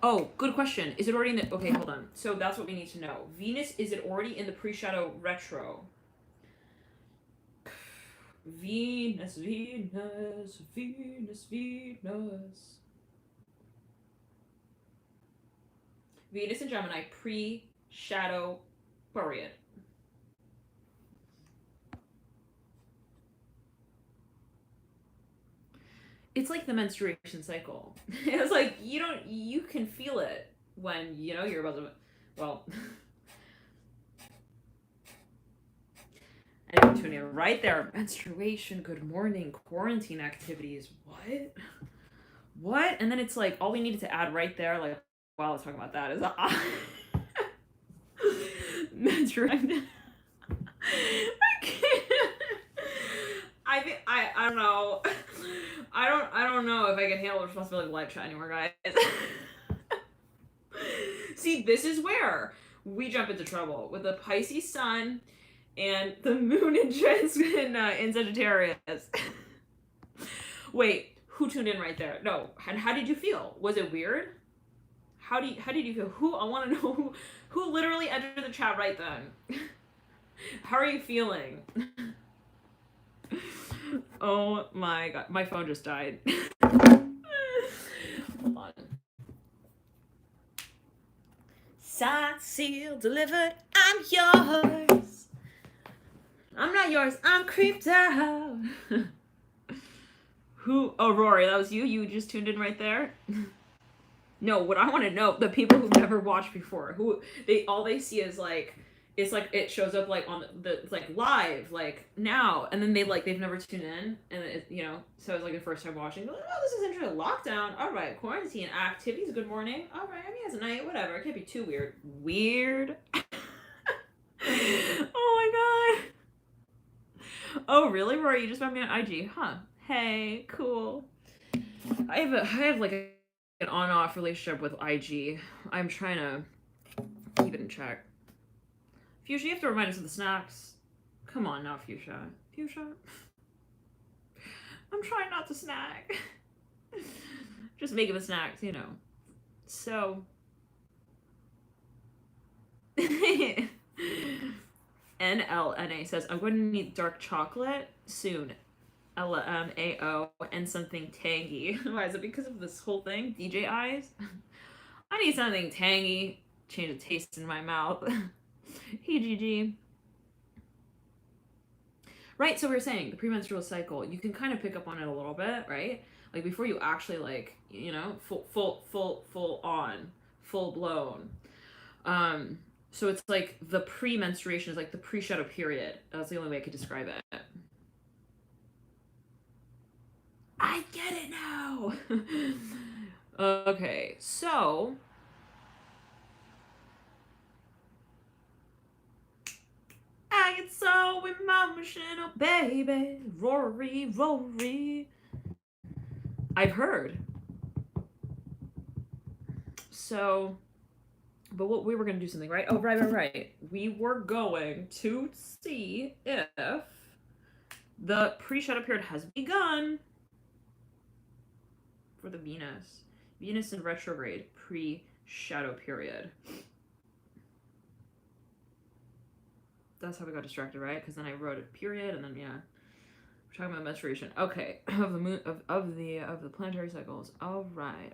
Oh, good question. Is it already in the? Okay, hold on. So that's what we need to know. Venus, is it already in the pre-shadow retro? Venus, Venus, Venus, Venus. Venus and Gemini pre-shadow period. It's like the menstruation cycle. It's like you can feel it when you're about to, well. Anyway, tuning in right there. Menstruation, good morning, quarantine activities. What? And then it's like all we needed to add right there, like while I was talking about that, is menstruation. I can't. I don't know. I don't know if I can handle the responsibility of live chat anymore, guys. See, this is where we jump into trouble with the Pisces sun and the moon in Sagittarius. Wait, who tuned in right there? No, how did you feel? Was it weird? How did you feel? I want to know who literally entered the chat right then. How are you feeling? Oh my god, my phone just died. Hold on. Signed, sealed, delivered. I'm yours. I'm not yours. I'm creeped out. Who? Oh, Rory, that was you? You just tuned in right there? No, what I want to know, the people who've never watched before, who all they see is like, it's like it shows up like on it's like live, like now, and then they've never tuned in, and so it's like the first time watching. Like, oh, this is interesting. Lockdown. All right, quarantine activities. Good morning. All right, I mean it's a night. Whatever. It can't be too weird. Weird. Oh my god. Oh really, Rory? You just found me on IG, huh? Hey, cool. I have like an on-off relationship with IG. I'm trying to keep it in check. Fuchsia, you have to remind us of the snacks. Come on now, Fuchsia. Fuchsia? I'm trying not to snack. Just making the snacks, So. NLNA says, I'm going to need dark chocolate soon. LMAO and something tangy. Why is it because of this whole thing? DJ eyes? I need something tangy. Change the taste in my mouth. Hey, Gigi. Right, so we were saying the premenstrual cycle, you can kind of pick up on it a little bit, right? Like before you actually full on, full blown. So it's like the pre-menstruation is like the pre-shadow period. That's the only way I could describe it. I get it now. Okay, so I get so emotional, baby. Rory. I've heard. So, but what we were going to do something, right? Oh, right. We were going to see if the pre-shadow period has begun for the Venus. Venus in retrograde, pre-shadow period. That's how we got distracted, right? Because then I wrote a period, and then we're talking about menstruation. Okay, of the moon, of the planetary cycles. All right.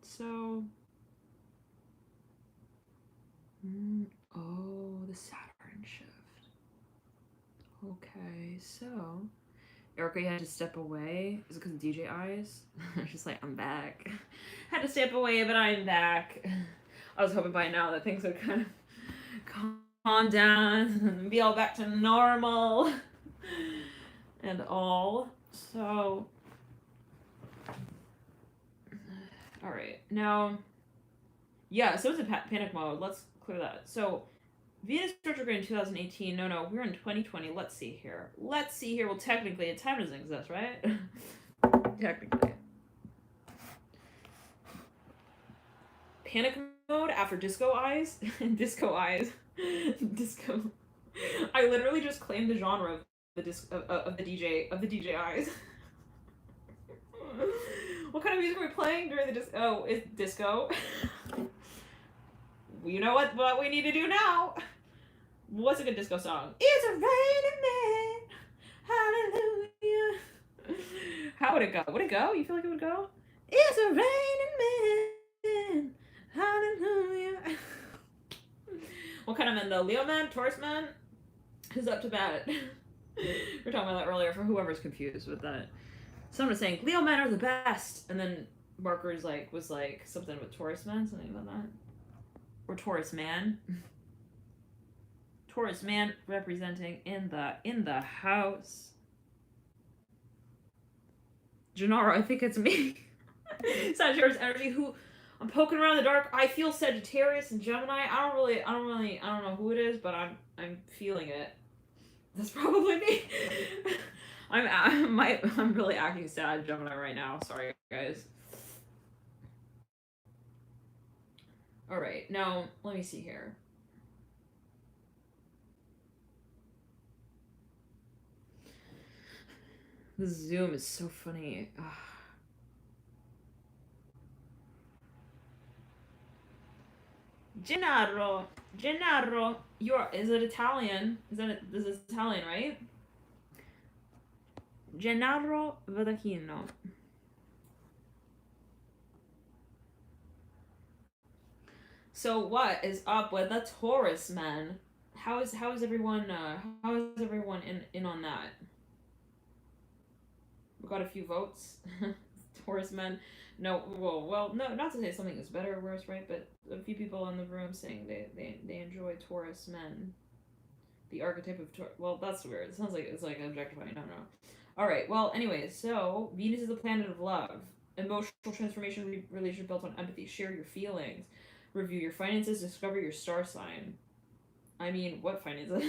So, the Saturn shift. Okay, so Erica, you had to step away. Is it because of DJ eyes? She's like, I'm back. Had to step away, but I'm back. I was hoping by now that things would kind of calm down and be all back to normal and all. So, all right. Now, so it's a panic mode. Let's clear that. So, Venus retrograde in 2018. No, we're in 2020. Let's see here. Well, technically, time doesn't exist, right? Technically. Panic mode after disco eyes. Disco eyes. Disco. I literally just claimed the genre of the DJ eyes. What kind of music are we playing during the disco? Oh, it's disco. You know what we need to do now? What's a good disco song? It's a raining man. Hallelujah. How would it go? Would it go? You feel like it would go? It's a raining man. Hallelujah. What kind of men though? Leo man? Taurus man? Who's up to bat? We were talking about that earlier for whoever's confused with that. Someone was saying Leo men are the best, and then Marker's was like something with Taurus men, something about that, or Taurus man. Taurus man representing in the house. Gennaro, I think it's me. Sagittarius energy. Who I'm poking around the dark. I feel Sagittarius and Gemini. I don't know who it is, but I'm feeling it. That's probably me. I'm really acting sad Gemini right now. Sorry, guys. All right, now let me see here. The Zoom is so funny. Ugh. Gennaro, is it Italian? This is Italian, right? Gennaro Vadachino. So what is up with the Taurus men? How is everyone in on that? We got a few votes. Taurus men. No, well, no, not to say something is better or worse, right? But a few people in the room saying they enjoy Taurus men. The archetype of Taurus. Well, that's weird. It sounds like it's like objectifying. No. All right. Well, anyways, so Venus is the planet of love, emotional transformation, relationship built on empathy. Share your feelings, review your finances, discover your star sign. I mean, what finances?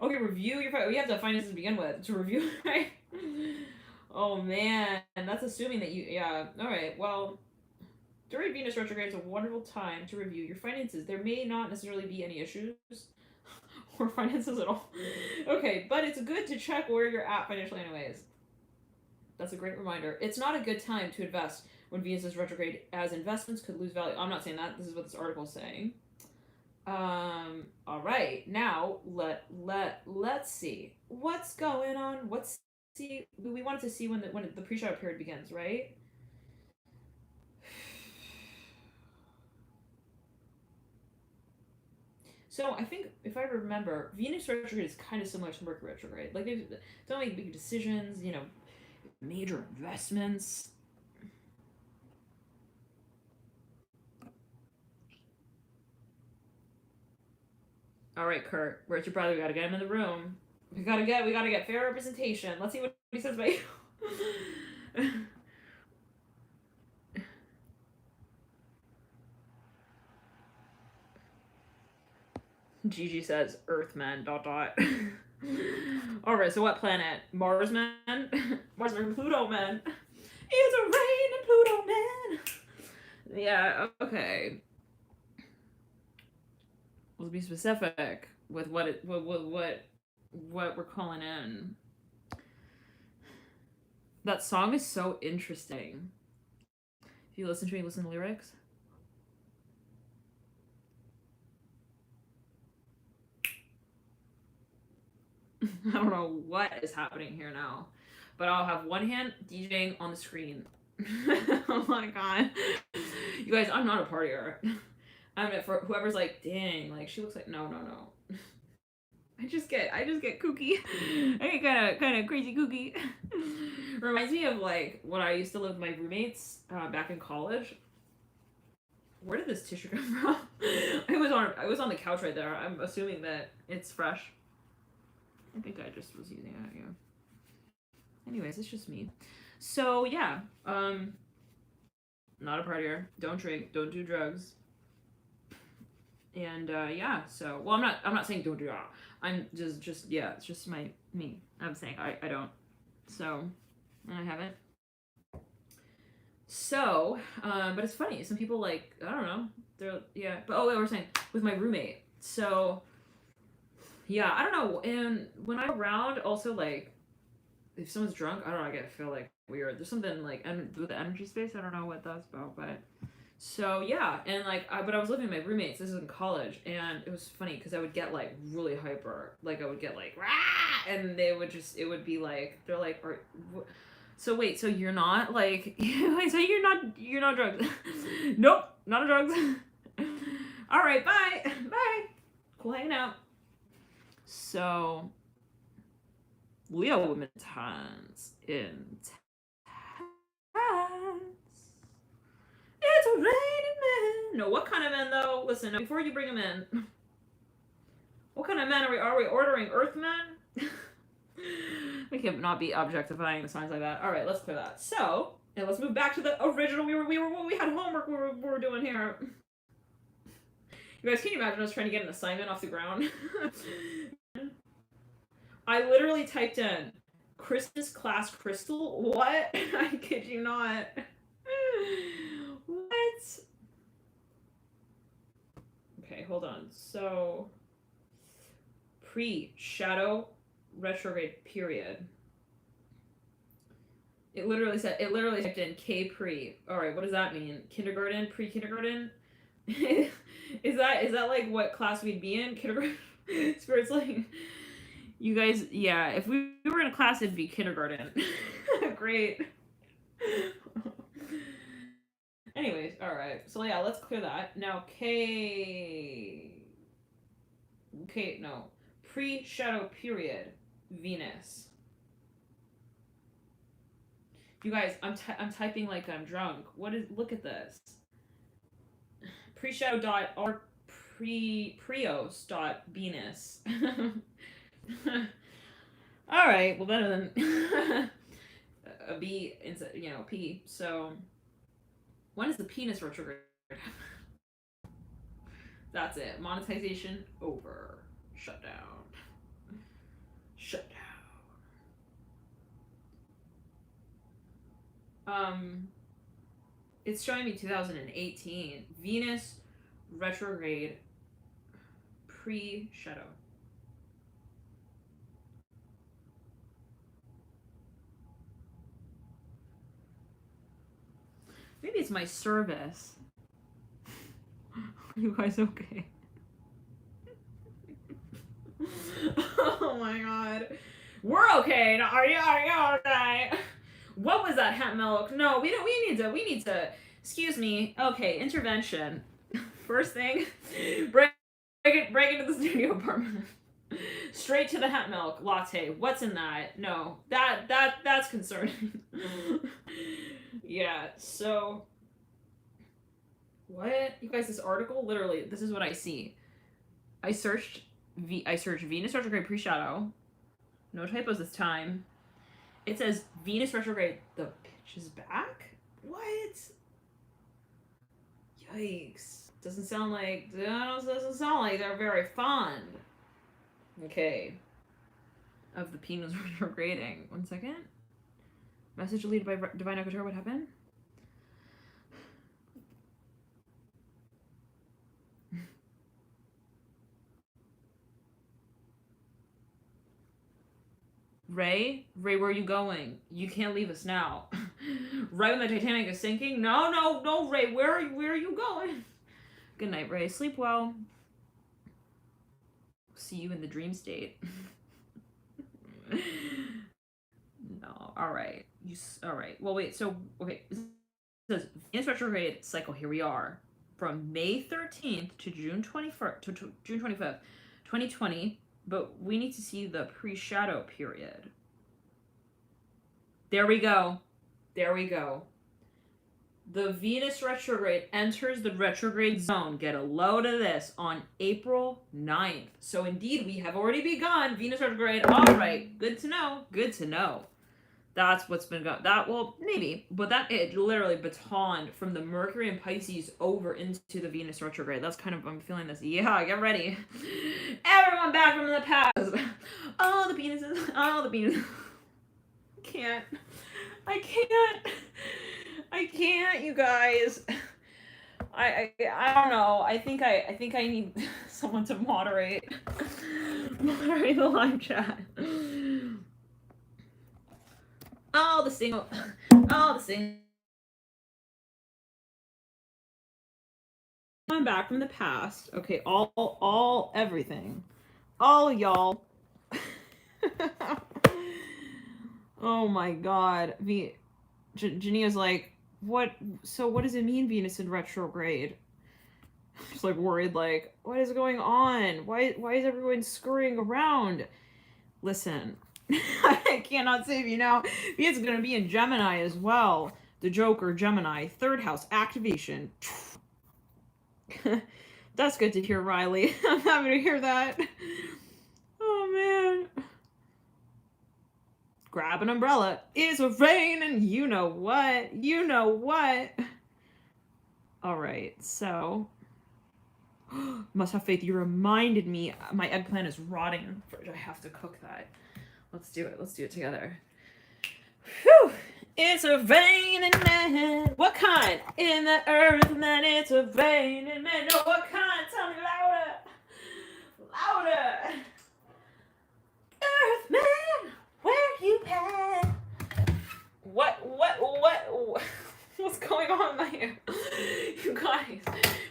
Okay, review your. We have to have finances to begin with to review, right? Oh man, that's assuming that you. Yeah. All right. Well, during Venus retrograde is a wonderful time to review your finances. There may not necessarily be any issues or finances at all. Okay, but it's good to check where you're at financially, anyways. That's a great reminder. It's not a good time to invest when Venus is retrograde, as investments could lose value. I'm not saying that. This is what this article is saying. All right. Now let's see what's going on. We wanted to see when the pre-shadow period begins, right? So I think if I remember, Venus retrograde is kind of similar to Mercury retrograde. Like they don't make big decisions, major investments. All right, Kurt, where's your brother? We gotta get him in the room. We gotta get fair representation. Let's see what he says about you. Gigi says Earthman ... All right, so what planet? Mars man? Mars man, Pluto man. It's a rain and Pluto man. Yeah. Okay. Let's be specific with what we're calling in. That song is so interesting. If you listen to the lyrics. I don't know what is happening here now, but I'll have one hand DJing on the screen. Oh my god, you guys, I'm not a partier. I'm for whoever's like, dang, like she looks like no. I just get kooky. I get kind of crazy kooky. Reminds me of like when I used to live with my roommates back in college. Where did this tissue come from? I was on the couch right there. I'm assuming that it's fresh. I think I just was using it. Yeah. Anyways, it's just me. So yeah, not a partier. Don't drink. Don't do drugs. And yeah, so well, I'm not saying don't do that. I'm just yeah, it's just me. I'm saying I don't. So I haven't. So, but it's funny. Some people like I don't know. They're yeah. But oh, wait, we're saying with my roommate. So yeah, I don't know. And when I'm around, also like if someone's drunk, I don't know. I feel like weird. There's something like with the energy space. I don't know what that's about, but so yeah, and like but I was living with my roommates. This is in college, and it was funny because I would get like really hyper. Like I would get like rah, and they would just it would be like they're like so wait, so you're not like so you're not drugs. Nope, not a drugs. All right, bye. Bye. Cool hanging out. So Leo women's hands intense. It's raining men. No, what kind of men though? Listen, before you bring them in, what kind of men are we ordering? Earth men? We cannot be objectifying the signs like that. All right, let's clear that. So, and let's move back to the original. We had homework we were doing here. You guys, can you imagine us trying to get an assignment off the ground? I literally typed in Christmas class crystal. What? I kid you not. What? Okay, hold on. So, pre-shadow retrograde period. It literally typed in K pre. All right, what does that mean? Kindergarten, pre-kindergarten? Is that like what class we'd be in? Kindergarten? Spirit's like, you guys, yeah, if we were in a class, it'd be kindergarten. Great. Anyways, all right. So yeah, let's clear that. Now pre-shadow period, Venus. You guys, I'm typing like I'm drunk. Look at this. Pre-shadow dot or preos dot Venus. All right, well better than a B instead, P. So when is the penis retrograde? That's it. Monetization over. Shut down. It's showing me 2018. Venus retrograde pre-shadow. Maybe it's my service. Are you guys okay? Oh my god. We're okay. Are you okay? What was that, hemp milk? No, we need to excuse me. Okay, intervention. First thing, break into the studio apartment. Straight to the hemp milk latte. What's in that? No. That's concerning. Yeah, so what? You guys, this article, literally, this is what I see. I searched Venus retrograde pre-shadow. No typos this time. It says Venus retrograde, the bitch is back? What? Yikes. Doesn't sound like they're very fond. Okay. Of the penis retrograding. 1 second. Message deleted by Divine Equator. What happened? Ray, where are you going? You can't leave us now. Right when the Titanic is sinking? No, Ray, where are you going? Good night, Ray. Sleep well. See you in the dream state. No, all right. All right. Well, wait. So, okay. It says Venus retrograde cycle. Here we are, from May 13th to June 21st to June 25th, 2020. But we need to see the pre-shadow period. There we go. The Venus retrograde enters the retrograde zone. Get a load of this on April 9th. So indeed, we have already begun Venus retrograde. All right. Good to know. That's what's been going. That well, maybe, but that it literally batoned from the Mercury and Pisces over into the Venus retrograde. That's kind of I'm feeling this. Yeah, get ready, everyone back from the past. All the penises, all the penises. Can't. I can't. I can't, you guys. I don't know. I think I need someone to moderate the live chat. All the single I'm back from the past. Okay, all everything. All y'all. Oh my god. Jania's like, what does it mean Venus in retrograde? She's like worried, like, what is going on? Why is everyone scurrying around? Listen, I cannot save you now. Venus is gonna be in Gemini as well. The Joker, Gemini, third house, activation. That's good to hear, Riley. I'm happy to hear that. Oh man. Grab an umbrella. It's raining. You know what? You know what? All right, so must have faith. You reminded me. My eggplant is rotting in the fridge. I have to cook that. Let's do it. Let's do it together. Whew. It's a raining man. What kind? In the earth, man. It's a raining man. No, what kind? Tell me louder. Louder. Earth man, where you at? What's going on in my hair? You guys,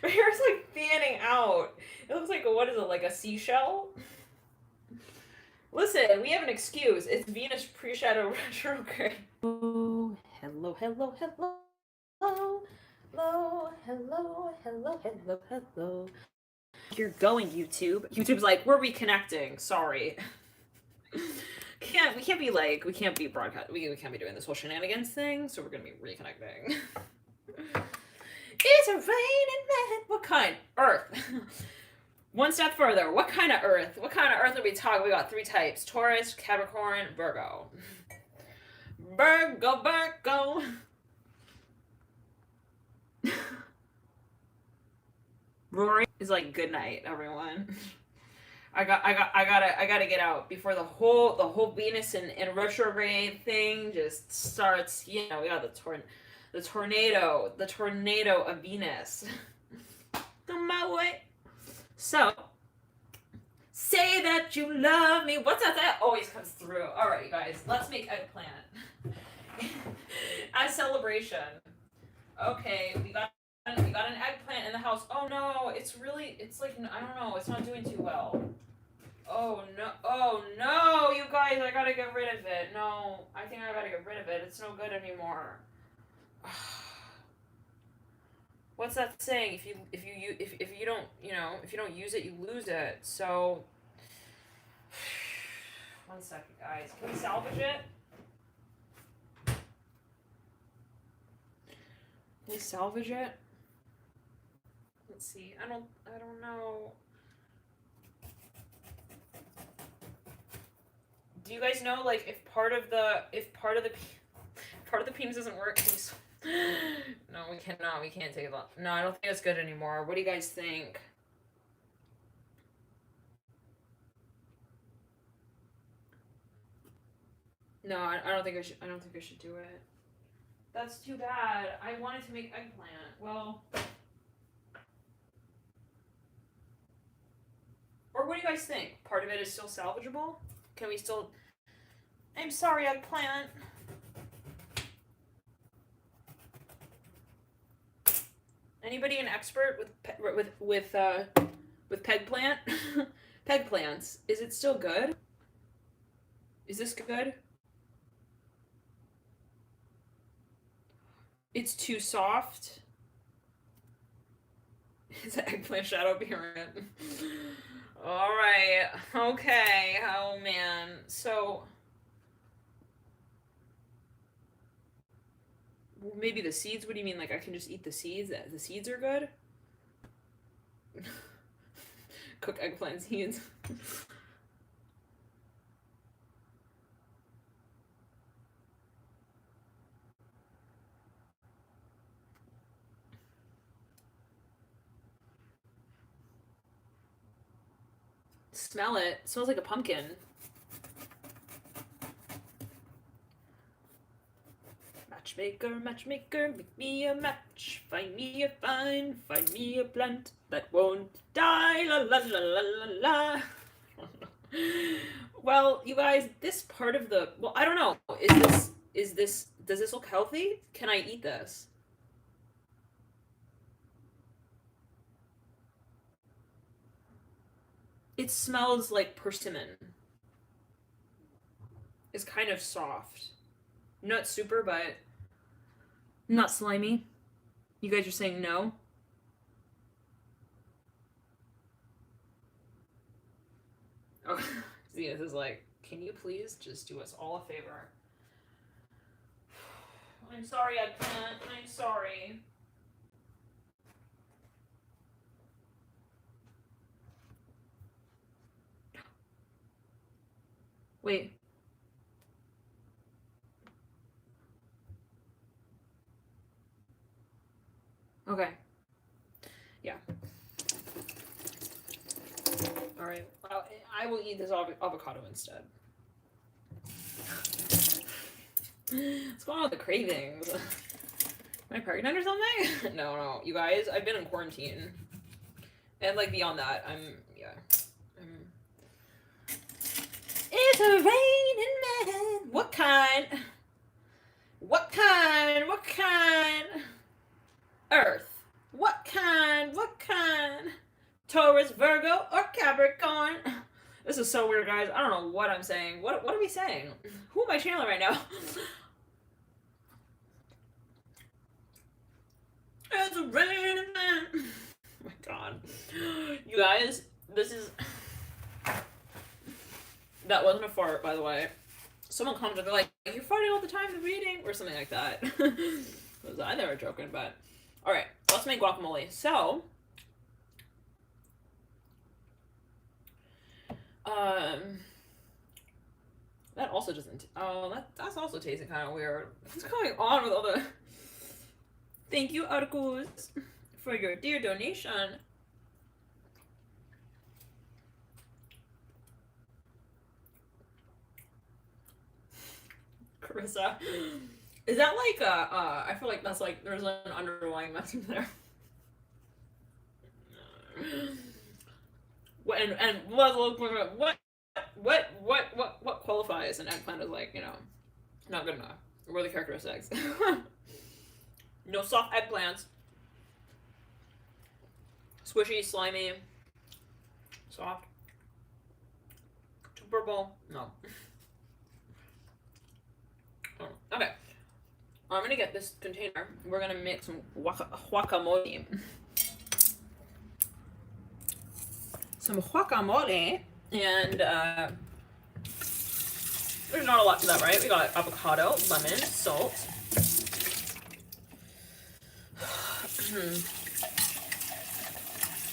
my hair's like fanning out. It looks like like a seashell? Listen, we have an excuse. It's Venus pre-shadow retrograde. Oh, hello. Hello. You're going, YouTube. YouTube's like, we're reconnecting. Sorry. We can't be broadcast. We can't be doing this whole shenanigans thing. So we're gonna be reconnecting. It's a raining man. What kind? Earth. One step further. What kind of Earth? What kind of Earth are we talking? We got 3 types: Taurus, Capricorn, Virgo. Virgo. Rory is like, good night, everyone. I gotta get out before the whole Venus and retrograde thing just starts. You know, we got the tornado of Venus. On my way. So, say that you love me. What's that? That always comes through. All right, you guys, let's make eggplant as celebration. Okay, we got an eggplant in the house. Oh no, it's like, I don't know, it's not doing too well. Oh no, you guys, I gotta get rid of it. No, I think I gotta get rid of it. It's no good anymore. What's that saying? If you don't use it, you lose it. So, one second, guys. Can we salvage it? Can we salvage it? Let's see. I don't know. Do you guys know, like, if part of the penis doesn't work? No, we cannot. We can't take it off. No, I don't think it's good anymore. What do you guys think? No, I don't think I should. I don't think I should do it. That's too bad. I wanted to make eggplant. Well, or what do you guys think? Part of it is still salvageable? Can we still? I'm sorry, eggplant. Anybody an expert with peg plant? Peg plants. Is it still good? Is this good? It's too soft. It's an eggplant shadow appearance. All right. Okay. Oh man. So maybe the seeds. What do you mean? Like I can just eat the seeds? The seeds are good? Cook eggplant seeds. Smell it. It smells like a pumpkin. Matchmaker, matchmaker, make me a match. Find me a find me a plant that won't die. La la la la la la. Well, you guys, this part of the I don't know. Does this look healthy? Can I eat this? It smells like persimmon. It's kind of soft. Not super, but not slimy. You guys are saying no? Oh, Zenith is like, can you please just do us all a favor? I'm sorry, I can't. I'm sorry. Wait. Okay. Yeah. Alright. I will eat this avocado instead. What's going on with the cravings? Am I pregnant or something? No. You guys, I've been in quarantine. And, like, beyond that, It's a raining man. What kind? Earth. What kind? Taurus, Virgo, or Capricorn? This is so weird, guys. I don't know what I'm saying. What are we saying? Who am I channeling right now? It's a raining man. Oh my god. You guys, this is... That wasn't a fart, by the way. Someone commented, they're like, you're farting all the time in the reading, or something like that. Was I there joking, but... Alright, let's make guacamole. So... That also doesn't... Oh, that's also tasting kind of weird. What's going on with all the... Thank you, Arcus, for your dear donation. Carissa. Is that like I feel like that's like there's an underlying message there. What qualifies an eggplant as, like, you know, not good enough? What are the characteristics? No soft eggplants. Squishy, slimy, soft. Too purple? No. Okay. I'm gonna get this container. We're gonna make some guacamole. Some guacamole. And there's not a lot to that, right? We got avocado, lemon, salt.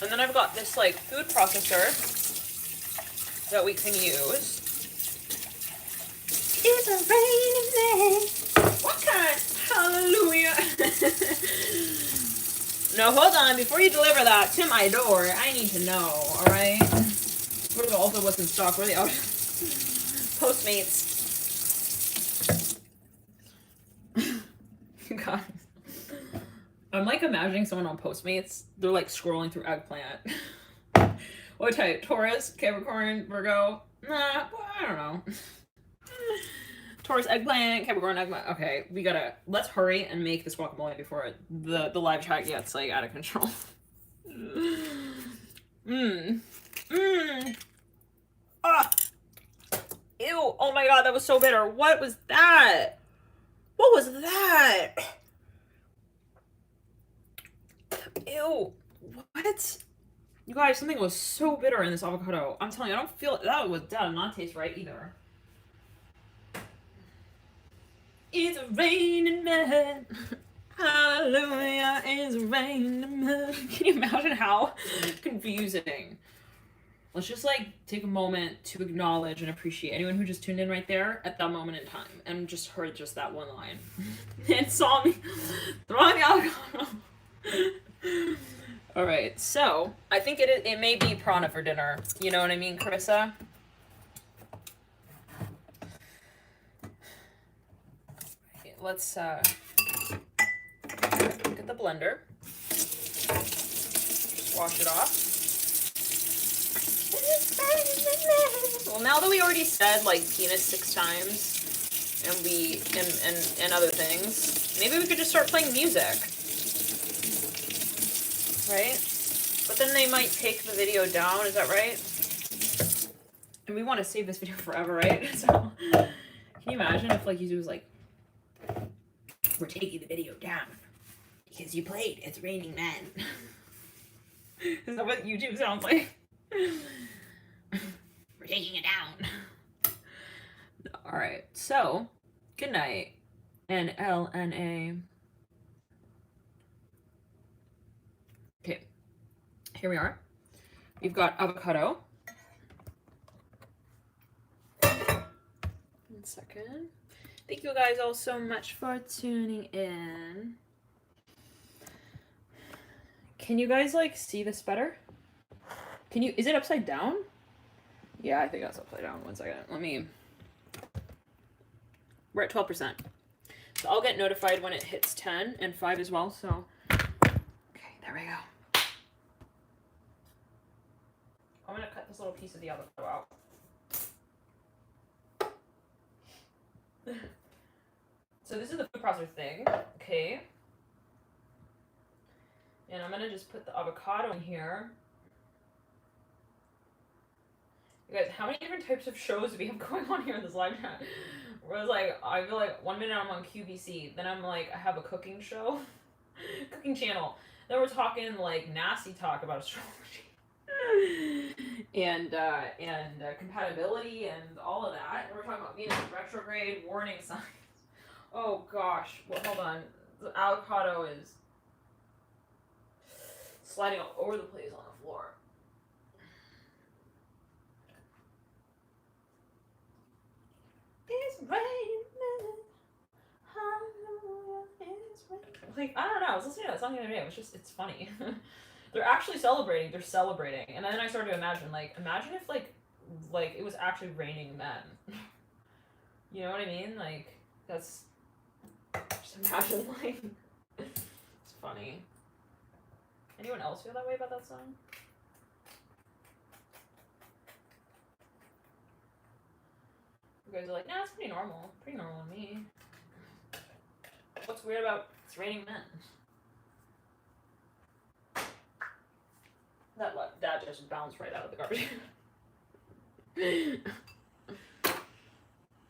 And then I've got this, like, food processor that we can use. It's a raining day. What kind? Hallelujah. No, hold on. Before you deliver that to my door, I need to know, alright? What about also what's in stock? Where are they out? Postmates. You guys. I'm, like, imagining someone on Postmates. They're, like, scrolling through eggplant. What type? Taurus, Capricorn, Virgo? Nah, I don't know. Taurus, eggplant, Capricorn, eggplant. Okay, let's hurry and make this guacamole before the live chat gets, like, out of control. Ah! Ew, oh my god, that was so bitter. What was that? What was that? Ew, what? You guys, something was so bitter in this avocado. I'm telling you, I don't feel that did not taste right either. It's raining men. Hallelujah, it's raining men. Can you imagine how confusing? Let's just, like, take a moment to acknowledge and appreciate anyone who just tuned in right there at that moment in time and just heard just that one line and saw me throwing the avocado. All right, so I think it may be prana for dinner. You know what I mean, Carissa? Okay, let's get the blender. Wash it off. Well, now that we already said like penis 6 times, and other things, maybe we could just start playing music. Right? But then they might take the video down, is that right? And we want to save this video forever, right? So, can you imagine if like YouTube was like, we're taking the video down because you played It's Raining Men. Is that what YouTube sounds like? We're taking it down. Alright, so, good night. NLNA. Okay, here we are. We've got avocado. 1 second. Thank you guys all so much for tuning in. Can you guys like see this better? Can you, is it upside down? Yeah, I think that's upside down. 1 second. We're at 12%. So I'll get notified when it hits 10 and 5 as well. So, okay, there we go. I'm gonna cut this little piece of the avocado out. So this is the food processor thing, okay? And I'm gonna just put the avocado in here. You guys, how many different types of shows do we have going on here in this live chat? Where it's like, I feel like 1 minute I'm on QVC, then I'm like, I have a cooking show, cooking channel. Then we're talking like nasty talk about astrology. and compatibility and all of that. And we're talking about Venus retrograde, warning signs. Oh gosh, well hold on. The avocado is sliding all over the place on the floor. It's raining. Hallelujah, it's raining. Like, I don't know, I was listening to that song the other day, it's funny. They're actually celebrating, and then I started to imagine if like it was actually raining men. You know what I mean? Like, that's, just imagine, like, it's funny. Anyone else feel that way about that song? You guys are like, nah, it's pretty normal to me. What's weird about It's Raining Men? That just bounced right out of the garbage.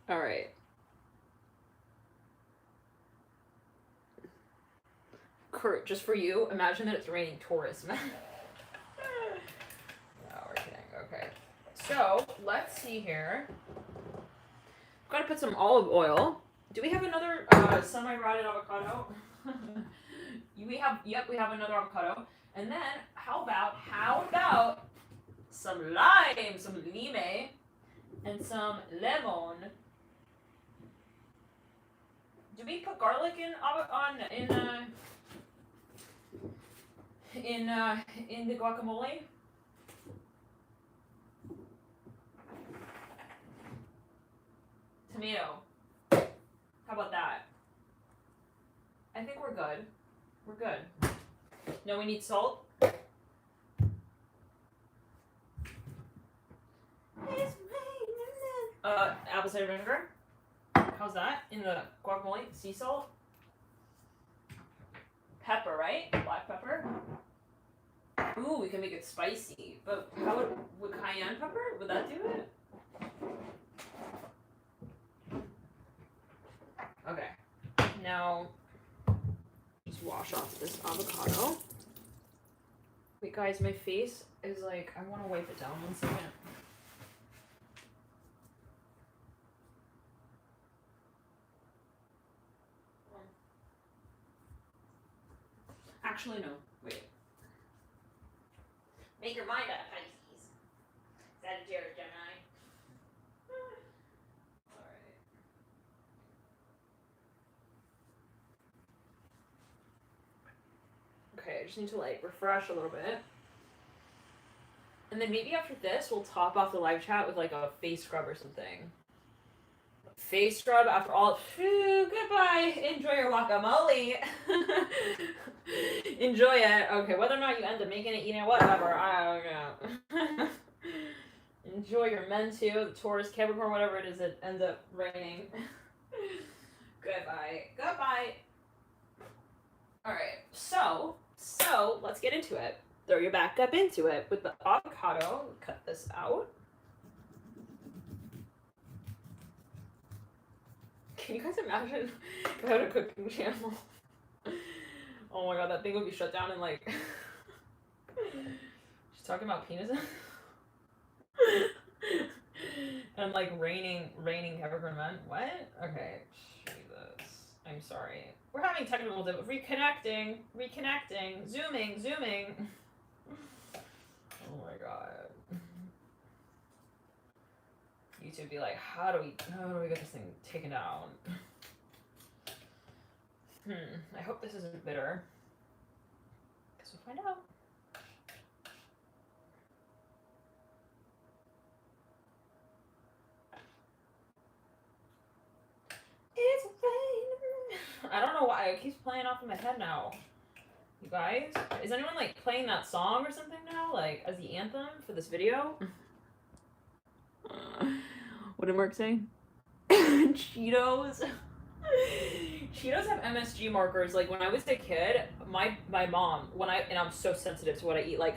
All right. Kurt, just for you, imagine that it's raining Taurus men. No, we're kidding. Okay. So, let's see here. Gotta put some olive oil. Do we have another semi-rotted avocado? We have another avocado. And then, how about some lime, some lime, and some lemon? Do we put garlic in the guacamole? Tomato. How about that? I think we're good. We're good. No, we need salt. Apple cider vinegar. How's that? In the guacamole? Sea salt. Pepper, right? Black pepper. Ooh, we can make it spicy. But how would cayenne pepper? Would that do it? Okay. Now, just wash off this avocado. Wait, guys, my face is like, I want to wipe it down 1 second. Actually, no. Wait. Make your mind up, Pisces. Sagittarius, Gemini. Alright. Okay. Okay, I just need to like refresh a little bit. And then maybe after this, we'll top off the live chat with like a face scrub or something. Face scrub after all. Phew, goodbye. Enjoy your guacamole. Enjoy it. Okay, whether or not you end up making it, eating it, whatever. I don't know. Enjoy your men too. The Taurus, Capricorn, whatever it is that ends up raining. Goodbye. Goodbye. Alright, so let's get into it. Throw your back up into it with the avocado. Cut this out. Can you guys imagine if I had a cooking channel? Oh my god, that thing would be shut down in like... She's talking about penises? And like raining Capricorn men? What? Okay, Jesus. I'm sorry. We're having technical reconnecting, zooming. Oh my god. YouTube would be like, how do we get this thing taken down? I hope this isn't bitter. Guess we'll find out. It's raining. I don't know why it keeps playing off in my head now. You guys, is anyone like playing that song or something now, like as the anthem for this video? What did Mark say? Cheetos. Cheetos have MSG markers. Like when I was a kid, my mom, and I'm so sensitive to what I eat. Like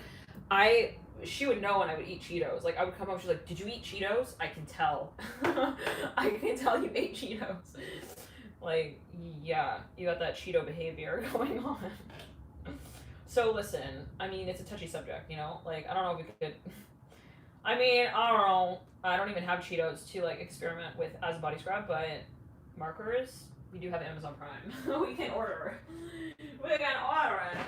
she would know when I would eat Cheetos. Like I would come home, she's like, "Did you eat Cheetos?" I can tell. I can tell you ate Cheetos. Like, yeah, you got that Cheeto behavior going on. So listen, I mean, it's a touchy subject, you know? Like, I don't know if we could... I mean, I don't know. I don't even have Cheetos to, like, experiment with as a body scrub, but markers, we do have Amazon Prime. We can order. We can order it.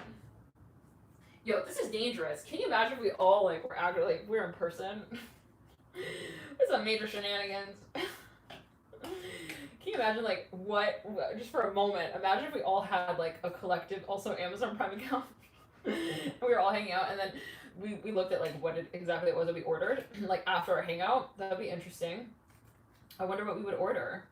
Yo, this is dangerous. Can you imagine if we all, like, were actually, like, we're in person? There's some major shenanigans. Can you imagine, like, just for a moment, imagine if we all had, like, a collective, also Amazon Prime account, and we were all hanging out, and then we looked at, like, what exactly it was that we ordered, like, after our hangout. That would be interesting. I wonder what we would order.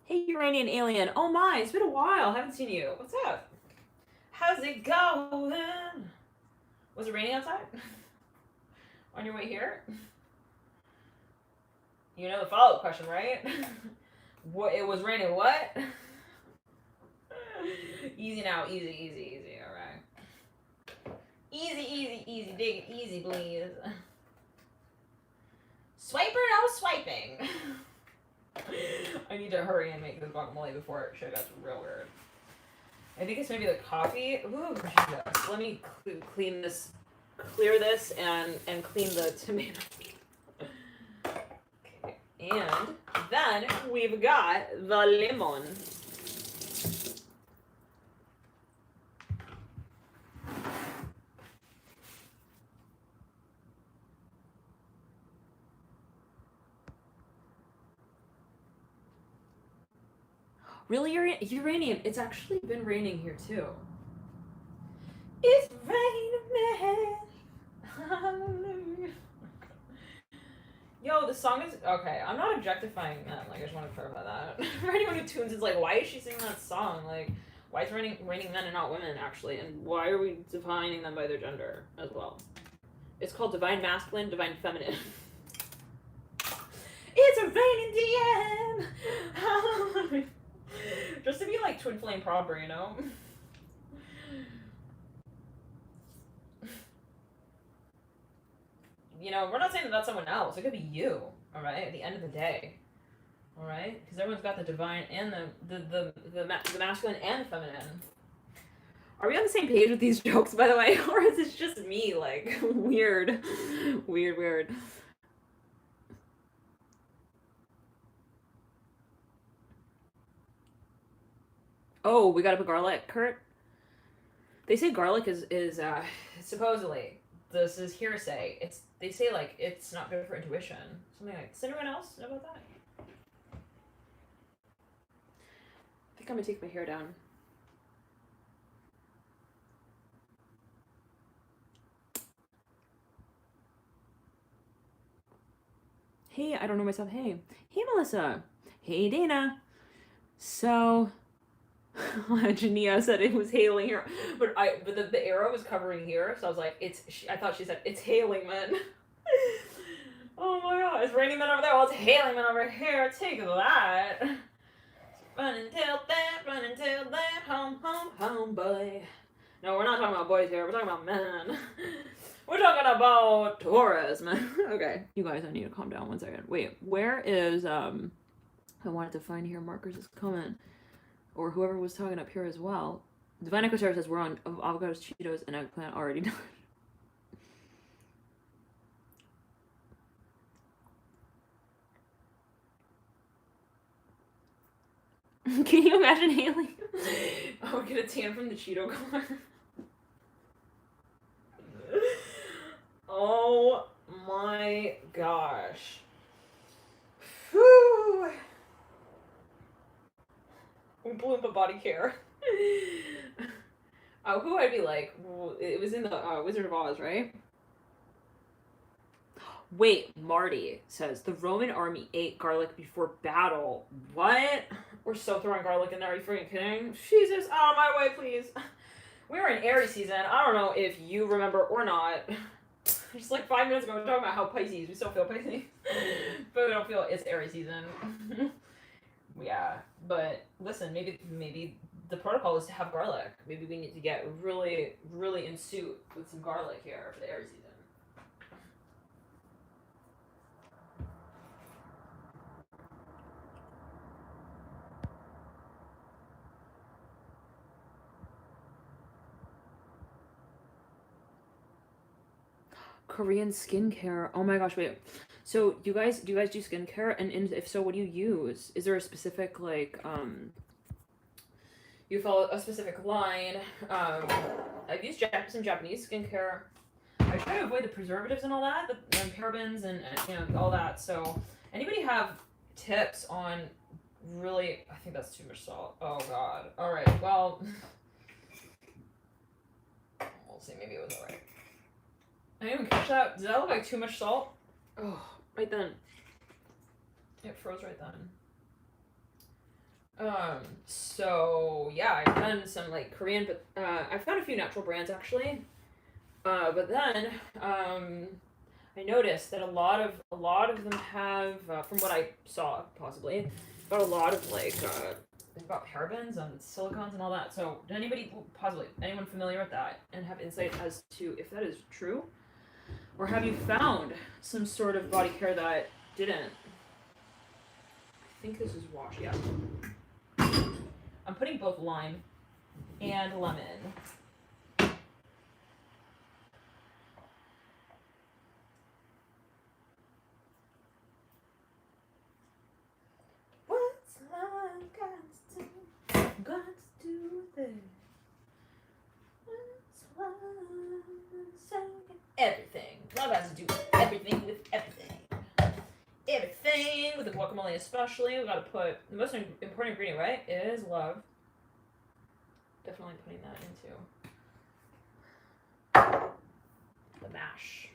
Hey, Uranian alien. Oh my, it's been a while. Haven't seen you. What's up? How's it going? Was it raining outside? On your way here? You know the follow-up question, right? What? It was raining what? Easy now. Easy. All right. Easy. Dig it easy, please. Swiper, no swiping. I need to hurry and make this guacamole before shit gets real weird. I think it's maybe the coffee. Ooh, Jesus. Let me clear this, and clean the tomato. Okay. And then we've got the lemon. Really, uranium? It's actually been raining here too. It's raining, hallelujah. Yo, the song is okay. I'm not objectifying men. Like, I just want to clarify that. For anyone who tunes, is like, why is she singing that song? Like, why is raining men and not women actually? And why are we defining them by their gender as well? It's called divine masculine, divine feminine. It's a raining DM. Just to be like twin flame proper, you know? You know, we're not saying that that's someone else. It could be you, all right? At the end of the day, all right? Because everyone's got the divine and the masculine and the feminine. Are we on the same page with these jokes, by the way, or is this just me, like, weird? Oh, we gotta put garlic, Kurt? They say garlic is supposedly, this is hearsay. They say like it's not good for intuition. Something like. Does anyone else know about that? I think I'm gonna take my hair down. Hey, I don't know myself. Hey, Melissa. Hey, Dana. So, Jania said it was hailing here, but the arrow was covering here, so I was like, I thought she said it's hailing men. Oh my god, it's raining men over there. Well, it's hailing men over here. Take that. Run until that, home, home, home, boy. No, we're not talking about boys here. We're talking about men. We're talking about Taurus, man. Okay, you guys, I need to calm down 1 second. Wait, where is I wanted to find here Marcus's comment, or whoever was talking up here as well. Divine Echo Star says we're on avocados, Cheetos, and eggplant already done. Can you imagine Haley? I would get a tan from the Cheeto color. Oh my gosh. Whew. Oompa Loompa body care. Who I'd be like, it was in the Wizard of Oz, right? Wait, Marty says the Roman army ate garlic before battle. What? We're so throwing garlic in there. Are you freaking kidding? Jesus, out of my way, please. We're in Aries season. I don't know if you remember or not. Just like 5 minutes ago, we were talking about how Pisces, we still feel Pisces, but we don't feel it's Aries season. Yeah, but listen, maybe the protocol is to have garlic. Maybe we need to get really, really in suit with some garlic here for the Aries season. Korean skincare. Oh my gosh, wait. So do you guys do skincare? And if so, what do you use? Is there a specific like you follow a specific line? I've used some Japanese skincare. I try to avoid the preservatives and all that, the parabens and you know all that. So anybody have tips on really? I think that's too much salt. Oh god. All right. Well, we'll see. Maybe it was all right. I didn't even catch that. Did that look like too much salt? Oh, right then. It froze right then. So yeah, I've done some like Korean, but I found a few natural brands actually. But then I noticed that a lot of them have, from what I saw possibly, but a lot of like they've got parabens and silicons and all that. So did anyone familiar with that and have insight as to if that is true? Or have you found some sort of body care that didn't? I think this is wash, yeah. I'm putting both lime and lemon. What's love got to do with it? What's love saying? Everything. Love has to do with everything with everything. Everything with the guacamole especially. We gotta put the most important ingredient, right? Is love. Definitely putting that into the mash.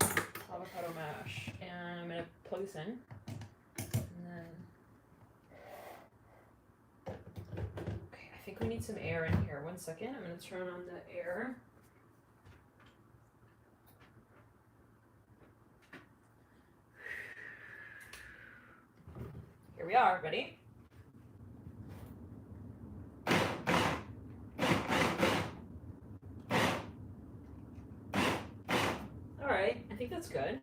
Avocado mash. And I'm gonna plug this in. And then okay, I think we need some air in here. 1 second. I'm gonna turn on the air. Here we are, ready? Alright, I think that's good.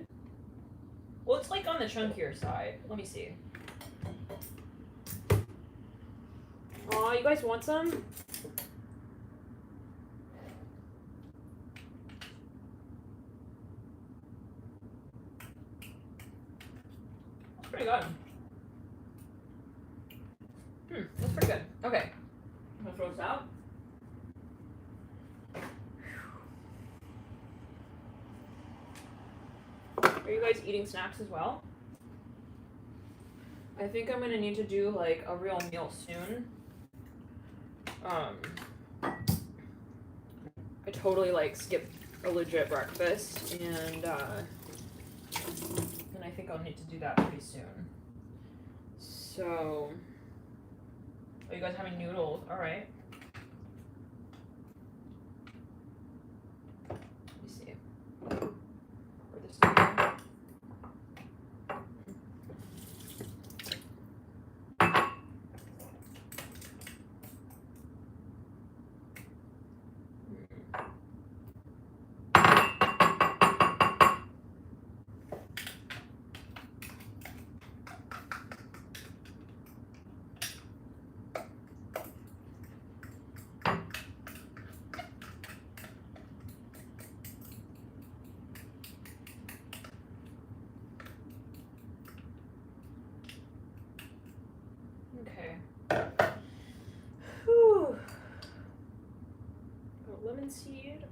Well, it's like on the chunkier side. Let me see. Aw, you guys want some? That's pretty good. That's pretty good. Okay. I'm gonna throw this out. you guys eating snacks as well? I think I'm gonna need to do like a real meal soon. I totally like skipped a legit breakfast, and I think I'll need to do that pretty soon. So, are you guys having noodles? All right. Let me see. Where this is going. Okay. Whew. Got lemon seed.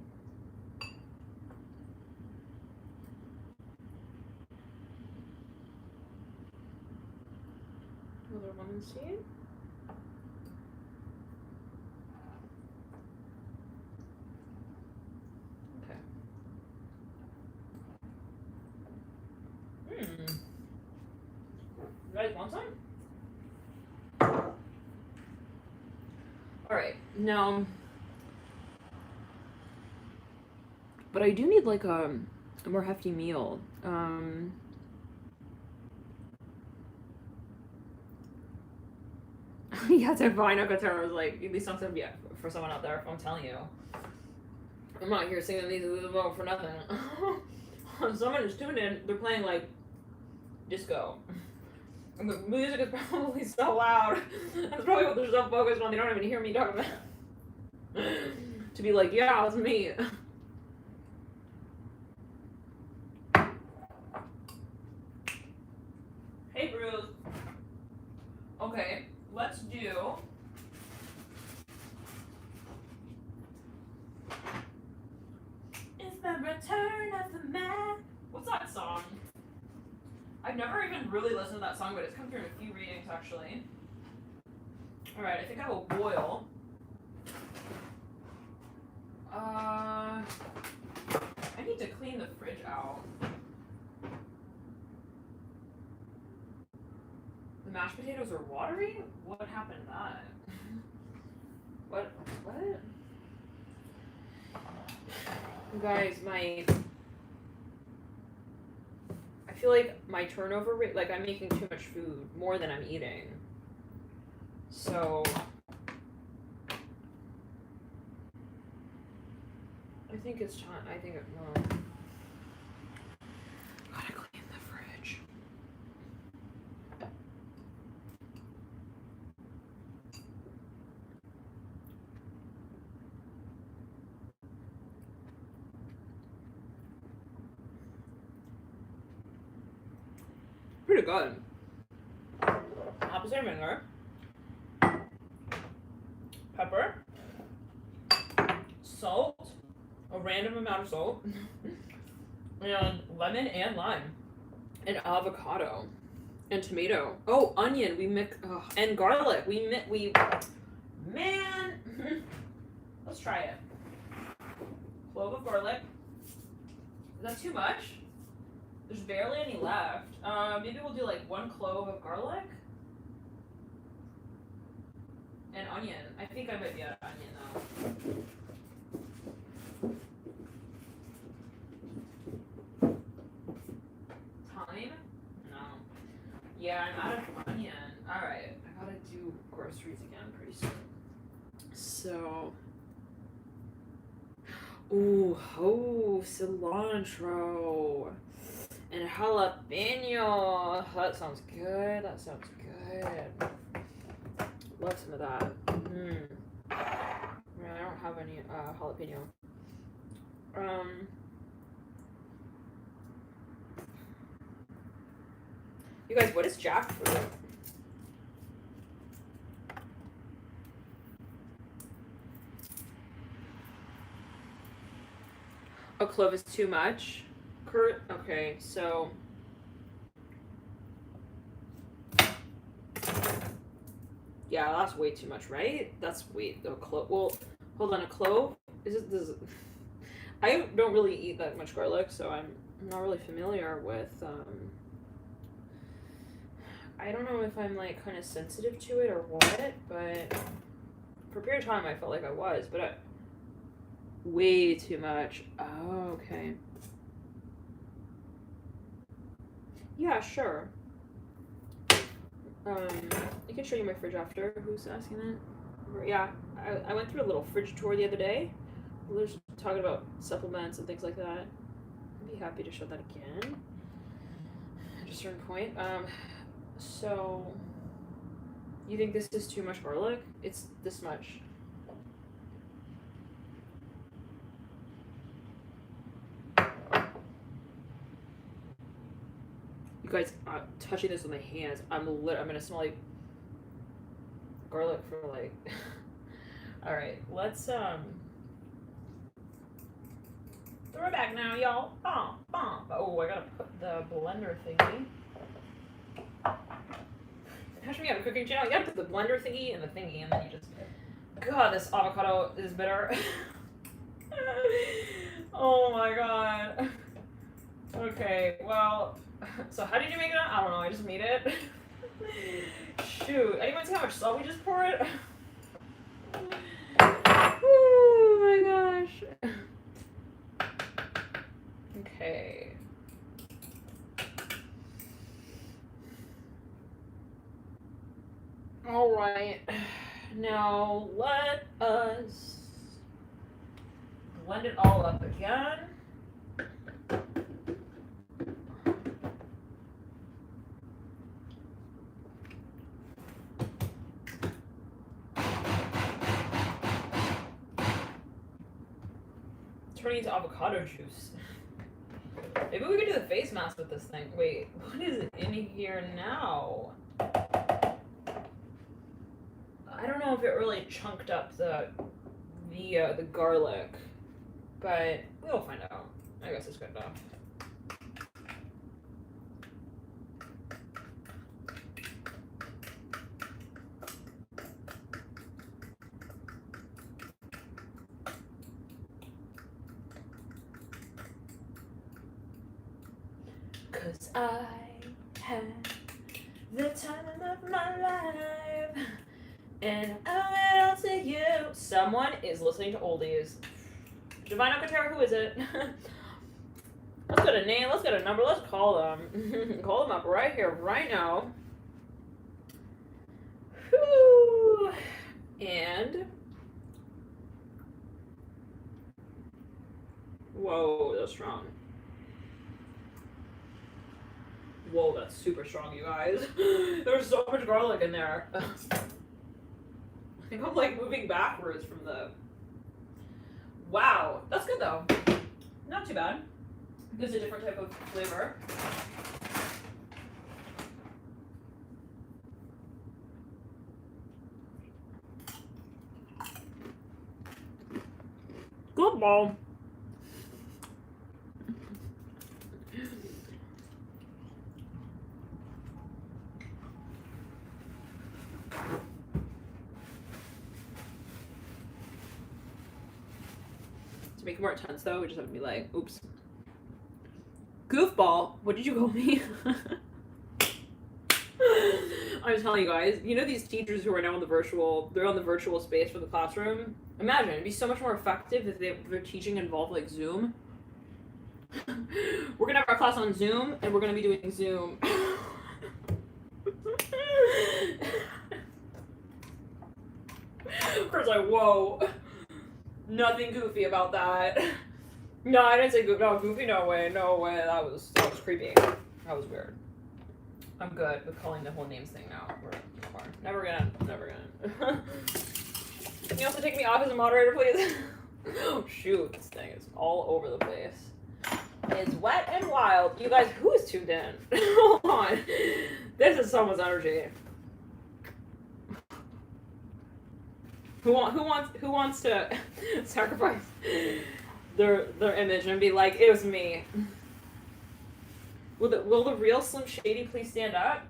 Another lemon seed. Okay. You guys want some? Alright, now, but I do need like a more hefty meal. Yeah, to find a guitar was like, these songs would be for someone out there, I'm telling you. I'm not here singing these for nothing. Someone is tuned in, they're playing like disco. And the music is probably so loud. That's probably what they're so focused on, they don't even hear me talking about. To be like, yeah, it's me. Hey, Bruce. Okay, let's do. It's the return of the man. What's that song? I've never even really listened to that song, but it's come through in a few readings actually. Alright, I think I will boil. I need to clean the fridge out. The mashed potatoes are watery? What happened to that? What? You guys, I feel like my turnover rate, like I'm making too much food, more than I'm eating. So, I think it's time, well, gotta clean the fridge. Pretty good. Apple cider vinegar, pepper, salt, a random amount of salt, and lemon and lime, and avocado, and tomato. Oh, onion. We mix, and garlic. Man. Let's try it. Clove of garlic. Is that too much? There's barely any left. Maybe we'll do like 1 clove of garlic. And onion. I think I might be out of onion though. Thyme? No. Yeah, I'm out of onion. Alright, I gotta do groceries again pretty soon. So. Ooh, cilantro. And jalapeno. That sounds good. Love some of that. Yeah, I don't have any jalapeno. You guys, what is jackfruit? A clove is too much. Kurt, okay, so yeah, that's way too much, right? That's way a clove. Well, hold on, a clove is it this? I don't really eat that much garlic, so I'm not really familiar with. I don't know if I'm like kind of sensitive to it or what, but for a period of time I felt like I was, but way too much. Oh, okay. Yeah, sure. I can show you my fridge after. Who's asking that? Yeah, I went through a little fridge tour the other day. We were just talking about supplements and things like that. I'd be happy to show that again at a certain point. So you think this is too much garlic? It's this much. You guys, touching this with my hands, I'm gonna smell like garlic for like. All right, let's throw it back now, y'all. Oh, I gotta put the blender thingy. How should we have a cooking channel? You gotta put the blender thingy and the thingy, and then you just. God, this avocado is bitter. Oh my god. Okay, well, so how did you make it? I don't know. I just made it. Shoot, anyone see how much salt we just poured? Oh my gosh. Okay. All right. Now let us blend it all up again. Turning into avocado juice. Maybe we could do the face mask with this thing. Wait, what is in here now? I don't know if it really chunked up the garlic, but we'll find out. I guess it's good enough. Cause I had the time of my life, and I went out to you. Someone is listening to oldies. Divine Alcantara, who is it? Let's get a name, let's get a number, let's call them. Call them up right here, right now. Whew. And whoa, that's strong. Whoa, that's super strong, you guys. There's so much garlic in there. I think I'm like moving backwards from the. Wow, that's good though. Not too bad. Gives a different type of flavor. Good ball. To make it more intense though, we just have to be like, oops. Goofball, what did you call me? I'm telling you guys, you know these teachers who are now they're on the virtual space for the classroom? Imagine, it'd be so much more effective if their teaching involved like Zoom. We're gonna have our class on Zoom, and we're gonna be doing Zoom. Kurt's like, whoa. Nothing goofy about that. No, I didn't say goofy. No, goofy, no way. No way. That was creepy. That was weird. I'm good with calling the whole names thing now. We're never gonna. Can you also take me off as a moderator, please? Oh, shoot. This thing is all over the place. It's wet and wild. You guys, who is tuned in? Hold on. This is someone's energy. Who wants to sacrifice their image and be like, it was me. Will the real Slim Shady please stand up?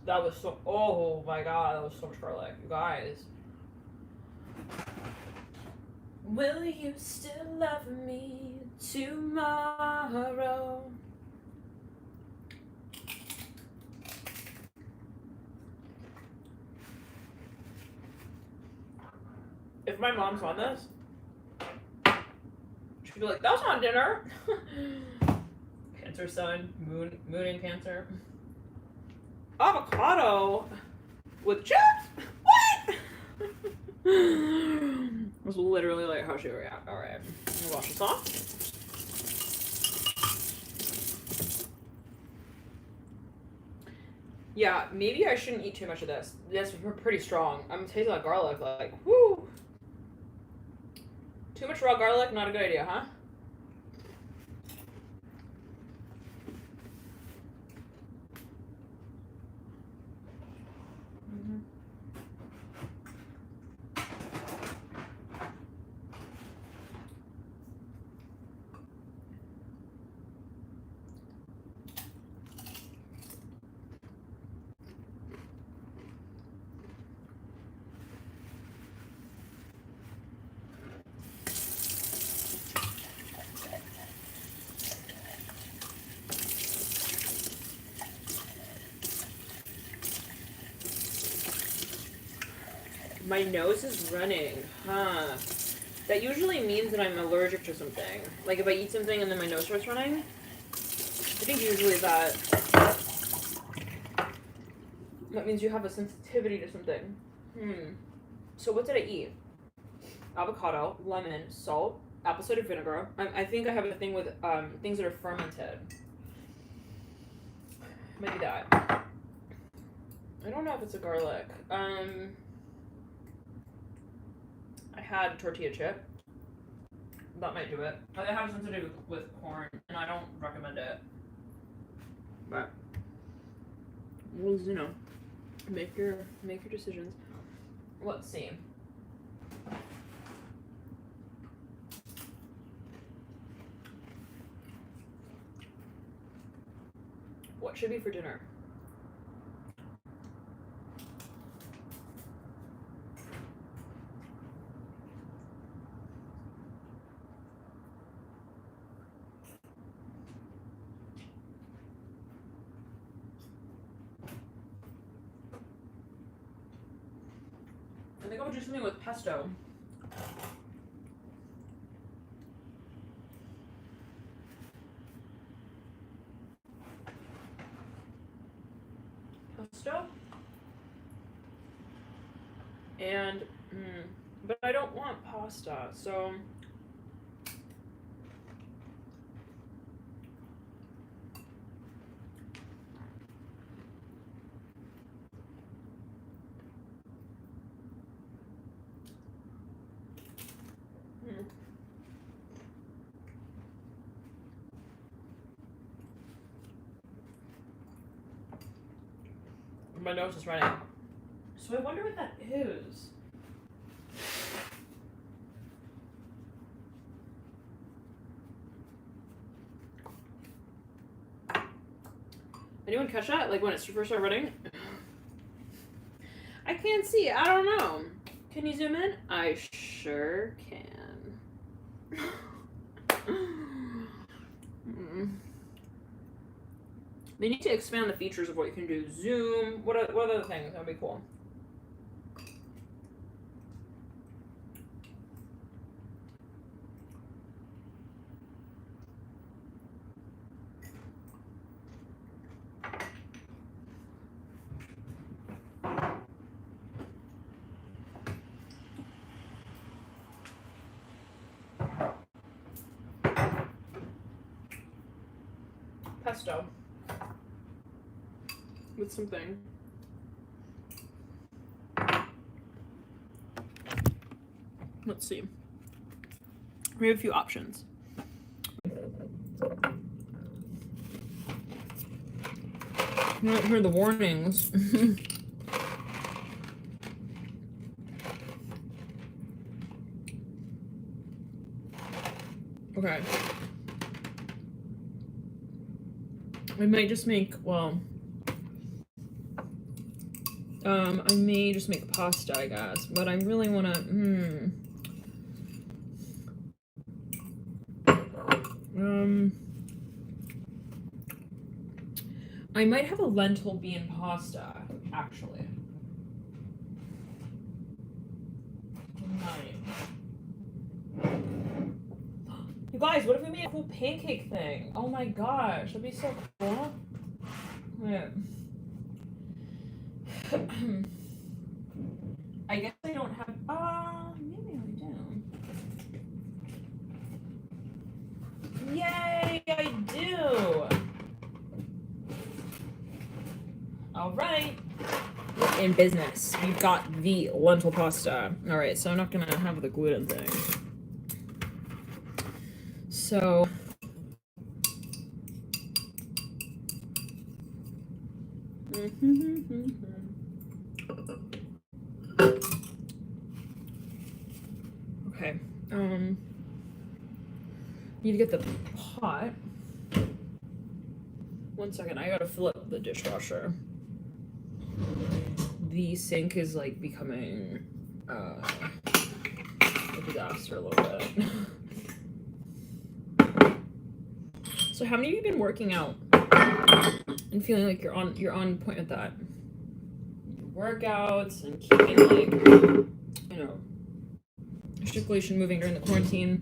That was so. Oh my god, that was so much garlic, you guys. Will you still love me tomorrow? If my mom saw this, she'd be like, "That's not dinner." Cancer sun, moon in Cancer. Avocado with chips? What? Was literally like how she would react. All right, I'm gonna wash this off. Yeah, maybe I shouldn't eat too much of this. This is pretty strong. I'm tasting that garlic, like, whoo. Too much raw garlic, not a good idea, huh? My nose is running, huh? That usually means that I'm allergic to something. Like if I eat something and then my nose starts running, I think usually that means you have a sensitivity to something. So what did I eat? Avocado, lemon, salt, apple cider vinegar. I think I have a thing with things that are fermented. Maybe that. I don't know if it's a garlic. I had tortilla chip. That might do it. I have something to do with corn, and I don't recommend it. But, well, you know, make your decisions. Let's see. What should be for dinner? I think I would do something with pesto. Pesto? And, but I don't want pasta, so. My nose is running. So I wonder what that is. Anyone catch that? Like when it first started running? I can't see. I don't know. Can you zoom in? I sure can. They need to expand the features of what you can do. Zoom. What other things? That would be cool. Pesto. With something. Let's see. We have a few options. You don't hear the warnings. Okay. I might just make, well, I may just make pasta, I guess, but I really want to, I might have a lentil bean pasta, actually. You guys, what if we made a cool pancake thing? Oh my gosh, that'd be so cool. Yeah. I guess I don't have, maybe I do. Yay, I do! Alright. In business, we've got the lentil pasta. Alright, so I'm not gonna have the gluten thing. So okay, need to get the pot. 1 second, I gotta fill up the dishwasher. The sink is like becoming a disaster a little bit. So how many of you have been working out and feeling like you're on point with that? Workouts and keeping like, you know, circulation moving during the quarantine.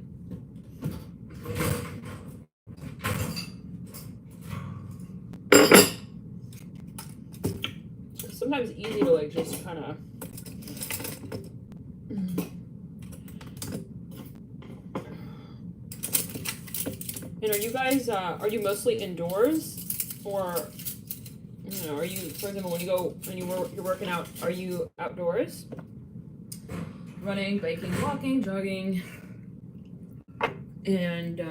It's sometimes easy to like just kind of And are you guys, are you mostly indoors, or, you know, are you, for example, you're working out, are you outdoors? Running, biking, walking, jogging, and,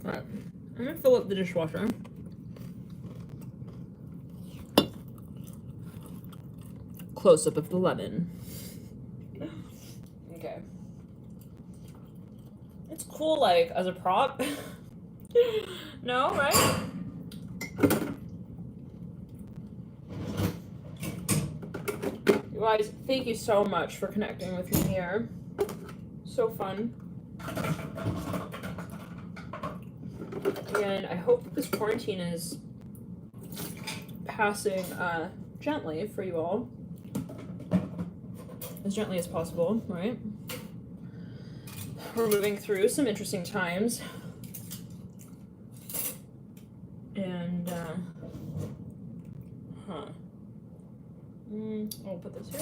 alright, I'm gonna fill up the dishwasher. Close-up of the lemon. Okay. It's cool, like, as a prop. No, right? You guys, thank you so much for connecting with me here. So fun. And I hope that this quarantine is passing gently for you all. As gently as possible, right? We're moving through some interesting times. And, I'll put this here.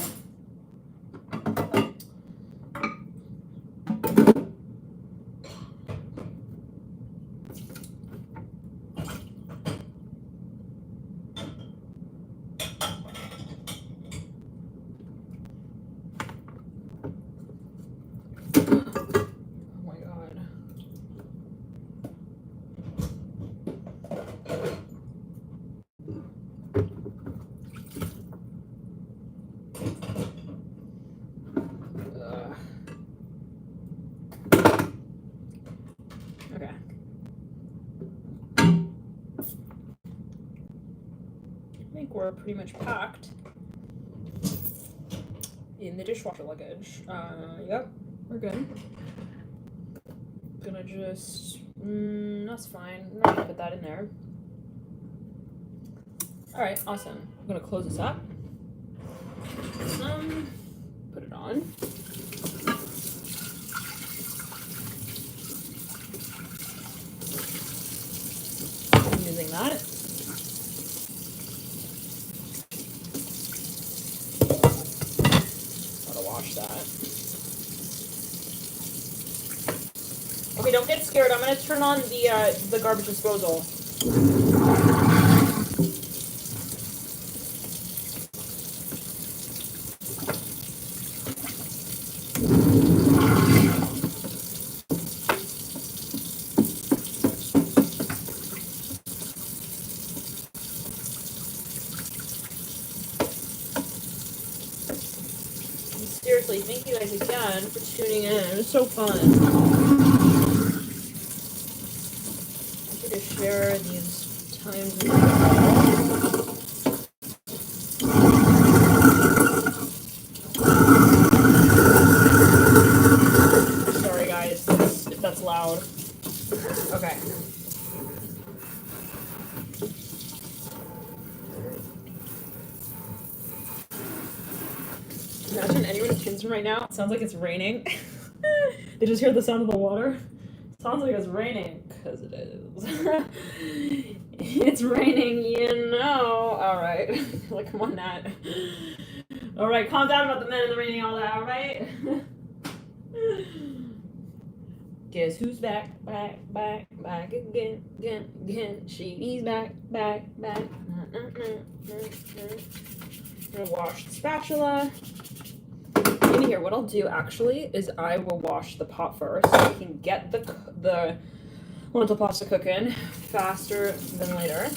Okay. I think we're pretty much packed in the dishwasher luggage. Yep, we're good. Gonna just, that's fine. I'm not gonna put that in there. Alright, awesome. I'm gonna close this up. Put it on. I'm using that. Gotta wash that. Okay, don't get scared. I'm gonna turn on the garbage disposal. seriously, thank you guys again for tuning in. It was so fun. I'm happy to share these times with you all. Sorry guys, if that's loud. Okay. Imagine anyone tunes in right now. It sounds like it's raining. They just hear the sound of the water. Sounds like it's raining, because it is. It's raining, you know. Alright. Like, come on, Nat. Alright, calm down about the men and the raining, all that, alright? Guess who's back again. She's back. I'm gonna wash the spatula. In here, what I'll do actually is I will wash the pot first so I can get the lentil pasta cooking faster than later.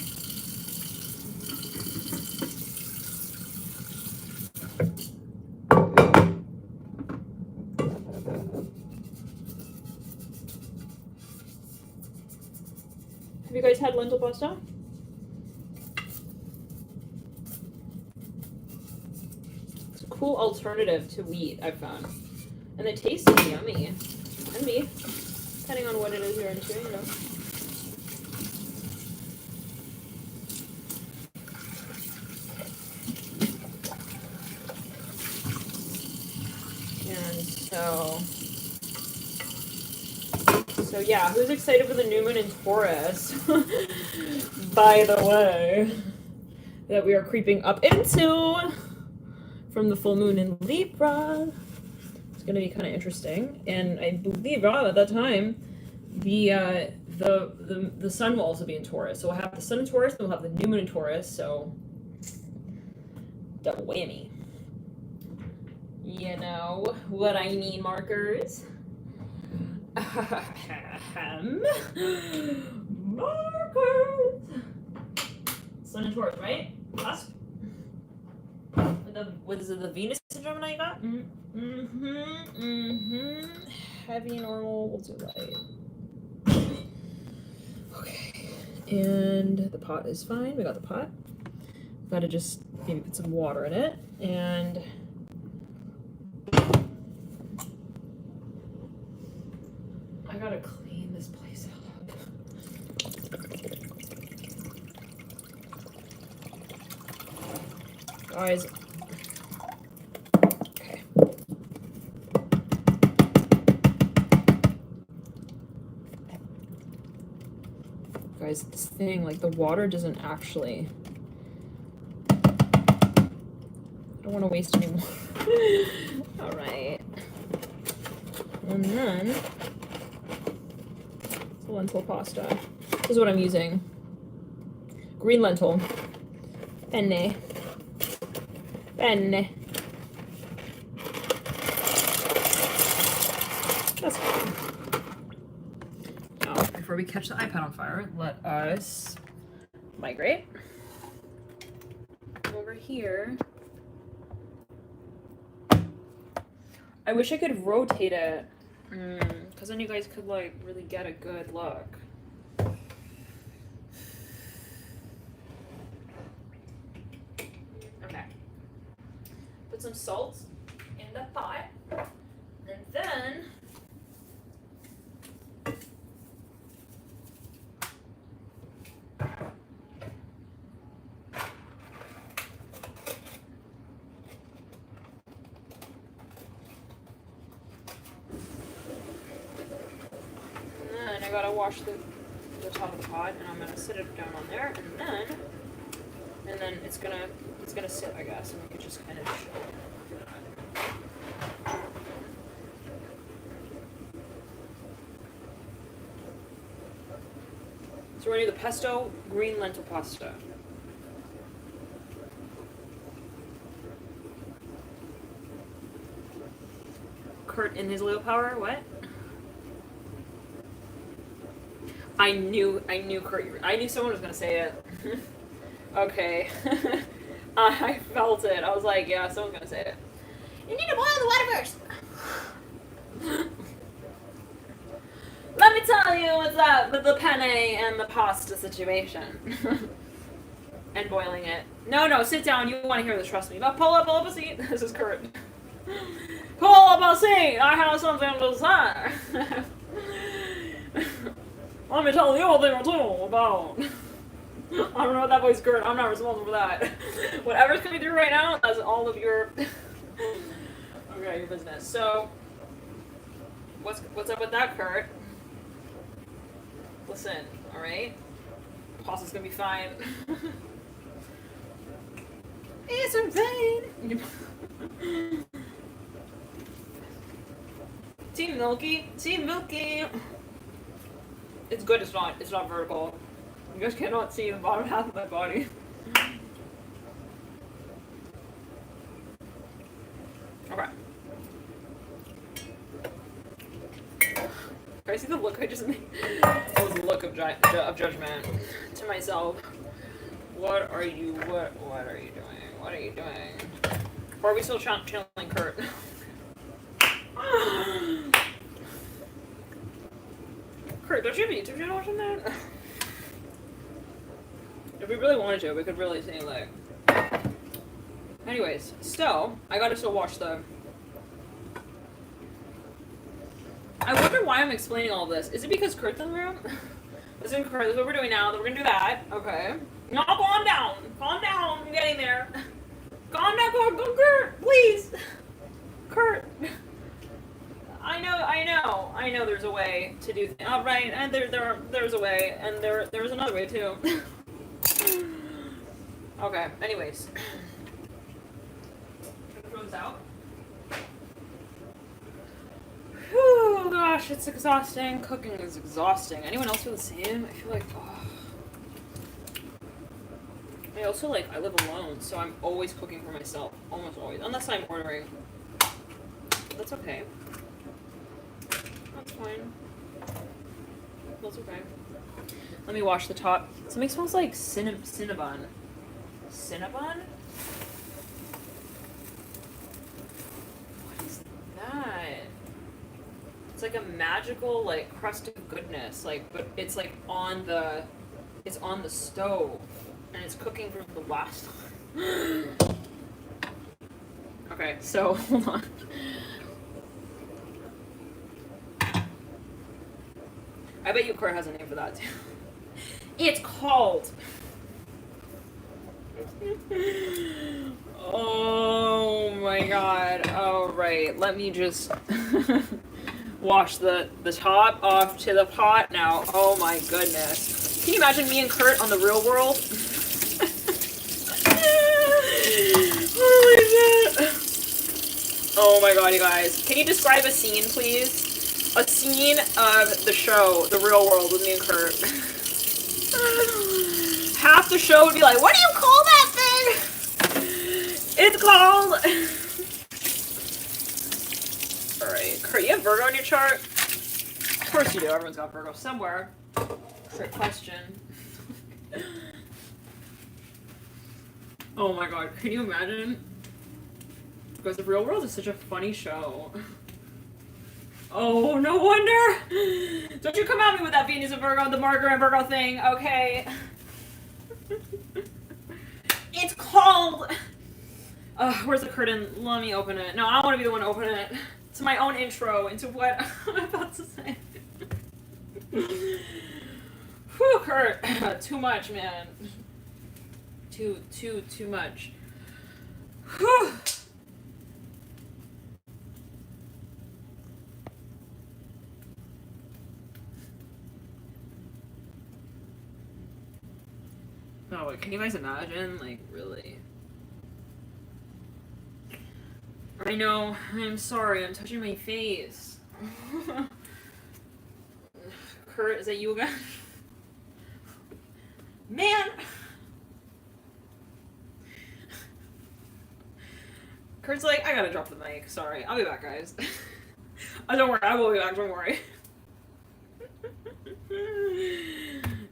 Have you guys had lentil pasta? It's a cool alternative to wheat, I've found. And it tastes yummy. And me. Depending on what it is you're into, you know. And so yeah, who's excited for the new moon in Taurus? By the way, that we are creeping up into from the full moon in Libra. It's gonna be kind of interesting, and I believe at that time the sun will also be in Taurus. So we'll have the sun in Taurus, and we'll have the new moon in Taurus. So double whammy. You know what I mean, markers. Markers. Sun in Taurus, right? Cusp. What is it? The Venus in Gemini you got? Heavy, normal. We'll do light. Okay. And the pot is fine. We got the pot. Gotta just maybe put some water in it. And I gotta clean this place up. Guys. Okay. Guys, this thing, like, the water doesn't actually... I don't want to waste any more. Alright. And then... lentil pasta. This is what I'm using. Green lentil. Penne. Penne. That's fine. Now, before we catch the iPad on fire, let us migrate over here. I wish I could rotate it. Because then you guys could, like, really get a good look. Okay. Put some salt in the pot. And then... I gotta wash the top of the pot, and I'm gonna sit it down on there, and then it's gonna sit, I guess, and we could just kind of chill. So we're gonna do the pesto green lentil pasta. Kurt in his Leo power, what? I knew Kurt. I knew someone was gonna say it. Okay. I felt it. I was like, yeah, someone's gonna say it. You need to boil the water first. Let me tell you what's up with the penne and the pasta situation. And boiling it. No, sit down. You want to hear this, trust me. But pull up a seat. This is Kurt. Pull up a seat. I have something to say. Let me tell you a thing or two about... I don't know what that voice is, Kurt. I'm not responsible for that. Whatever's coming through right now, that's all of your... okay, your business. So, what's up with that, Kurt? Listen, alright? Pasta's gonna be fine. It's a rain! Team Milky! Team Milky! It's good, it's not vertical. You guys cannot see the bottom half of my body. Okay. I see the look I just made. That was a look of judgment to myself. What are you doing? What are you doing? Or are we still channeling Kurt? Kurt, don't you have a YouTube channel watching that? If we really wanted to, we could really say like... Anyways, so, I gotta still watch the... I wonder why I'm explaining all this. Is it because Kurt's in the room? Listen, Kurt, this is what we're doing now. Then we're gonna do that. Okay. No, calm down. Calm down. I'm getting there. Calm down, Kurt, please. Kurt. I know there's a way to do things. Oh, right, and there's a way, and there's another way too. Okay, anyways. Throw this out. Whew, gosh, it's exhausting. Cooking is exhausting. Anyone else feel the same? I feel like, I also, like, I live alone, so I'm always cooking for myself. Almost always. Unless I'm ordering. That's okay. That's fine. That's okay. Let me wash the top. Something smells like Cinnabon. Cinnabon? What is that? It's like a magical, like, crust of goodness. Like, but it's like on the stove. And it's cooking from the last time. Okay, so, hold on. I bet you Kurt has a name for that too. It's called... Oh my god. Alright, let me just wash the top off to the pot now. Oh my goodness. Can you imagine me and Kurt on The Real World? Oh my god, you guys. Can you describe a scene, please? A scene of the show, The Real World, with me and Kurt. Half the show would be like, what do you call that thing? It's called... Alright, Kurt, you have Virgo in your chart? Of course you do, everyone's got Virgo somewhere. Trick question. Oh my god, can you imagine? Because The Real World is such a funny show. Oh, no wonder! Don't you come at me with that Venus and Virgo, the Margaret and Virgo thing, okay? It's called... where's the curtain? Let me open it. No, I don't want to be the one to open it. It's my own intro into what I'm about to say. Whew, Kurt. Too much, man. Too much. Whew. Oh, can you guys imagine? Like, really? I know. I'm sorry. I'm touching my face. Kurt, is that you again? Man! Kurt's like, I gotta drop the mic. Sorry. I'll be back, guys. Oh, don't worry. I will be back. Don't worry.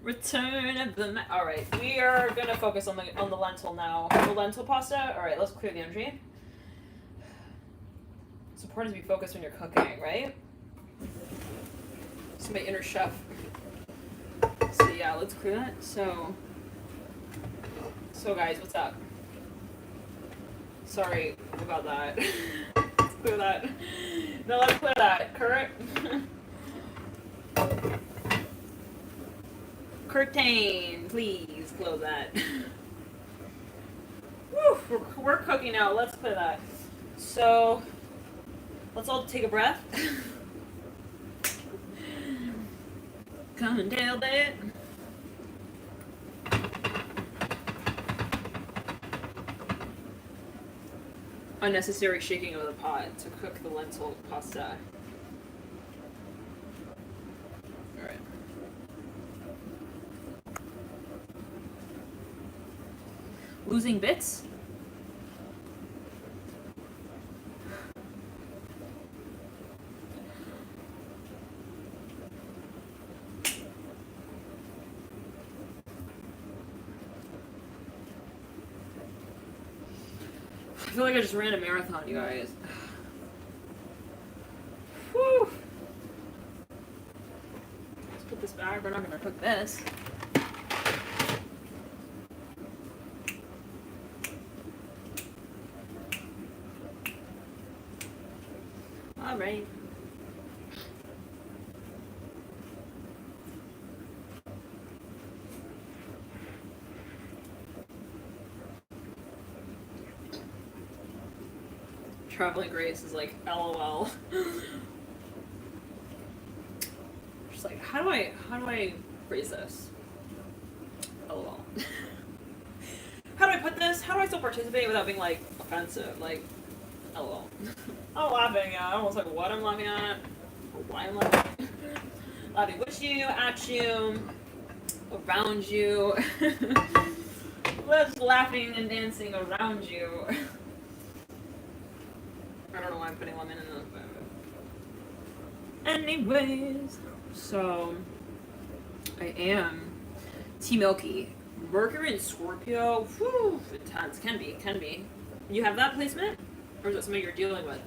Return of the Alright, we are gonna focus on the lentil now. The lentil pasta. Alright, let's clear the energy. It's important to be focused when you're cooking, right? It's my inner chef. So yeah, let's clear that. So guys, what's up? Sorry about that. Let's clear that. No, let's clear that. Kurt. Curtain, please close that. Woo, we're cooking now. Let's clear that. So let's all take a breath. Come and nail it. Unnecessary shaking of the pot to cook the lentil pasta. Alright. Losing bits? I feel like I just ran a marathon, you guys. Whew. Let's put this back. We're not gonna cook this. All right. Traveling Grace is like, LOL. Just like, how do I phrase this? LOL. How do I put this? How do I still participate without being like offensive? Like, LOL. I'm laughing at. I almost like what I'm laughing at, or why I'm laughing. Laughing with you, at you, around you. Just laughing and dancing around you. I don't know why I'm putting lemon in the. Anyways, so I am Team Milky. Mercury and Scorpio. Whew, intense. Can be. You have that placement, or is it something you're dealing with?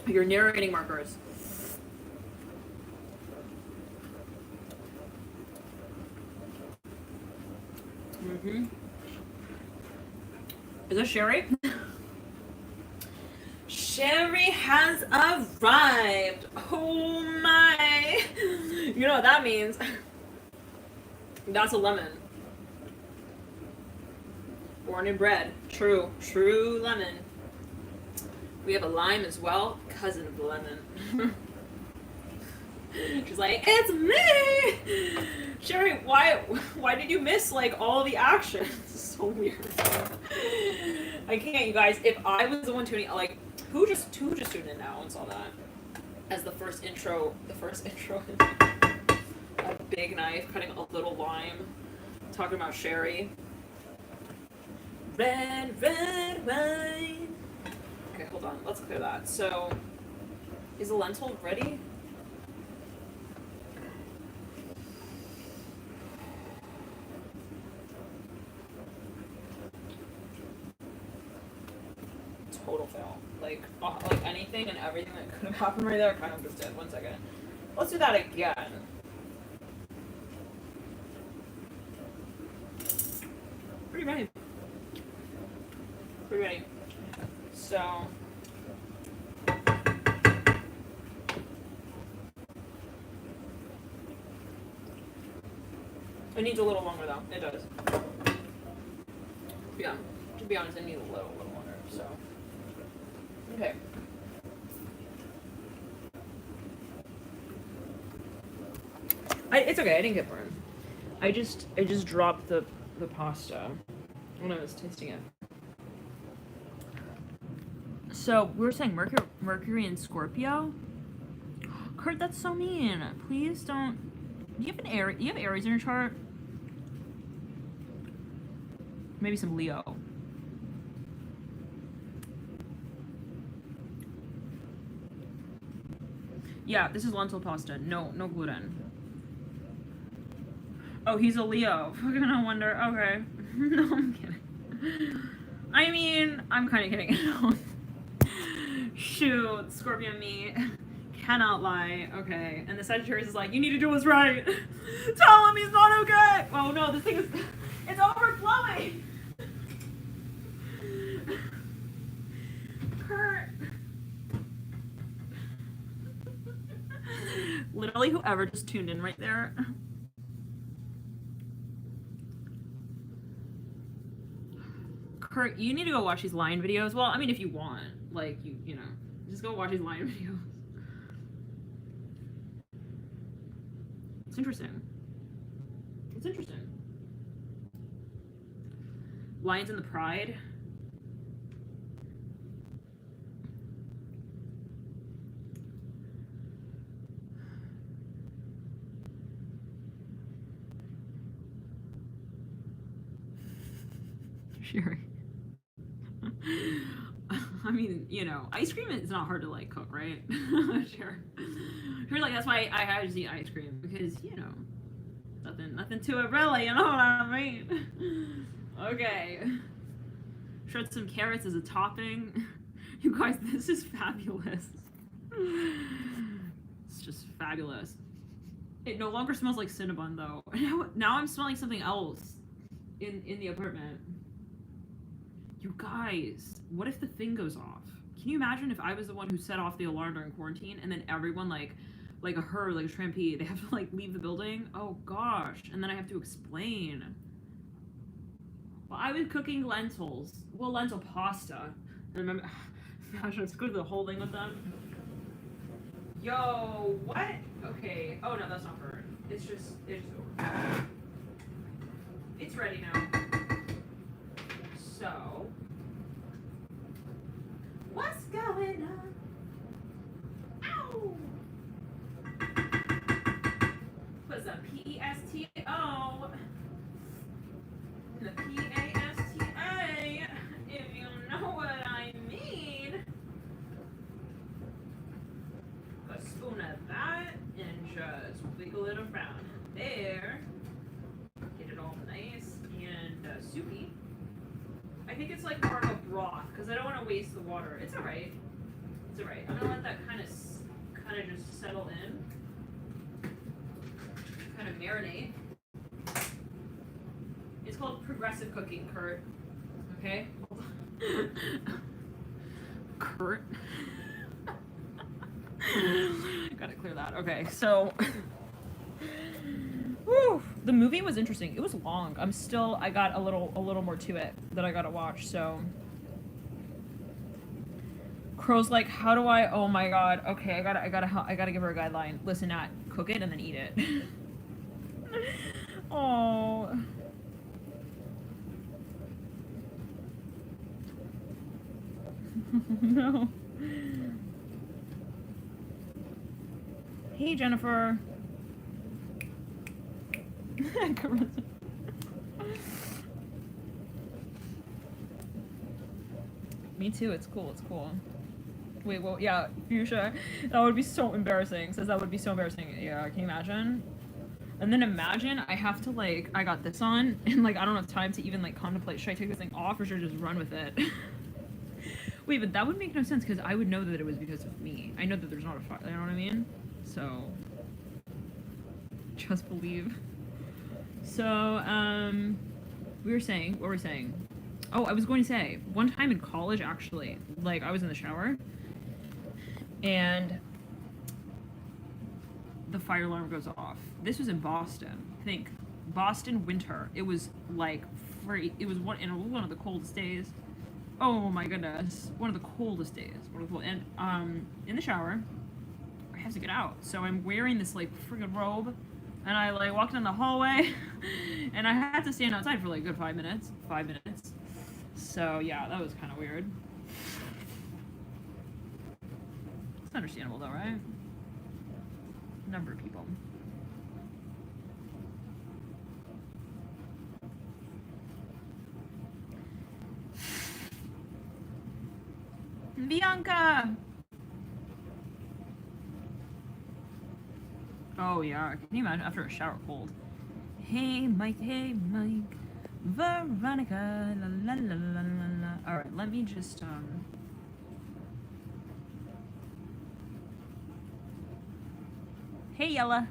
Your narrating markers. Is this Sherry? Sherry has arrived. Oh my. You know what that means. That's a lemon. Born and bred. True lemon. We have a lime as well. Cousin of the lemon. She's like, it's me! Sherry, why did you miss like all the action? This is so weird. I can't, you guys. If I was the one tuning, like, who just tuned in now and saw that as the first intro, a big knife cutting a little lime, talking about Sherry. Red wine. Okay, hold on. Let's clear that. So, is the lentil ready? Total fail. Like anything and everything that could have happened right there kind of just did. 1 second. Let's do that again. Pretty ready. So it needs a little longer though. It does. Yeah. To be honest, it needs a little longer. So okay. It's okay. I didn't get burned. I just dropped the pasta when I was tasting it. So we were saying Mercury and Scorpio. Kurt, that's so mean. Please don't. Do you have Aries in your chart? Maybe some Leo. Yeah, this is lentil pasta. No gluten. Oh, he's a Leo. Fucking no wonder. Okay. No, I'm kidding. I mean, I'm kind of kidding. Shoot, Scorpio me cannot lie. Okay, and the Sagittarius is like, you need to do what's right. Tell him he's not okay. Oh no, this thing is, it's overflowing. Kurt. Literally, whoever just tuned in right there. Kurt, you need to go watch these lion videos. Well, I mean, if you want, like, you know, just go watch these lion videos. It's interesting. It's interesting. Lions in the Pride. Sure. I mean, you know, ice cream is not hard to like cook, right? Sure. Sure, like that's why I had to eat ice cream because you know, nothing to it really. You know what I mean? Okay. Shred some carrots as a topping. You guys, this is fabulous. It's just fabulous. It no longer smells like Cinnabon though. Now I'm smelling something else in the apartment. You guys, what if the thing goes off? Can you imagine if I was the one who set off the alarm during quarantine and then everyone like a trampee, they have to like leave the building? Oh gosh, and then I have to explain. Well, I was cooking lentils. Well, lentil pasta. Remember, gosh, let's go to the whole thing with them. Yo, what? Okay. Oh no, that's not burnt. It's just over. It's ready now. So, what's going on? Ow! Put some P-E-S-T-O and the P-A-S-T-A, if you know what I mean. A spoon of that and just wiggle it around there. Get it all nice and soupy. I think it's like part of broth because I don't want to waste the water. It's alright. It's alright. I'm gonna let that kind of just settle in. Kind of marinate. It's called progressive cooking, Kurt. Okay? Kurt? Gotta clear that. Okay, so whew, the movie was interesting. It was long. I got a little more to it that I gotta watch, so Crow's like, how do I, oh my god, okay, I gotta give her a guideline. Listen, Nat, cook it and then eat it. Oh. No. Hey, Jennifer. Me too, it's cool, it's cool. Wait, well, yeah, Fuchsia, that would be so embarrassing. Says that would be so embarrassing. Yeah, can you imagine? And then imagine I have to, like, I got this on, and, like, I don't have time to even, like, contemplate, should I take this thing off or should I just run with it? Wait, but that would make no sense, because I would know that it was because of me. I know that there's not a fire, you know what I mean? So, just believe. So, what were we saying? Oh, I was going to say, one time in college, actually, like, I was in the shower, and the fire alarm goes off. This was in Boston. Think Boston winter. It was like it was one of the coldest days. Oh my goodness, one of the coldest days. And in the shower, I have to get out, so I'm wearing this like friggin' robe, and I like walked in the hallway, and I had to stand outside for like a good 5 minutes. 5 minutes. So yeah, that was kind of weird. It's understandable though, right? Number of people. Bianca! Oh yeah, can you imagine after a shower cold? Hey Mike, Veronica, la la la la la la. All right, let me just Hey, Yella.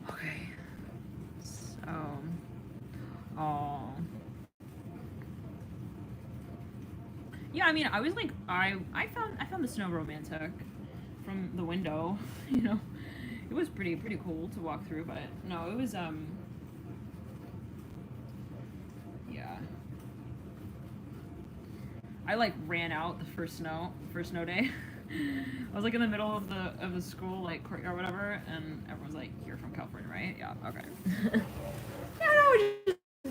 Okay. So, oh. Yeah, I mean, I was like, I found the snow romantic from the window. You know, it was pretty cool to walk through, but no, it was yeah. I like ran out the first snow day. I was like in the middle of the school like courtyard or whatever, and everyone's like, "You're from California, right?" Yeah, okay.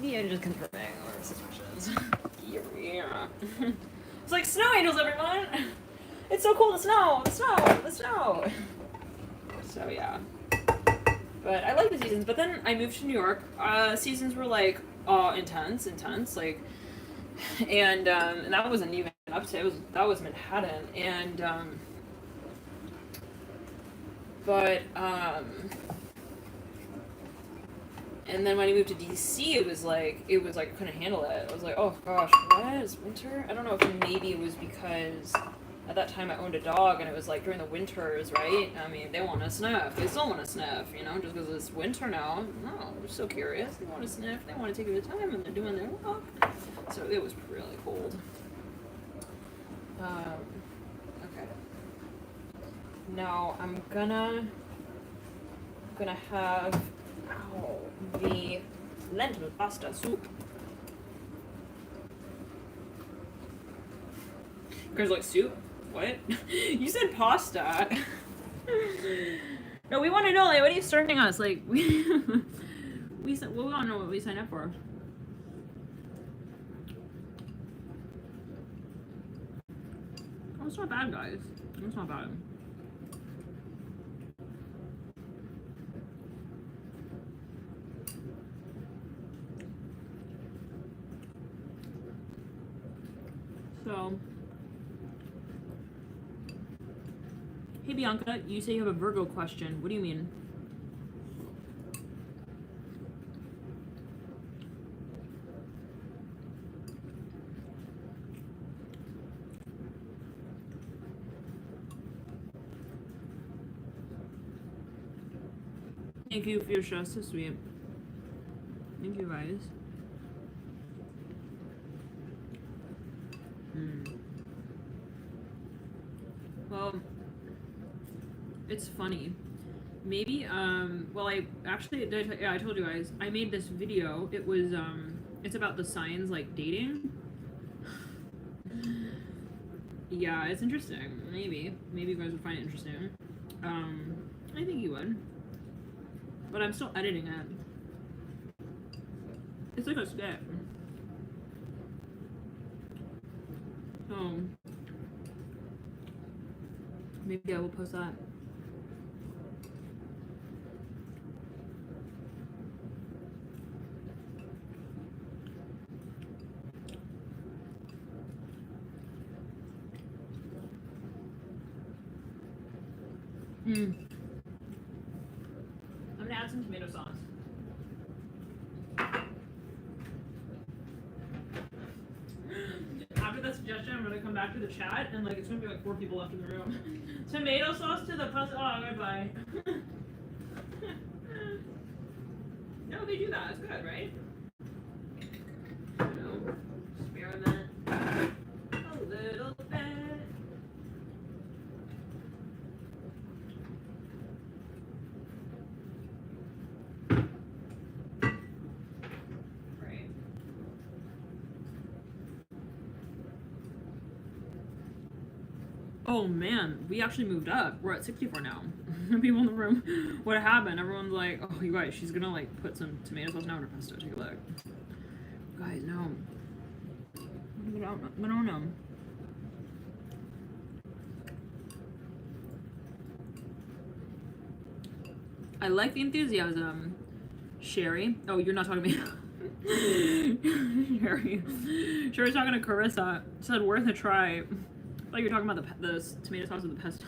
Yeah, no, just confirming our suspicions. Yeah. It's like snow angels, everyone. It's so cool. The snow. So yeah. But I like the seasons. But then I moved to New York. Seasons were like intense, like, and that wasn't even upstate. That was Manhattan, and and then when I moved to DC, it was like I couldn't handle it. I was like, oh gosh, what is winter? I don't know if maybe it was because at that time I owned a dog and it was like during the winters, right? I mean, they want to sniff. They still want to sniff, you know, just because it's winter now. No, they're so curious. They want to sniff. They want to take their time and they're doing their walk. So it was really cold. Okay. Now I'm gonna have the lentil pasta soup. Guys like soup? What? You said pasta. No, we want to know, like, what are you serving us? Like, we want to know what we signed up for. Oh, it's not bad, guys. It's not bad. So, hey Bianca, you say you have a Virgo question. What do you mean? Thank you for your show, so sweet. Thank you guys. Well, it's funny. Maybe, well, I actually, I told you guys, I made this video. It was, it's about the signs, like, dating. Yeah, it's interesting. Maybe you guys would find it interesting. I think you would. But I'm still editing it. It's like a skit. So, maybe I will post that. I'm gonna add some tomato sauce. After that suggestion, I'm gonna come back to the chat and like it's gonna be like 4 people left in the room. Tomato sauce to the pasta. Oh, goodbye. No, they do that. It's good, right? You know, experiment a little bit. Oh man, we actually moved up. We're at 64 now. People in the room. What happened? Everyone's like, oh, you guys, she's gonna like put some tomato sauce now in her pesto. Take a look. Guys, no. No. I like the enthusiasm. Sherry. Oh, you're not talking to me. Sherry. Sherry's talking to Carissa. Said worth a try. I thought you were talking about the tomato sauce with the pesto.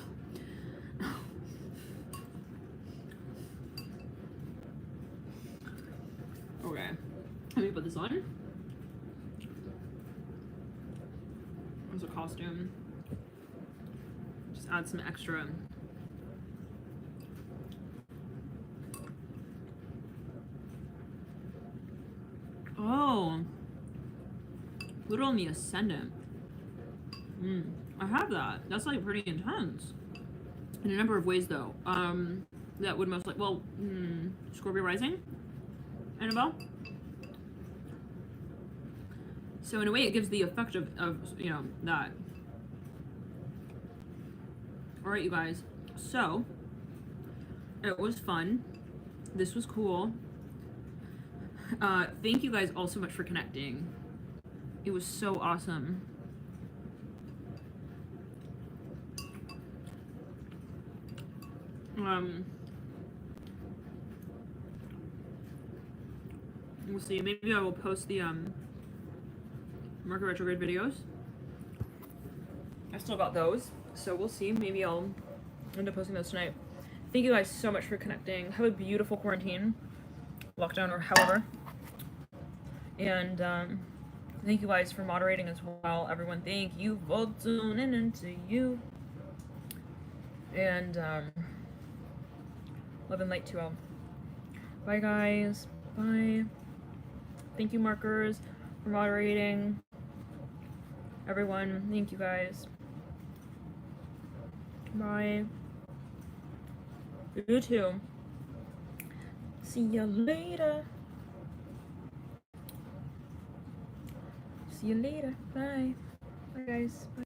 put this on. As a costume. Just add some extra. Oh. Little on the Ascendant. I have that. That's like pretty intense. In a number of ways though. That would most like, well, Scorpio Rising? Annabelle? So in a way it gives the effect of you know, that. Alright, you guys. So, it was fun. This was cool. Thank you guys all so much for connecting. It was so awesome. We'll see. Maybe I will post the Mercury retrograde videos. I still got those, so we'll see. Maybe I'll end up posting those tonight. Thank you guys so much for connecting. Have a beautiful quarantine, lockdown, or however. And thank you guys for moderating as well. Everyone, thank you for tuning into you. And love and light to all. Bye guys. Bye. Thank you, Markers, for moderating. Everyone, thank you guys. Bye. You too. See you later. See you later. Bye. Bye guys. Bye.